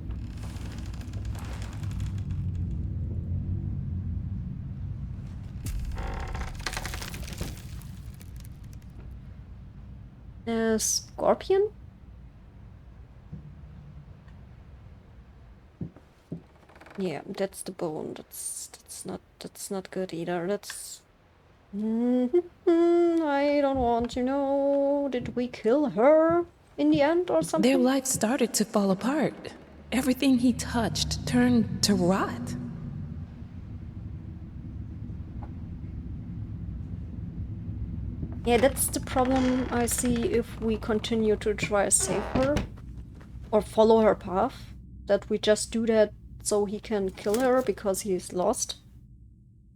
Scorpion? Yeah, that's the bone. That's not good either. That's I don't want to know. Did we kill her in the end or something? Their life started to fall apart. Everything he touched turned to rot. Yeah, that's the problem I see if we continue to try to save her or follow her path. That we just do that so he can kill her because he's lost.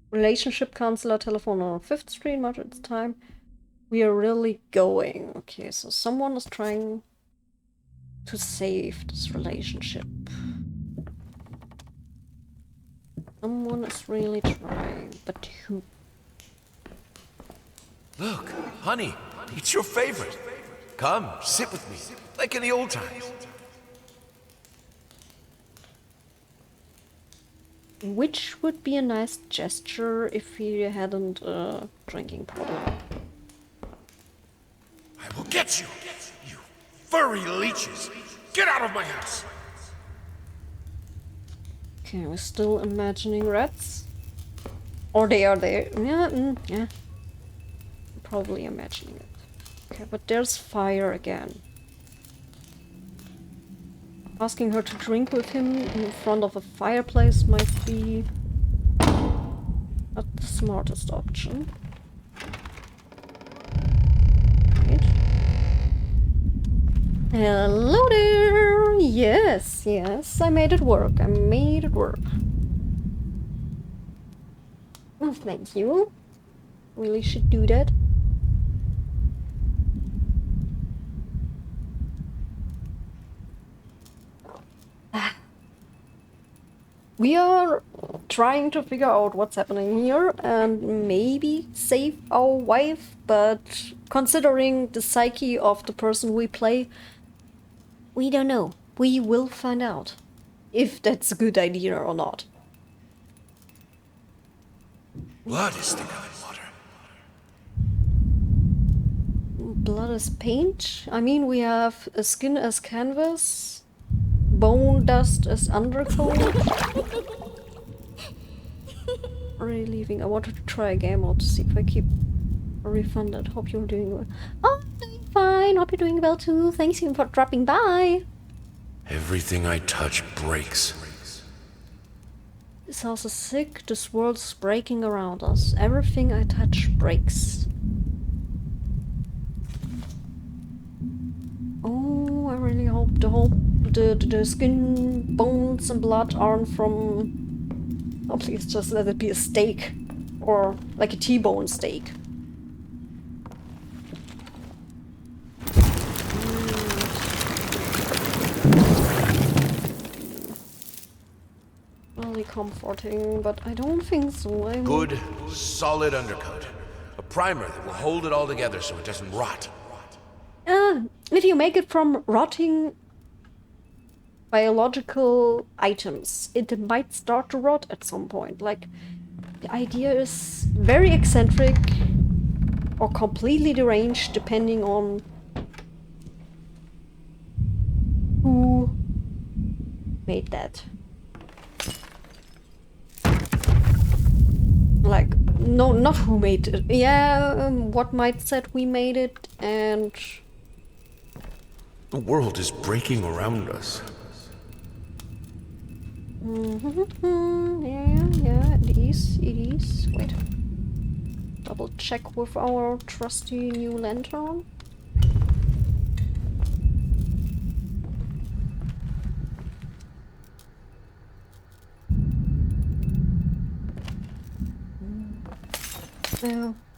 Relationship counselor, telephone on 5th Street, much at the time. We are really going. Okay, so someone is trying to save this relationship. Someone is really trying, but who? Look, honey, it's your favorite. Come, sit with me, like in the old times. Which would be a nice gesture if he hadn't a drinking problem. I will get you, you furry leeches. Get out of my house. Okay, we're still imagining rats. Or they are there. Yeah. Probably imagining it. Okay, but there's fire again. Asking her to drink with him in front of a fireplace might be not the smartest option. Right. Hello there! Yes, I made it work. Oh, thank you. Really should do that. We are trying to figure out what's happening here and maybe save our wife, but considering the psyche of the person we play, we don't know. We will find out if that's a good idea or not. Blood is thicker than water. Blood is paint? I mean, we have a skin as canvas, bone dust as undercoat. Relieving. I wanted to try a game out to see if I keep refunded. Hope you're doing well. Oh, I'm doing fine. Hope you're doing well too. Thanks you for dropping by. Everything I touch breaks. This house is sick. This world's breaking around us. Everything I touch breaks. Oh, I really hope the skin, bones and blood aren't from... Oh, please just let it be a steak. Or like a T-bone steak. Really comforting, but I don't think so. Good, solid undercoat. A primer that will hold it all together so it doesn't rot. If you make it from rotting biological items, it might start to rot at some point. Like, the idea is very eccentric or completely deranged depending on who made that. Like, no, not who made it. Yeah, what mindset we made it, and... The world is breaking around us. Yeah, it is, Wait. Double check with our trusty new lantern.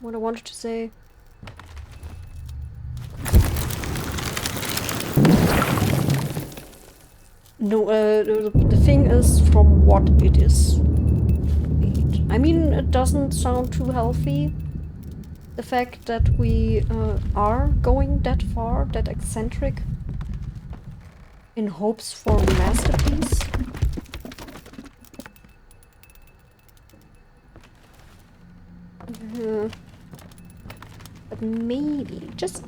What I wanted to say. No, the thing is from what it is. I mean, it doesn't sound too healthy. The fact that we are going that far, that eccentric, in hopes for a masterpiece. But maybe, just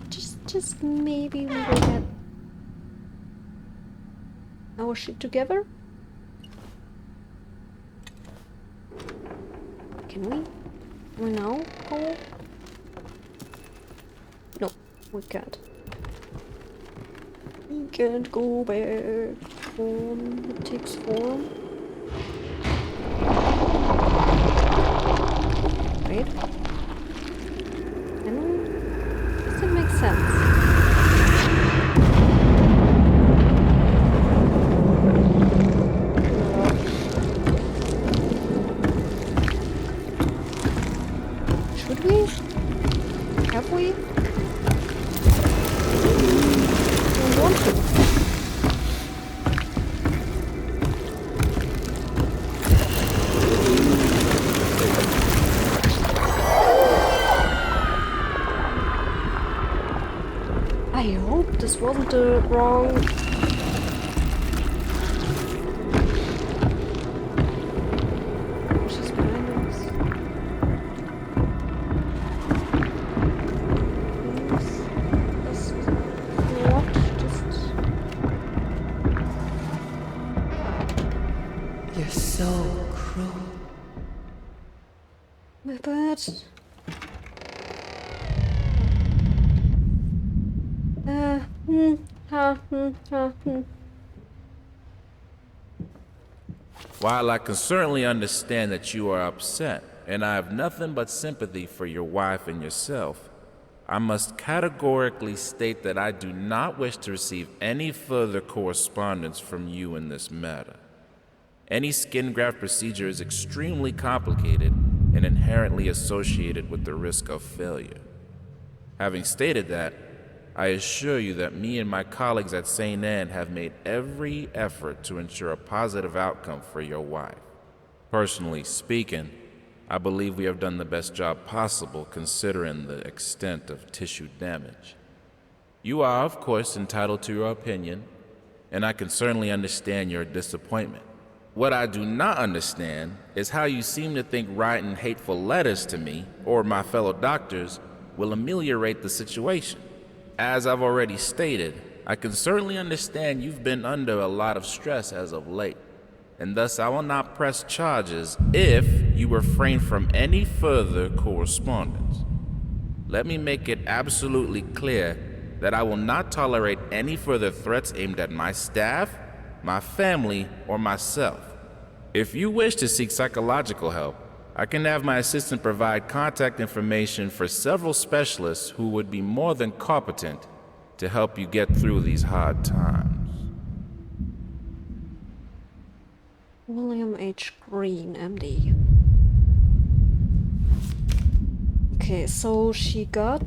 maybe we will get our shit together. Can we? We now go? No, we can't. We can't go back. It takes form. Wait. Does it make sense? Should we? Have we? I want to. I hope this wasn't the wrong... She's behind us. Please. What? Just... You're so cruel. My bad. While I can certainly understand that you are upset, and I have nothing but sympathy for your wife and yourself, I must categorically state that I do not wish to receive any further correspondence from you in this matter. Any skin graft procedure is extremely complicated and inherently associated with the risk of failure. Having stated that, I assure you that me and my colleagues at St. Anne have made every effort to ensure a positive outcome for your wife. Personally speaking, I believe we have done the best job possible considering the extent of tissue damage. You are, of course, entitled to your opinion, and I can certainly understand your disappointment. What I do not understand is how you seem to think writing hateful letters to me or my fellow doctors will ameliorate the situation. As I've already stated, I can certainly understand you've been under a lot of stress as of late, and thus I will not press charges if you refrain from any further correspondence. Let me make it absolutely clear that I will not tolerate any further threats aimed at my staff, my family, or myself. If you wish to seek psychological help, I can have my assistant provide contact information for several specialists who would be more than competent to help you get through these hard times. William H. Green, MD. Okay, so she got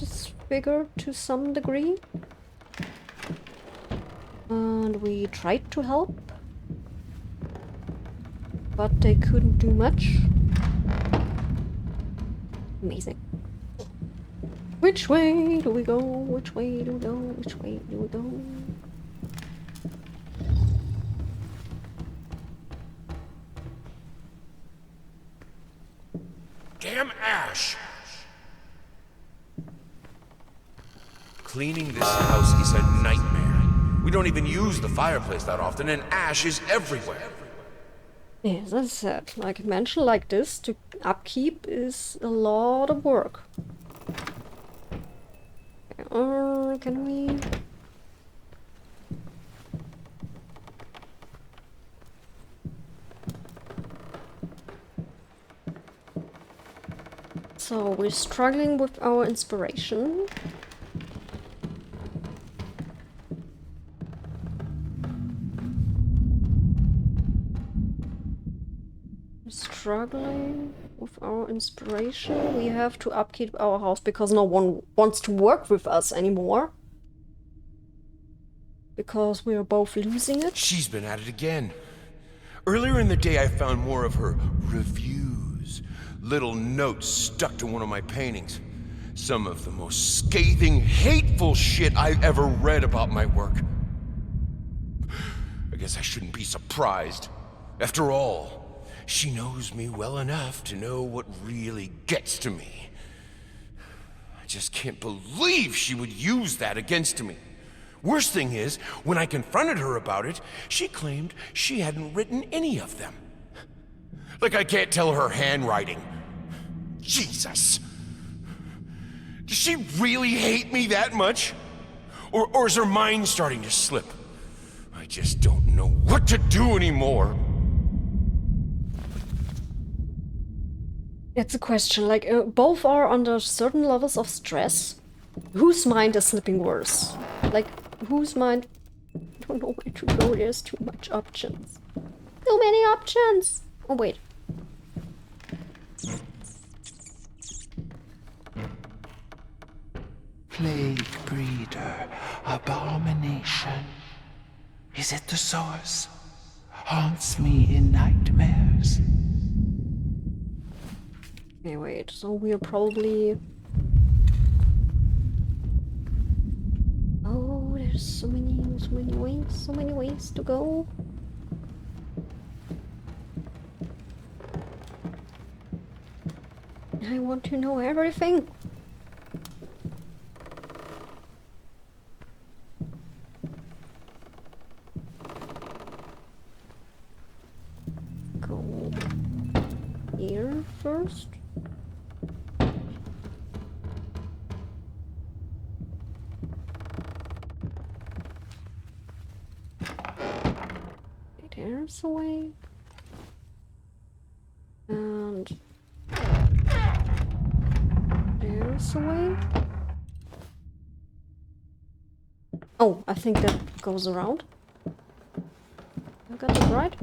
this figure to some degree. And we tried to help, but they couldn't do much. Amazing. Which way do we go? Which way do we go? Which way do we go? Damn ash! Cleaning this house is a nightmare. We don't even use the fireplace that often, and ash is everywhere. Yes, as I said, like a mansion like this, to upkeep is a lot of work. Can we... So, we're struggling with our inspiration. Struggling with our inspiration. We have to upkeep our house because no one wants to work with us anymore. Because we are both losing it. She's been at it again. Earlier in the day, I found more of her reviews. Little notes stuck to one of my paintings. Some of the most scathing, hateful shit I've ever read about my work. I guess I shouldn't be surprised. After all, she knows me well enough to know what really gets to me. I just can't believe she would use that against me. Worst thing is, when I confronted her about it, she claimed she hadn't written any of them. Like I can't tell her handwriting. Jesus! Does she really hate me that much? Or is her mind starting to slip? I just don't know what to do anymore. It's a question, like, both are under certain levels of stress. Whose mind is slipping worse? Like, whose mind... I don't know where to go, there's too much options. Too many options! Oh, wait. Plague breeder, abomination. Is it the source? Haunts me in nightmares. Okay, wait, so we're probably... Oh, there's so many ways to go. I want to know everything. Go here first. There's a way. And there's a way. Oh, I think that goes around. I got it right.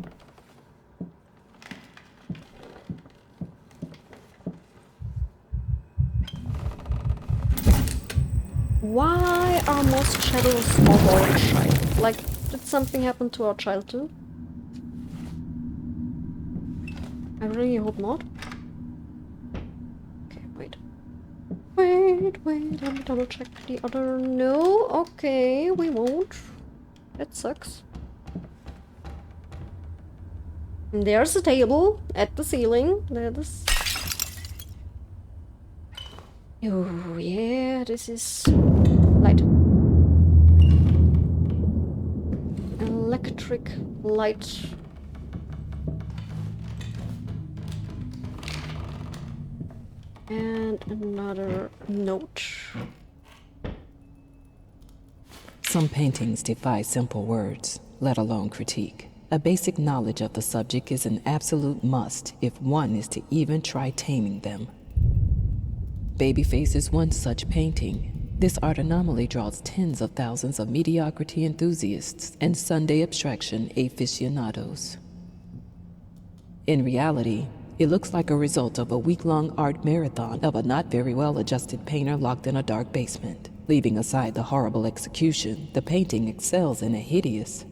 Why are most shadows of our child? Like, did something happen to our child too? I really hope not. Okay, wait. Wait, let me double check the other... No, okay, we won't. That sucks. And there's a table at the ceiling. That is... Oh, yeah, this is... light. Electric light. And another note. Some paintings defy simple words, let alone critique. A basic knowledge of the subject is an absolute must if one is to even try taming them. Babyface is one such painting. This art anomaly draws tens of thousands of mediocrity enthusiasts and Sunday abstraction aficionados. In reality, it looks like a result of a week-long art marathon of a not very well-adjusted painter locked in a dark basement. Leaving aside the horrible execution, the painting excels in a hideous...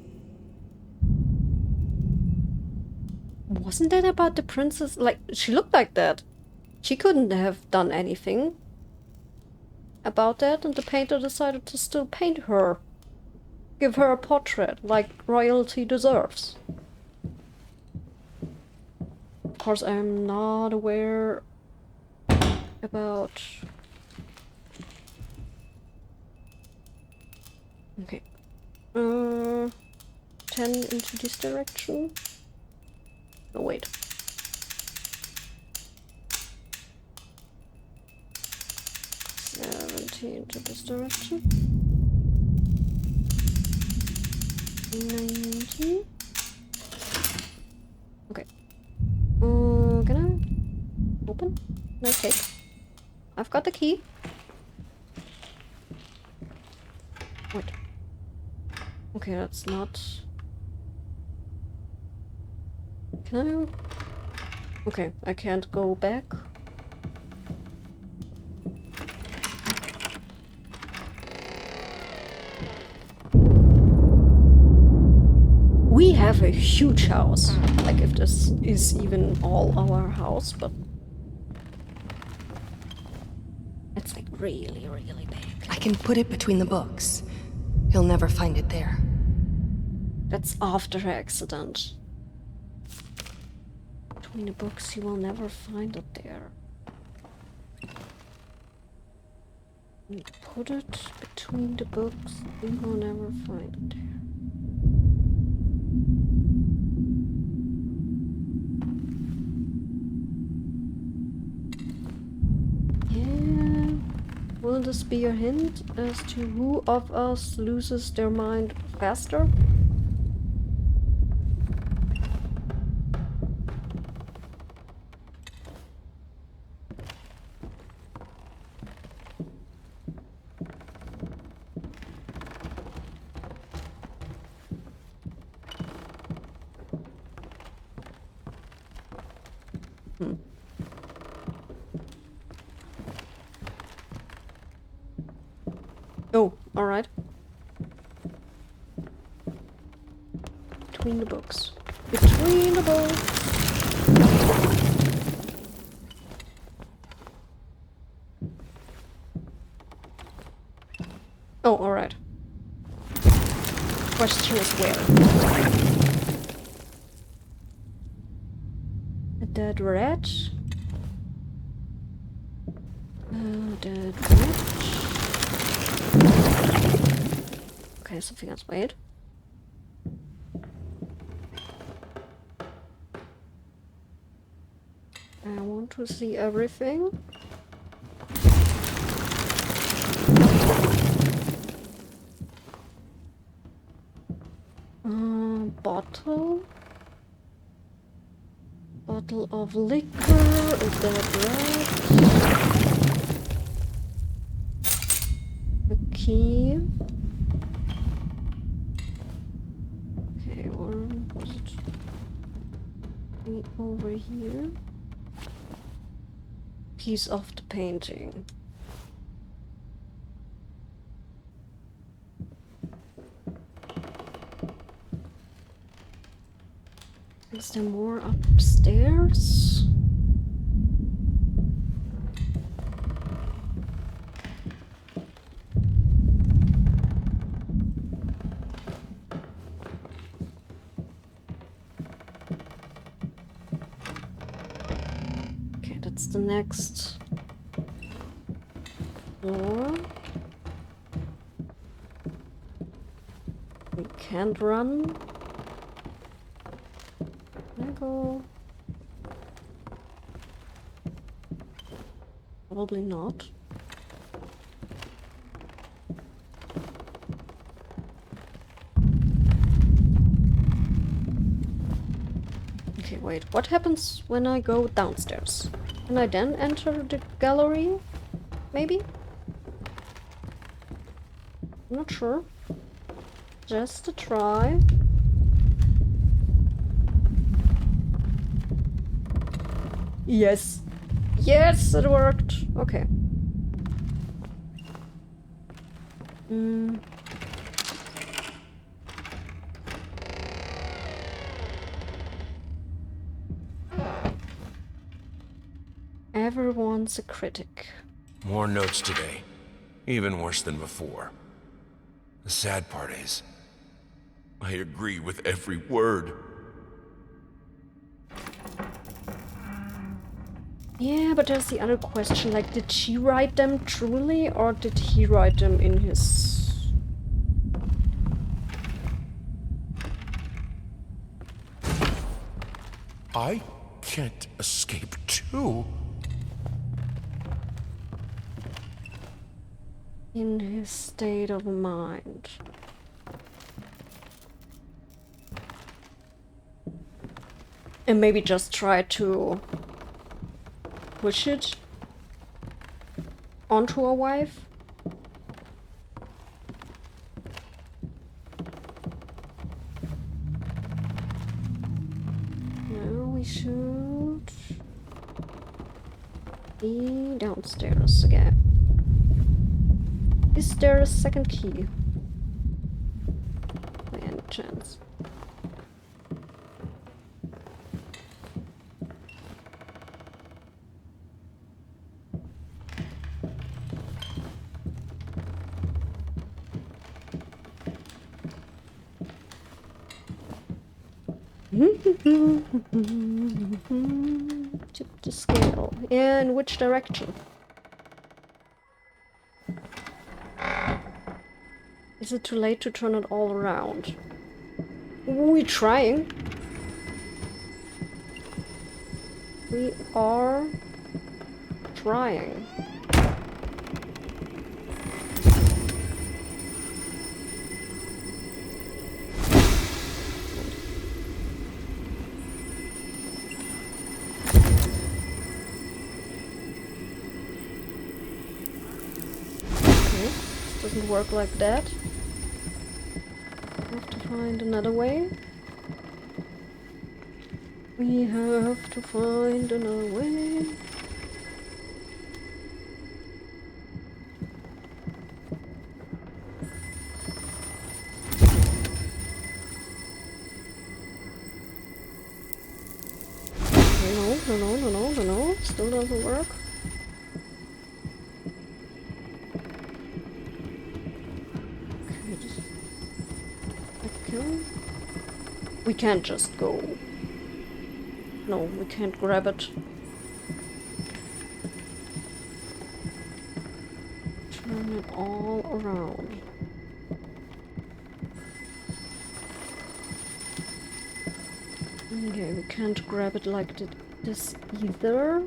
Wasn't that about the princess? Like, she looked like that. She couldn't have done anything about that, and the painter decided to still paint her. Give her a portrait, like royalty deserves. Of course, I'm not aware about... Okay. 10 into this direction. Oh, wait. 70 into this direction. 90. Okay. Can I open? Can I take? I've got the key. Wait. Okay, that's not... Can I? Okay, I can't go back. We have a huge house. Like, if this is even all our house, but... It's like really, really big. I can put it between the books. He'll never find it there. That's after her accident. Between the books, you will never find it there. You put it between the books, you will never find it there. Yeah. Will this be a hint as to who of us loses their mind faster? Oh, alright. Between the books. Between the books! Oh, alright. Question is where? A dead rat? Dead rat? Okay, something else. Wait. I want to see everything. Bottle. Bottle of liquor. A dead rat. A key. Okay, or was it over here? Piece of the painting. Is there more upstairs? Okay, that's the next floor. We can't run. Go. Probably not. Okay, wait. What happens when I go downstairs? Can I then enter the gallery? Maybe? I'm not sure. Just a try. Yes. Yes, it worked. Okay. Everyone's a critic. More notes today. Even worse than before. The sad part is, I agree with every word. Yeah, but there's the other question, like, did she write them truly, or did he write them in his... I can't escape too. in his state of mind? And maybe just try to push it onto a wife? No, we should be downstairs again. Is there a second key? By any chance? Tip the scale. In which direction? Is it too late to turn it all around? We're trying. We are trying. Doesn't work like that. We have to find another way. We have to find another way. No. Still doesn't work. We can't just go. No, we can't grab it. Turn it all around. Okay, we can't grab it like this either.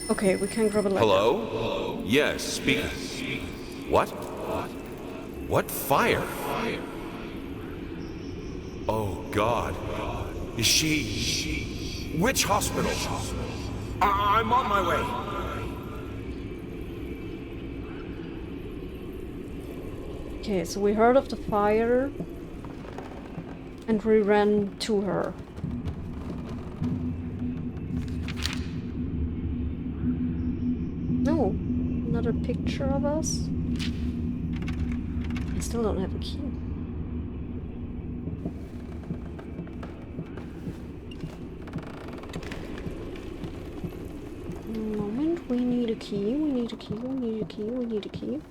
Okay, we can grab it like Hello? that. Hello? Yes, speak. What? What fire? Oh, God. Is she... Which hospital? I'm on my way. Okay, so we heard of the fire and we ran to her. No, another picture of us. I still don't have a key. Moment, we need a key, we need a key, we need a key, we need a key.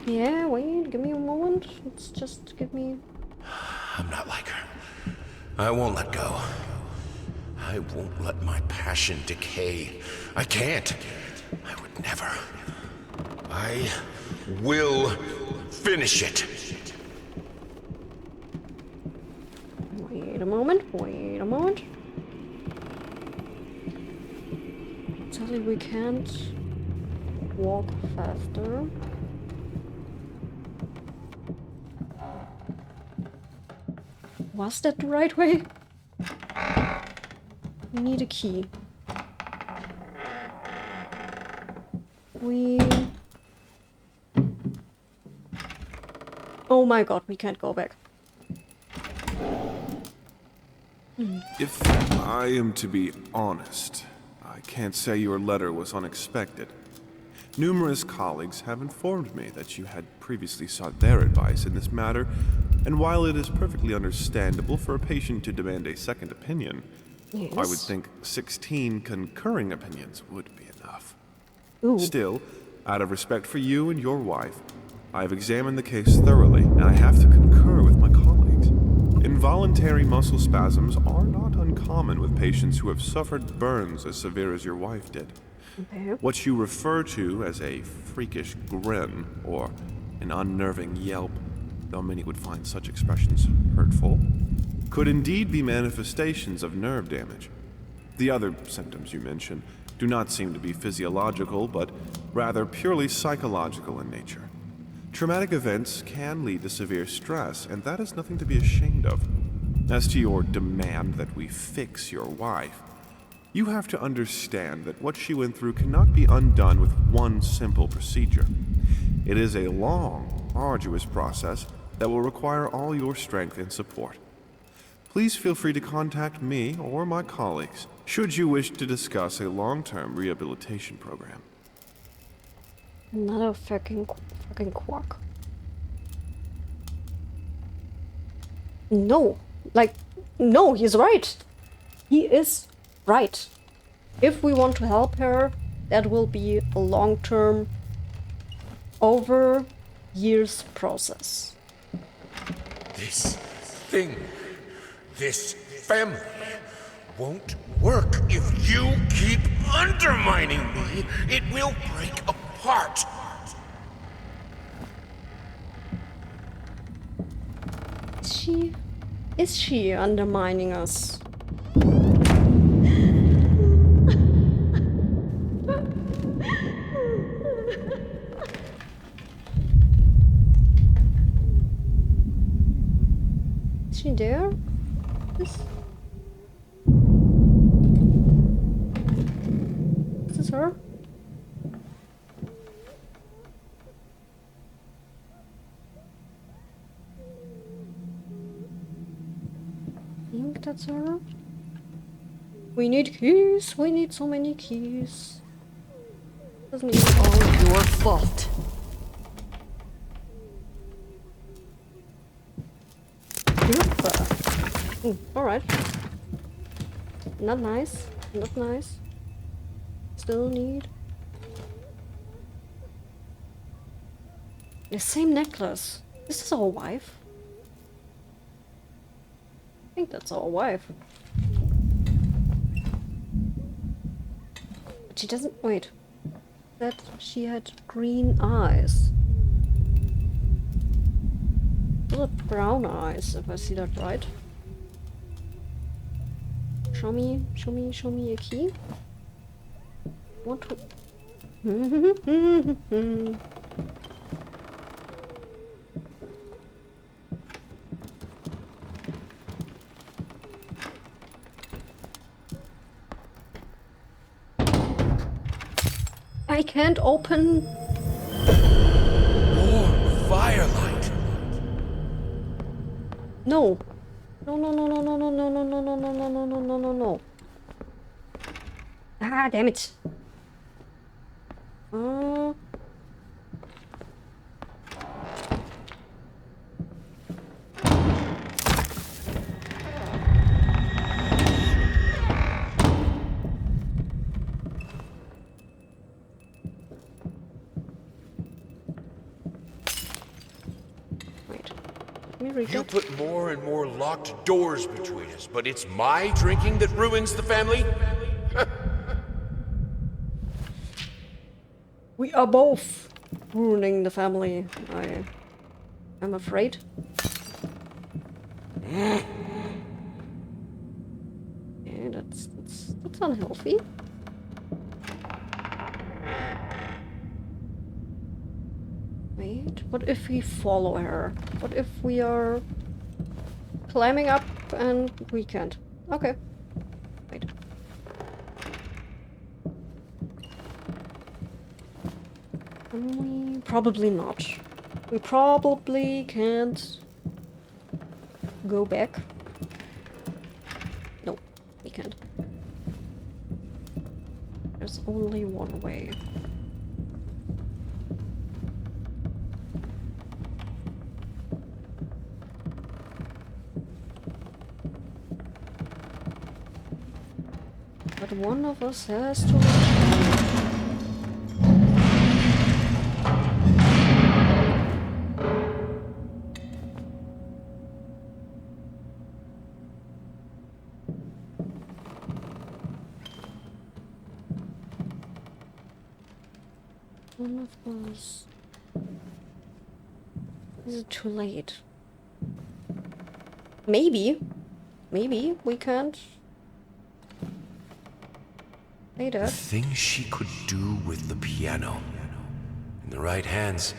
Yeah, wait, give me a moment. Let's just give me... I'm not like her. I won't let go. I won't let my passion decay. I can't. I would never. I will finish it. Wait a moment, wait a moment. Sadly, we can't walk faster. Was that the right way? We need a key. Oh my god, we can't go back. If I am to be honest, I can't say your letter was unexpected. Numerous colleagues have informed me that you had previously sought their advice in this matter, and while it is perfectly understandable for a patient to demand a second opinion, I would think 16 concurring opinions would be enough. Ooh. Still, out of respect for you and your wife, I have examined the case thoroughly, and I have to concur with my colleagues. Involuntary muscle spasms are not uncommon with patients who have suffered burns as severe as your wife did. Okay. What you refer to as a freakish grin or an unnerving yelp, though many would find such expressions hurtful, could indeed be manifestations of nerve damage. The other symptoms you mention do not seem to be physiological, but rather purely psychological in nature. Traumatic events can lead to severe stress, and that is nothing to be ashamed of. As to your demand that we fix your wife, you have to understand that what she went through cannot be undone with one simple procedure. It is a long, arduous process that will require all your strength and support. Please feel free to contact me or my colleagues should you wish to discuss a long-term rehabilitation program. Another fucking quack. No, no, he's right. He is right. If we want to help her, that will be a long-term, over years process. This thing, this family, won't work if you keep undermining me. It will break apart. Is she undermining us? Is she there? Is this her? I think that's her. We need keys. We need so many keys. Doesn't even All your fault. Alright. Not nice. Not nice. Still need. The same necklace. This is our wife. I think that's our wife. But she doesn't. Wait. That she had green eyes. Little brown eyes, if I see that right. Show me a key. Want to? I can't open. More firelight. No. No. Ah, damn it. Wait. Let me read You that. put more and more locked doors between us, but it's my drinking that ruins the family? We are both ruining the family. I'm afraid. Yeah, that's unhealthy. Wait, what if we follow her? What if we are climbing up and we can't? Okay. Wait. Can we? Probably not. We probably can't go back. No, we can't. There's only one way. But one of us has to return. One of us. Is it too late? Maybe. Maybe we can't. Later. The things she could do with the piano. In the right hands,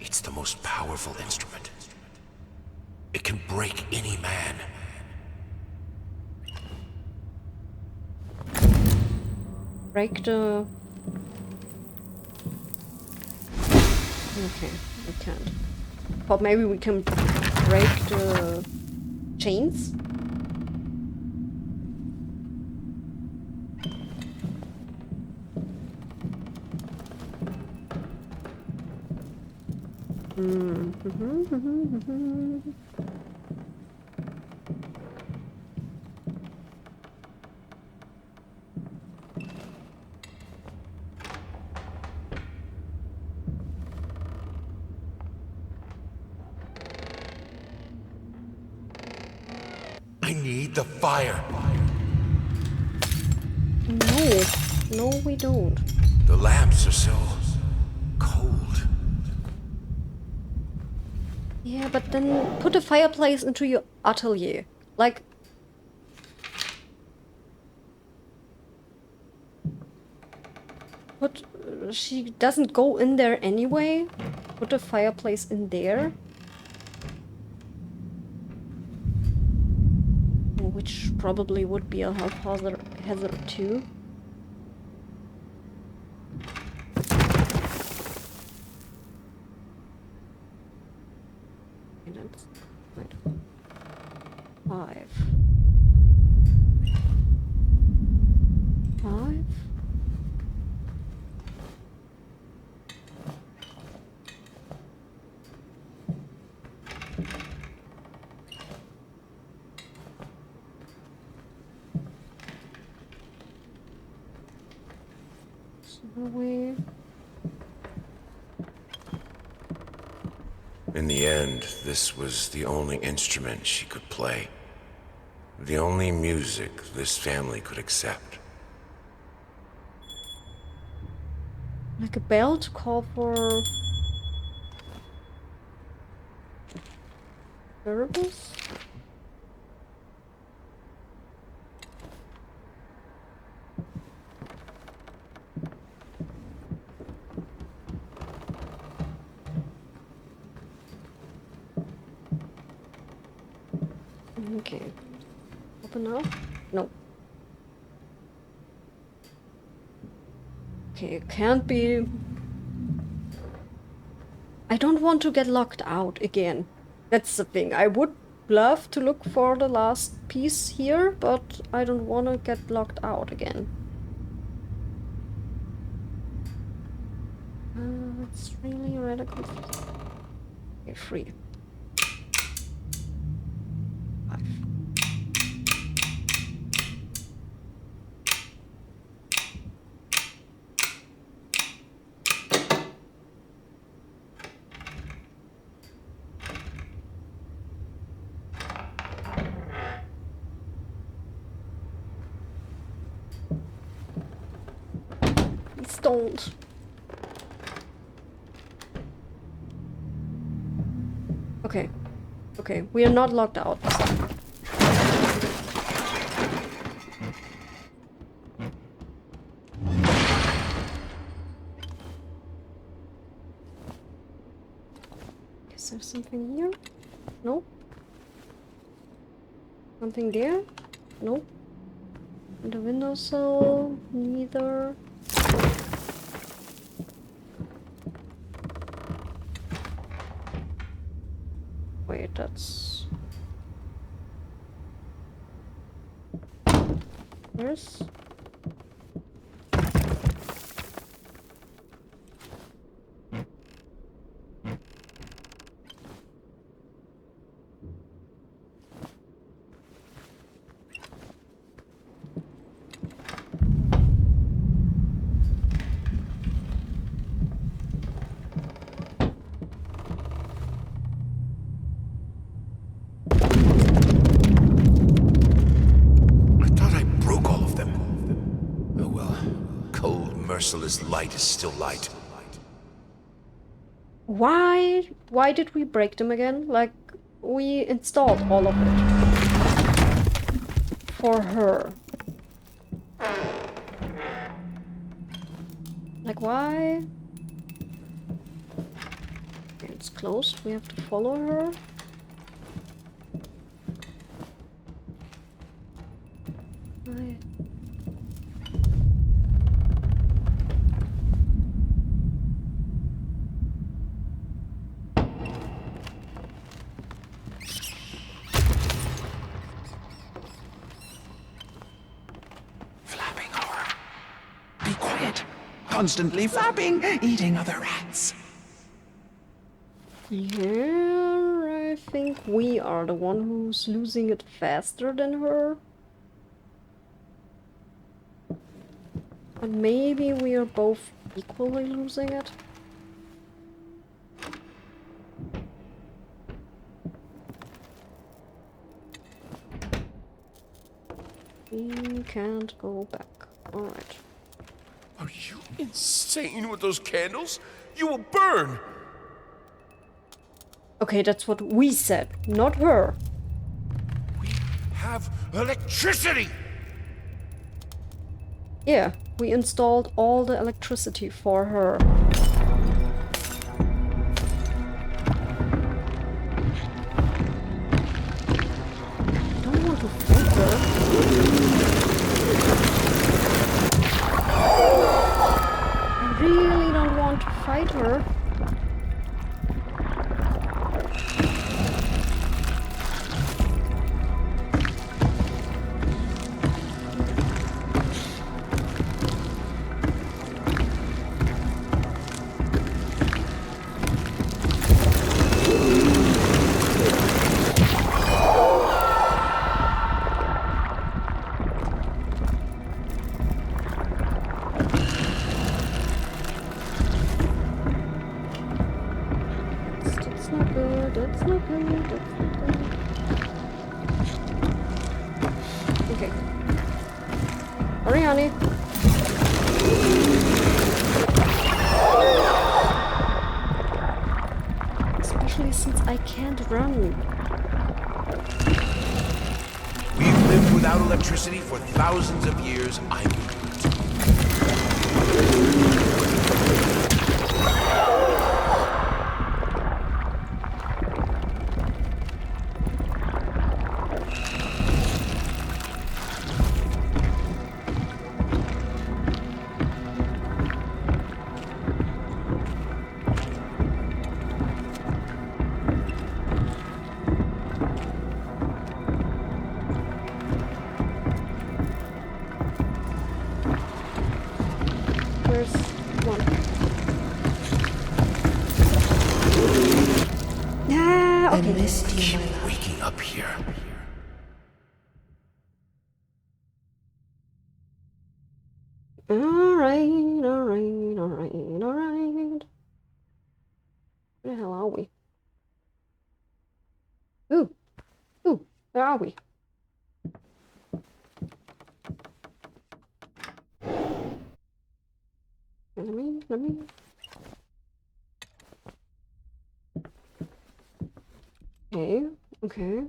it's the most powerful instrument. It can break any man. Break the... Okay, we can't. But maybe we can break the chains? I need the fire. No. No, we don't. The lamps are so cold. Yeah, but then put a fireplace into your atelier. Like... Put... she doesn't go in there anyway. Put a fireplace in there. Which probably would be a health hazard too. Okay, that's right. 5. 5. In the end, this was the only instrument she could play. The only music this family could accept. Like a bell to call for... variables? Okay. Open up? No. Okay, it can't be... I don't want to get locked out again. That's the thing. I would love to look for the last piece here, but I don't want to get locked out again. It's really radical. Okay, 3. 5. Please don't. Okay. Okay, we are not locked out. Is there something here? No? Something there? No? And the windowsill? Neither. Wait, that's... Where's... merciless light is still light. Why did we break them again? Like, we installed all of it. For her. Like, why? Okay, it's closed. We have to follow her. Why? Flapping horror. Be quiet. Constantly flapping, eating other rats. Yeah, I think we are the one who's losing it faster than her. But maybe we are both equally losing it. We can't go back. Alright. Are you insane with those candles? You will burn! Okay, that's what we said, not her. We have electricity! Yeah, we installed all the electricity for her. I don't want to fight her. I really don't want to fight her. That's not good, that's not good, that's not good. Okay. Hurry, honey. Especially since I can't run. We've lived without electricity for thousands of years. I can do it. Where's one? Ah, okay. I missed you, Keep my love. waking up here. Alright, alright, alright, alright. Where the hell are we? Ooh, where are we? Let me. Okay, okay.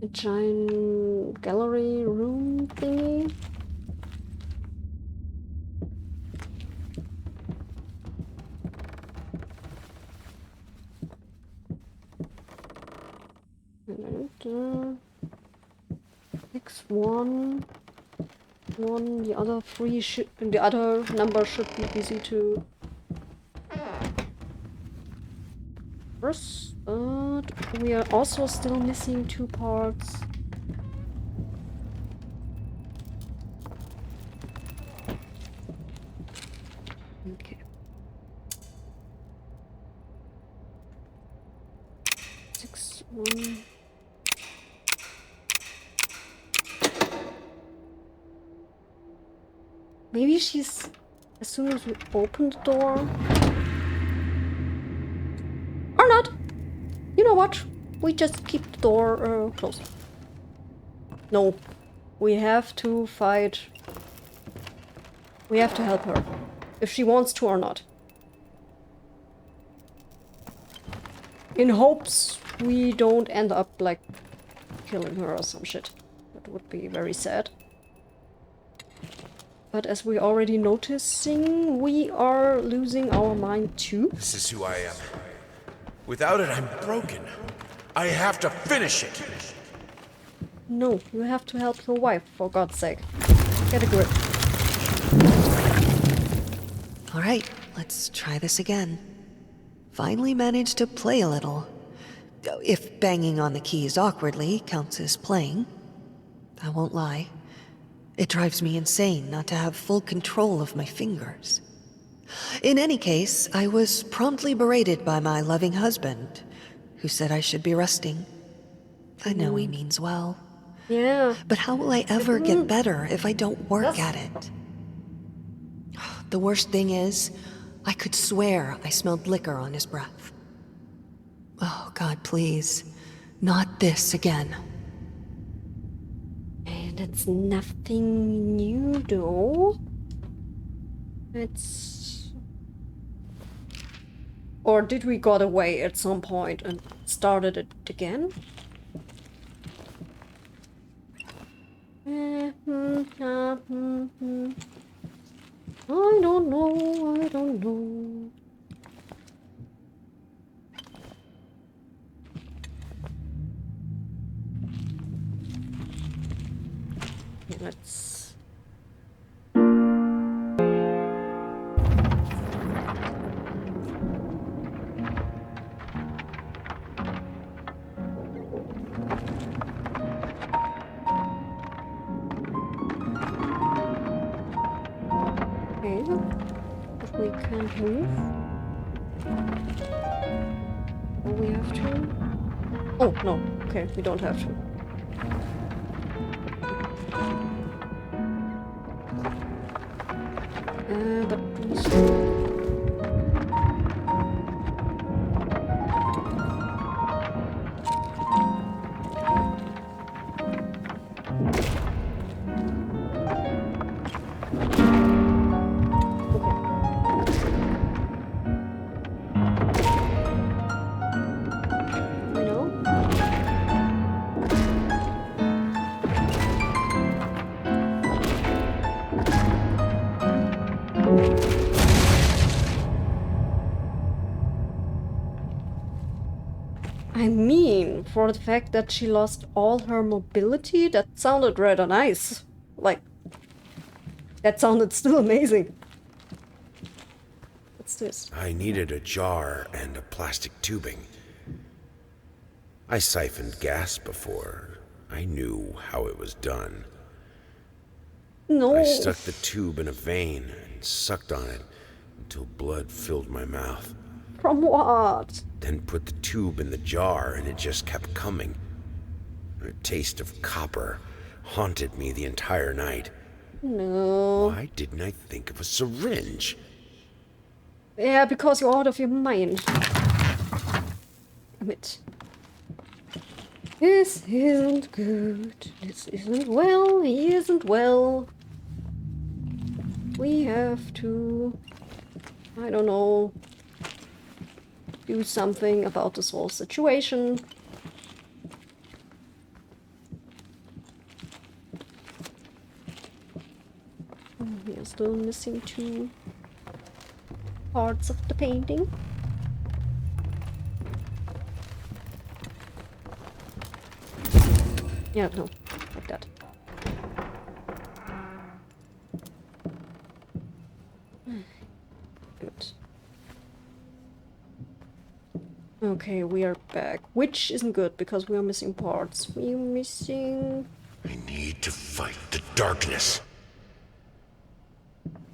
A giant gallery room thingy. And X1. The other three should, the other number should be easy to press, but we are also still missing 2 parts. Okay. 6-1. Maybe she's, as soon as we open the door. Or not! You know what? We just keep the door closed. No. We have to fight. We have to help her. If she wants to or not. In hopes we don't end up, like, killing her or some shit. That would be very sad. But as we're already noticing, we are losing our mind too. This is who I am. Without it, I'm broken. I have to finish it. No, you have to help your wife, for God's sake. Get a grip. Alright, let's try this again. Finally managed to play a little. If banging on the keys awkwardly counts as playing. I won't lie. It drives me insane not to have full control of my fingers. In any case, I was promptly berated by my loving husband, who said I should be resting. I know he means well. Yeah. But how will I ever get better if I don't work at it? The worst thing is, I could swear I smelled liquor on his breath. Oh, God, please. Not this again. And it's nothing new, though. It's... Or did we got away at some point and started it again? I don't know, I don't know. Okay, let's... Okay, but we can't move. Oh, we have to? Oh, no. Okay, we don't have to. But... I mean, for the fact that she lost all her mobility, that sounded rather nice. Like, that sounded still amazing. What's this? I needed a jar and a plastic tubing. I siphoned gas before. I knew how it was done. No. I stuck the tube in a vein and sucked on it until blood filled my mouth. From what? Then put the tube in the jar and it just kept coming. A taste of copper haunted me the entire night. No. Why didn't I think of a syringe? Yeah, because you're out of your mind. Damn it. This isn't good. This isn't well. He isn't well. We have to... I don't know... do something about this whole situation. We are still missing 2 parts of the painting. Yeah, no, like that. Good. Okay, we are back. Which isn't good because we are missing parts. We are missing... I need to fight the darkness.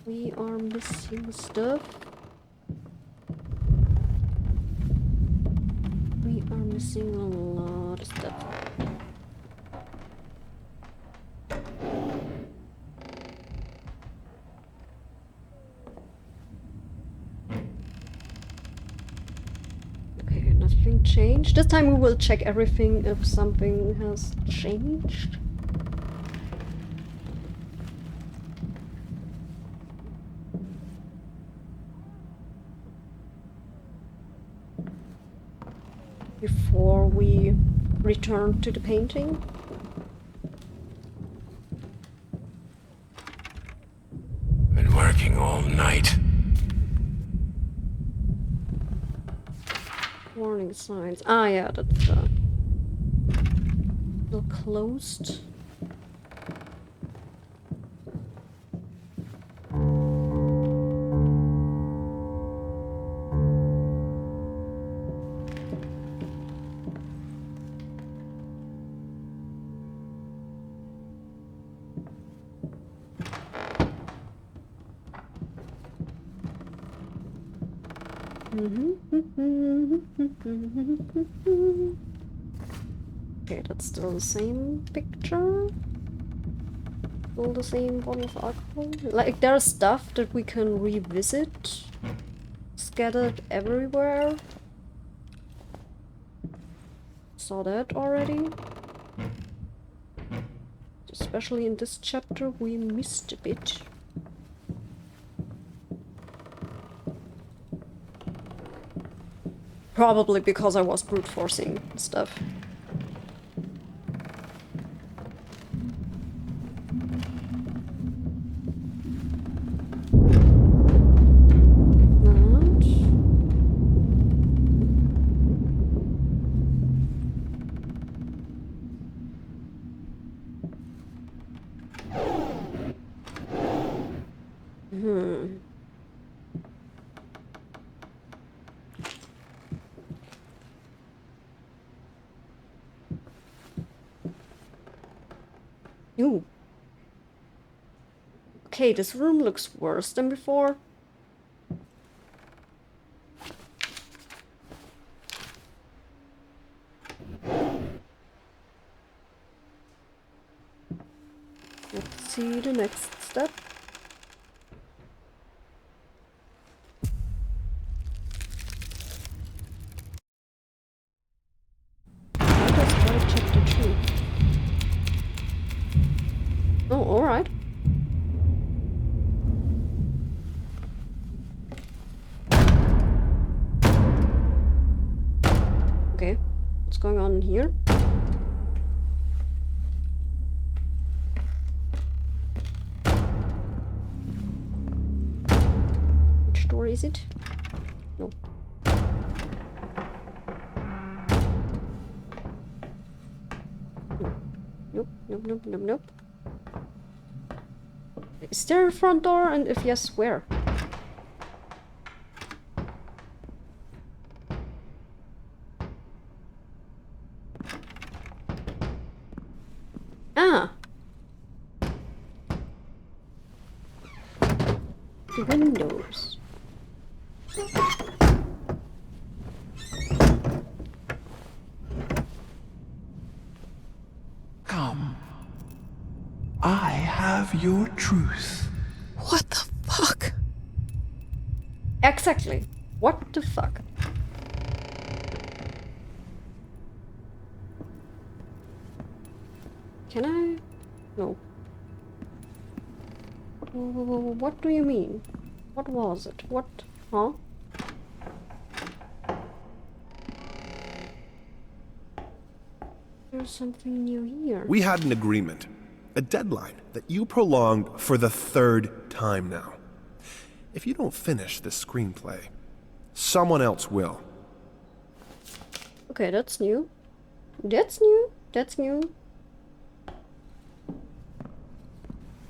We are missing stuff. We are missing a lot of stuff. Okay, Nothing changed. This time we will check everything if something has changed. Before we return to the painting. Been working all night. Warning signs. Ah, yeah, that's still closed. Okay, that's still the same picture. Still the same bottle of alcohol. Like, there's stuff that we can revisit. Scattered everywhere. Saw that already. Especially in this chapter, we missed a bit. Probably because I was brute forcing stuff. Ooh. Okay, this room looks worse than before. Let's see the next step. How does I chapter 2? Oh, alright. Okay, what's going on in here? Which door is it? No. Nope, nope, nope, nope, nope. Is there a front door? And if yes, where? Ah! The windows. Come. I have your truth. What the fuck? Exactly. What the fuck? Can I? No. What do you mean? What was it? What? Huh? There's something new here. We had an agreement, a deadline that you prolonged for the 3rd time now. If you don't finish this screenplay, someone else will. Okay, that's new. That's new. That's new.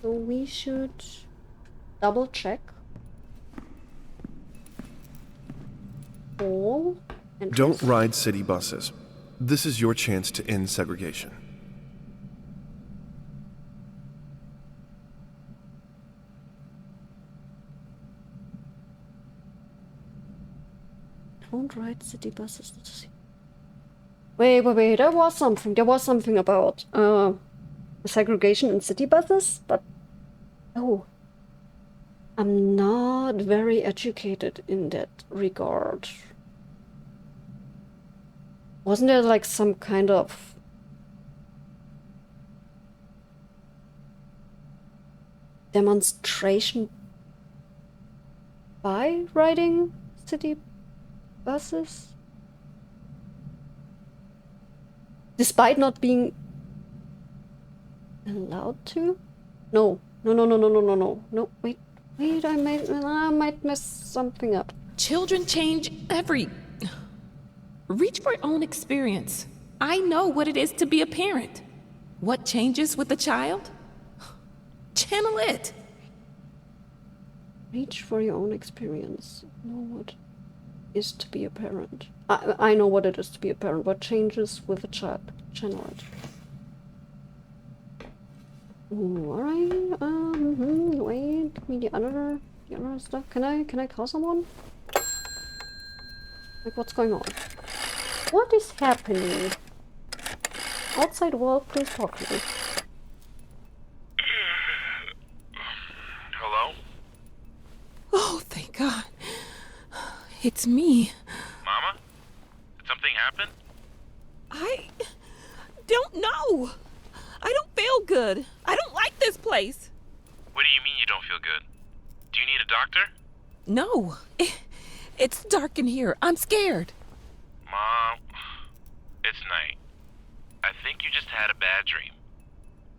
So we should double check all entries. Don't ride city buses. This is your chance to end segregation. Don't ride city buses. Wait. There was something. There was something about segregation in city buses, but oh, I'm not very educated in that regard. Wasn't there like some kind of demonstration by riding city buses? Despite not being allowed to? No. No, wait, I might mess something up. Children change every... Reach for your own experience. I know what it is to be a parent. What changes with the child? Channel it. Reach for your own experience. Know what it is to be a parent. I know what it is to be a parent. What changes with a child? Channel it. Alright, wait, give me the other stuff. Can I call someone? Like, what's going on? What is happening? Outside world, please talk to me. Hello? Oh, thank God. It's me. Mama? Did something happen? I don't know. I don't feel good. I don't like this place. What do you mean you don't feel good? Do you need a doctor? No. It's dark in here. I'm scared. Mom, it's night. I think you just had a bad dream.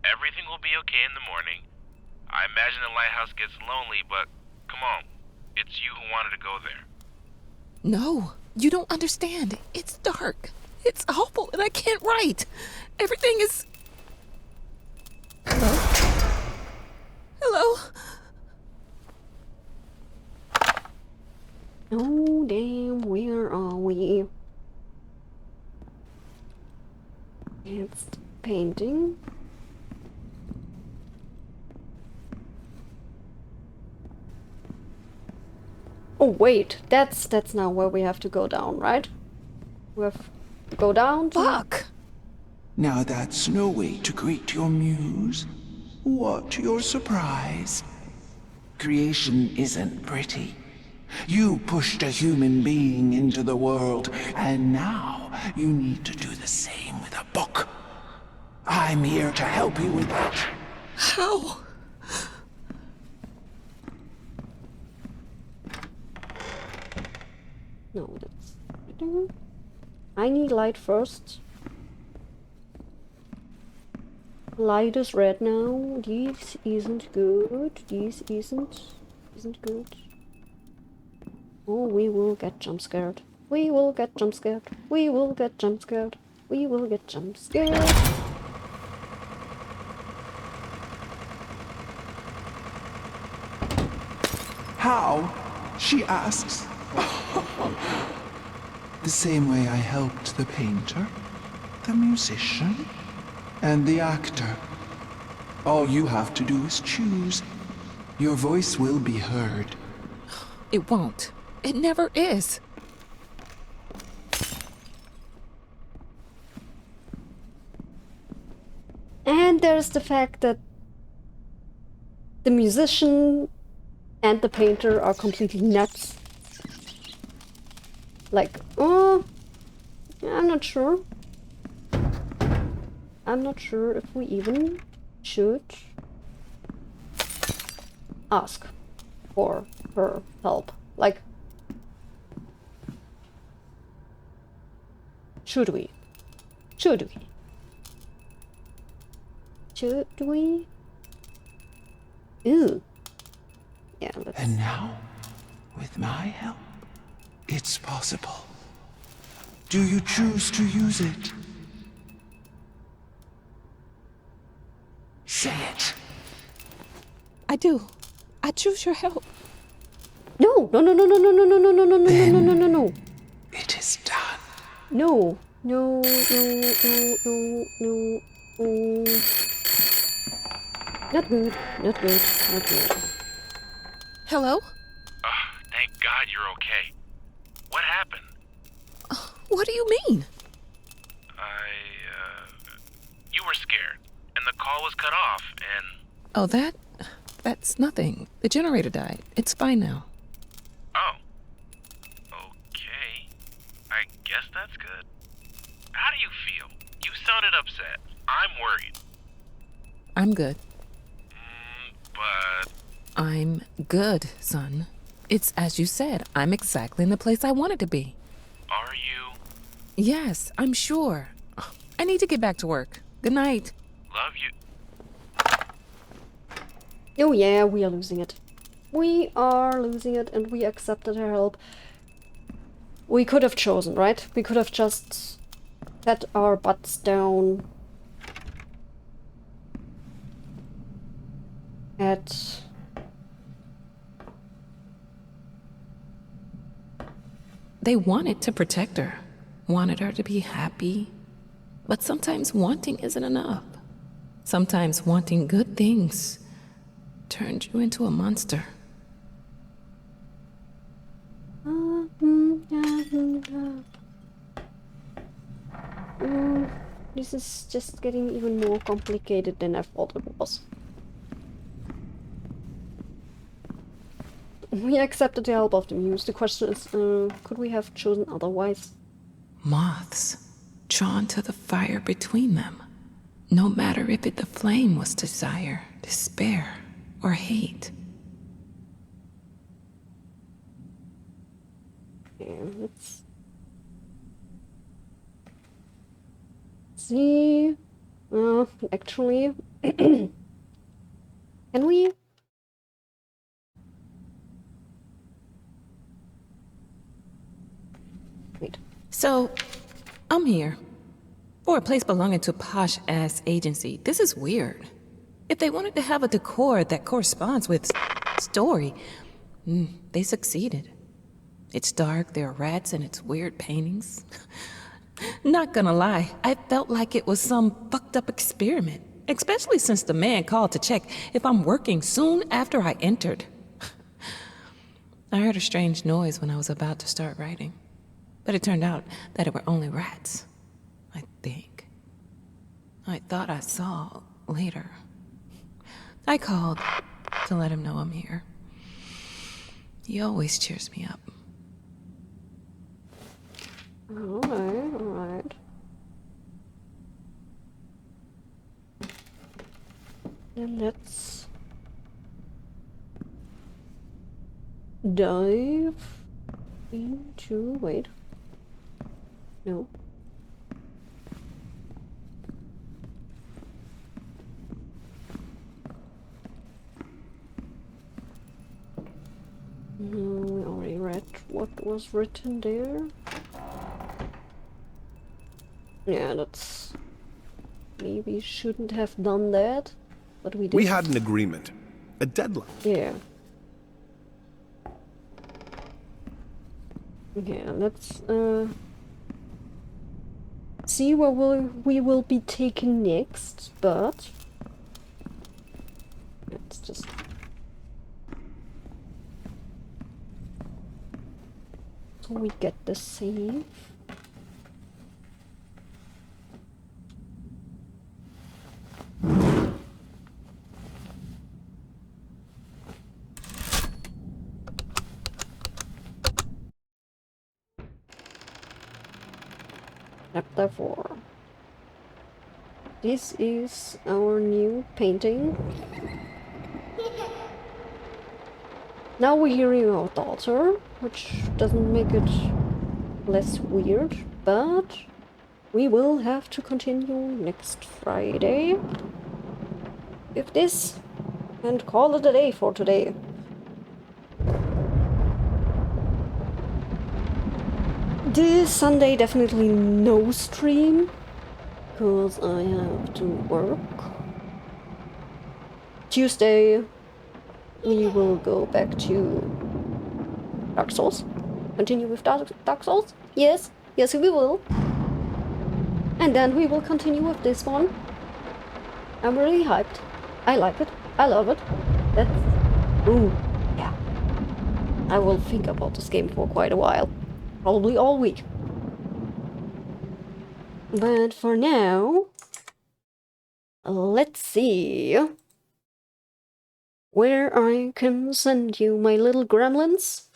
Everything will be okay in the morning. I imagine the lighthouse gets lonely, but come on. It's you who wanted to go there. No, you don't understand. It's dark. It's awful, and I can't write. Everything is... Hello? Hello? Oh, damn, where are we? It's painting. Oh, wait, that's now where we have to go down, right? We have to go down to... Fuck! Now that's no way to greet your muse. What your surprise? Creation isn't pretty. You pushed a human being into the world, and now you need to do the same with a book. I'm here to help you with that. How? No, that's... I need light first. Light is red now. This isn't good. This isn't good. Oh, we will get jump scared. We will get jump scared. We will get jump scared. We will get jump scared. How? She asks. The same way I helped the painter, the musician, and the actor. All you have to do is choose. Your voice will be heard. It won't. It never is. And there's the fact that the musician and the painter are completely nuts. Like, oh, I'm not sure. I'm not sure if we even should ask for her help. Like, should we? Should we? Should we? Ooh. Yeah, let's... And now, with my help, it's possible. Do you choose to use it? Say it. I do. I choose your help. No, no, no, no, no, no, no, no, no, no, no, no, no, no, no, no. It is done. No, no, no, no, no, no. Not good, not good, not good. Hello? Thank God you're okay. What happened? What do you mean? You were scared, and the call was cut off, and... Oh, that's nothing. The generator died. It's fine now. Oh. Okay. I guess that's good. I'm worried. I'm good. But I'm good, son. It's as you said, I'm exactly in the place I wanted to be. are you? Yes, I'm sure. I need to get back to work. Good night. Love you. Oh yeah, we are losing it. We are losing it, and we accepted her help. We could have chosen, right? We could have just set our butts down at... They wanted to protect her, wanted her to be happy. But sometimes wanting isn't enough. Sometimes wanting good things turned you into a monster. This is just getting even more complicated than I thought it was. We accepted the help of the muse. The question is, could we have chosen otherwise? Moths, drawn to the fire between them. No matter if the flame was desire, despair, or hate. Okay, let's see. Actually, can we? Wait. So, I'm here. For a place belonging to a posh-ass agency, this is weird. If they wanted to have a decor that corresponds with story, they succeeded. It's dark, there are rats, and it's weird paintings. Not gonna lie, I felt like it was some fucked up experiment, especially since the man called to check if I'm working soon after I entered. I heard a strange noise when I was about to start writing, but it turned out that it were only rats, I think. I thought I saw later. I called to let him know I'm here. He always cheers me up. Alright. Then let's dive into... wait. No. No, we already read what was written there. Yeah, that's... maybe shouldn't have done that, but we did. We had an agreement. A deadline. Yeah. Okay, let's see where we will be taken next, but let's just... so we get the save. Chapter 4. This is our new painting. Now we're hearing our daughter, which doesn't make it less weird, but we will have to continue next Friday with this and call it a day for today. This Sunday definitely no stream, because I have to work. Tuesday we will go back to Dark Souls. Continue with Dark Souls. Yes, yes we will. And then we will continue with this one. I'm really hyped. I like it. I love it. That's... ooh, yeah. I will think about this game for quite a while. Probably all week. But for now, let's see where I can send you my little gremlins.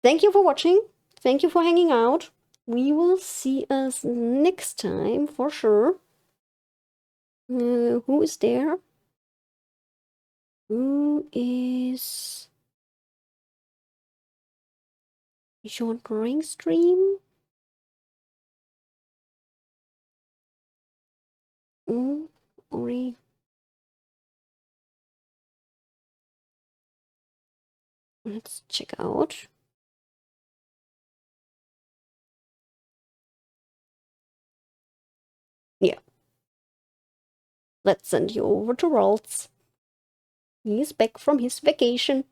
Thank you for watching. Thank you for hanging out. we will see us next time for sure. Who is there? Who is Sean Green stream? Ori. Let's check out. Yeah. Let's send you over to Ralts. He's back from his vacation.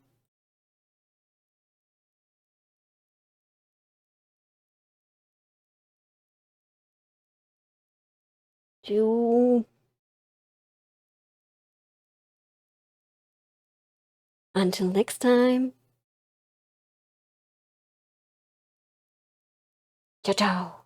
Until next time. Ciao, ciao.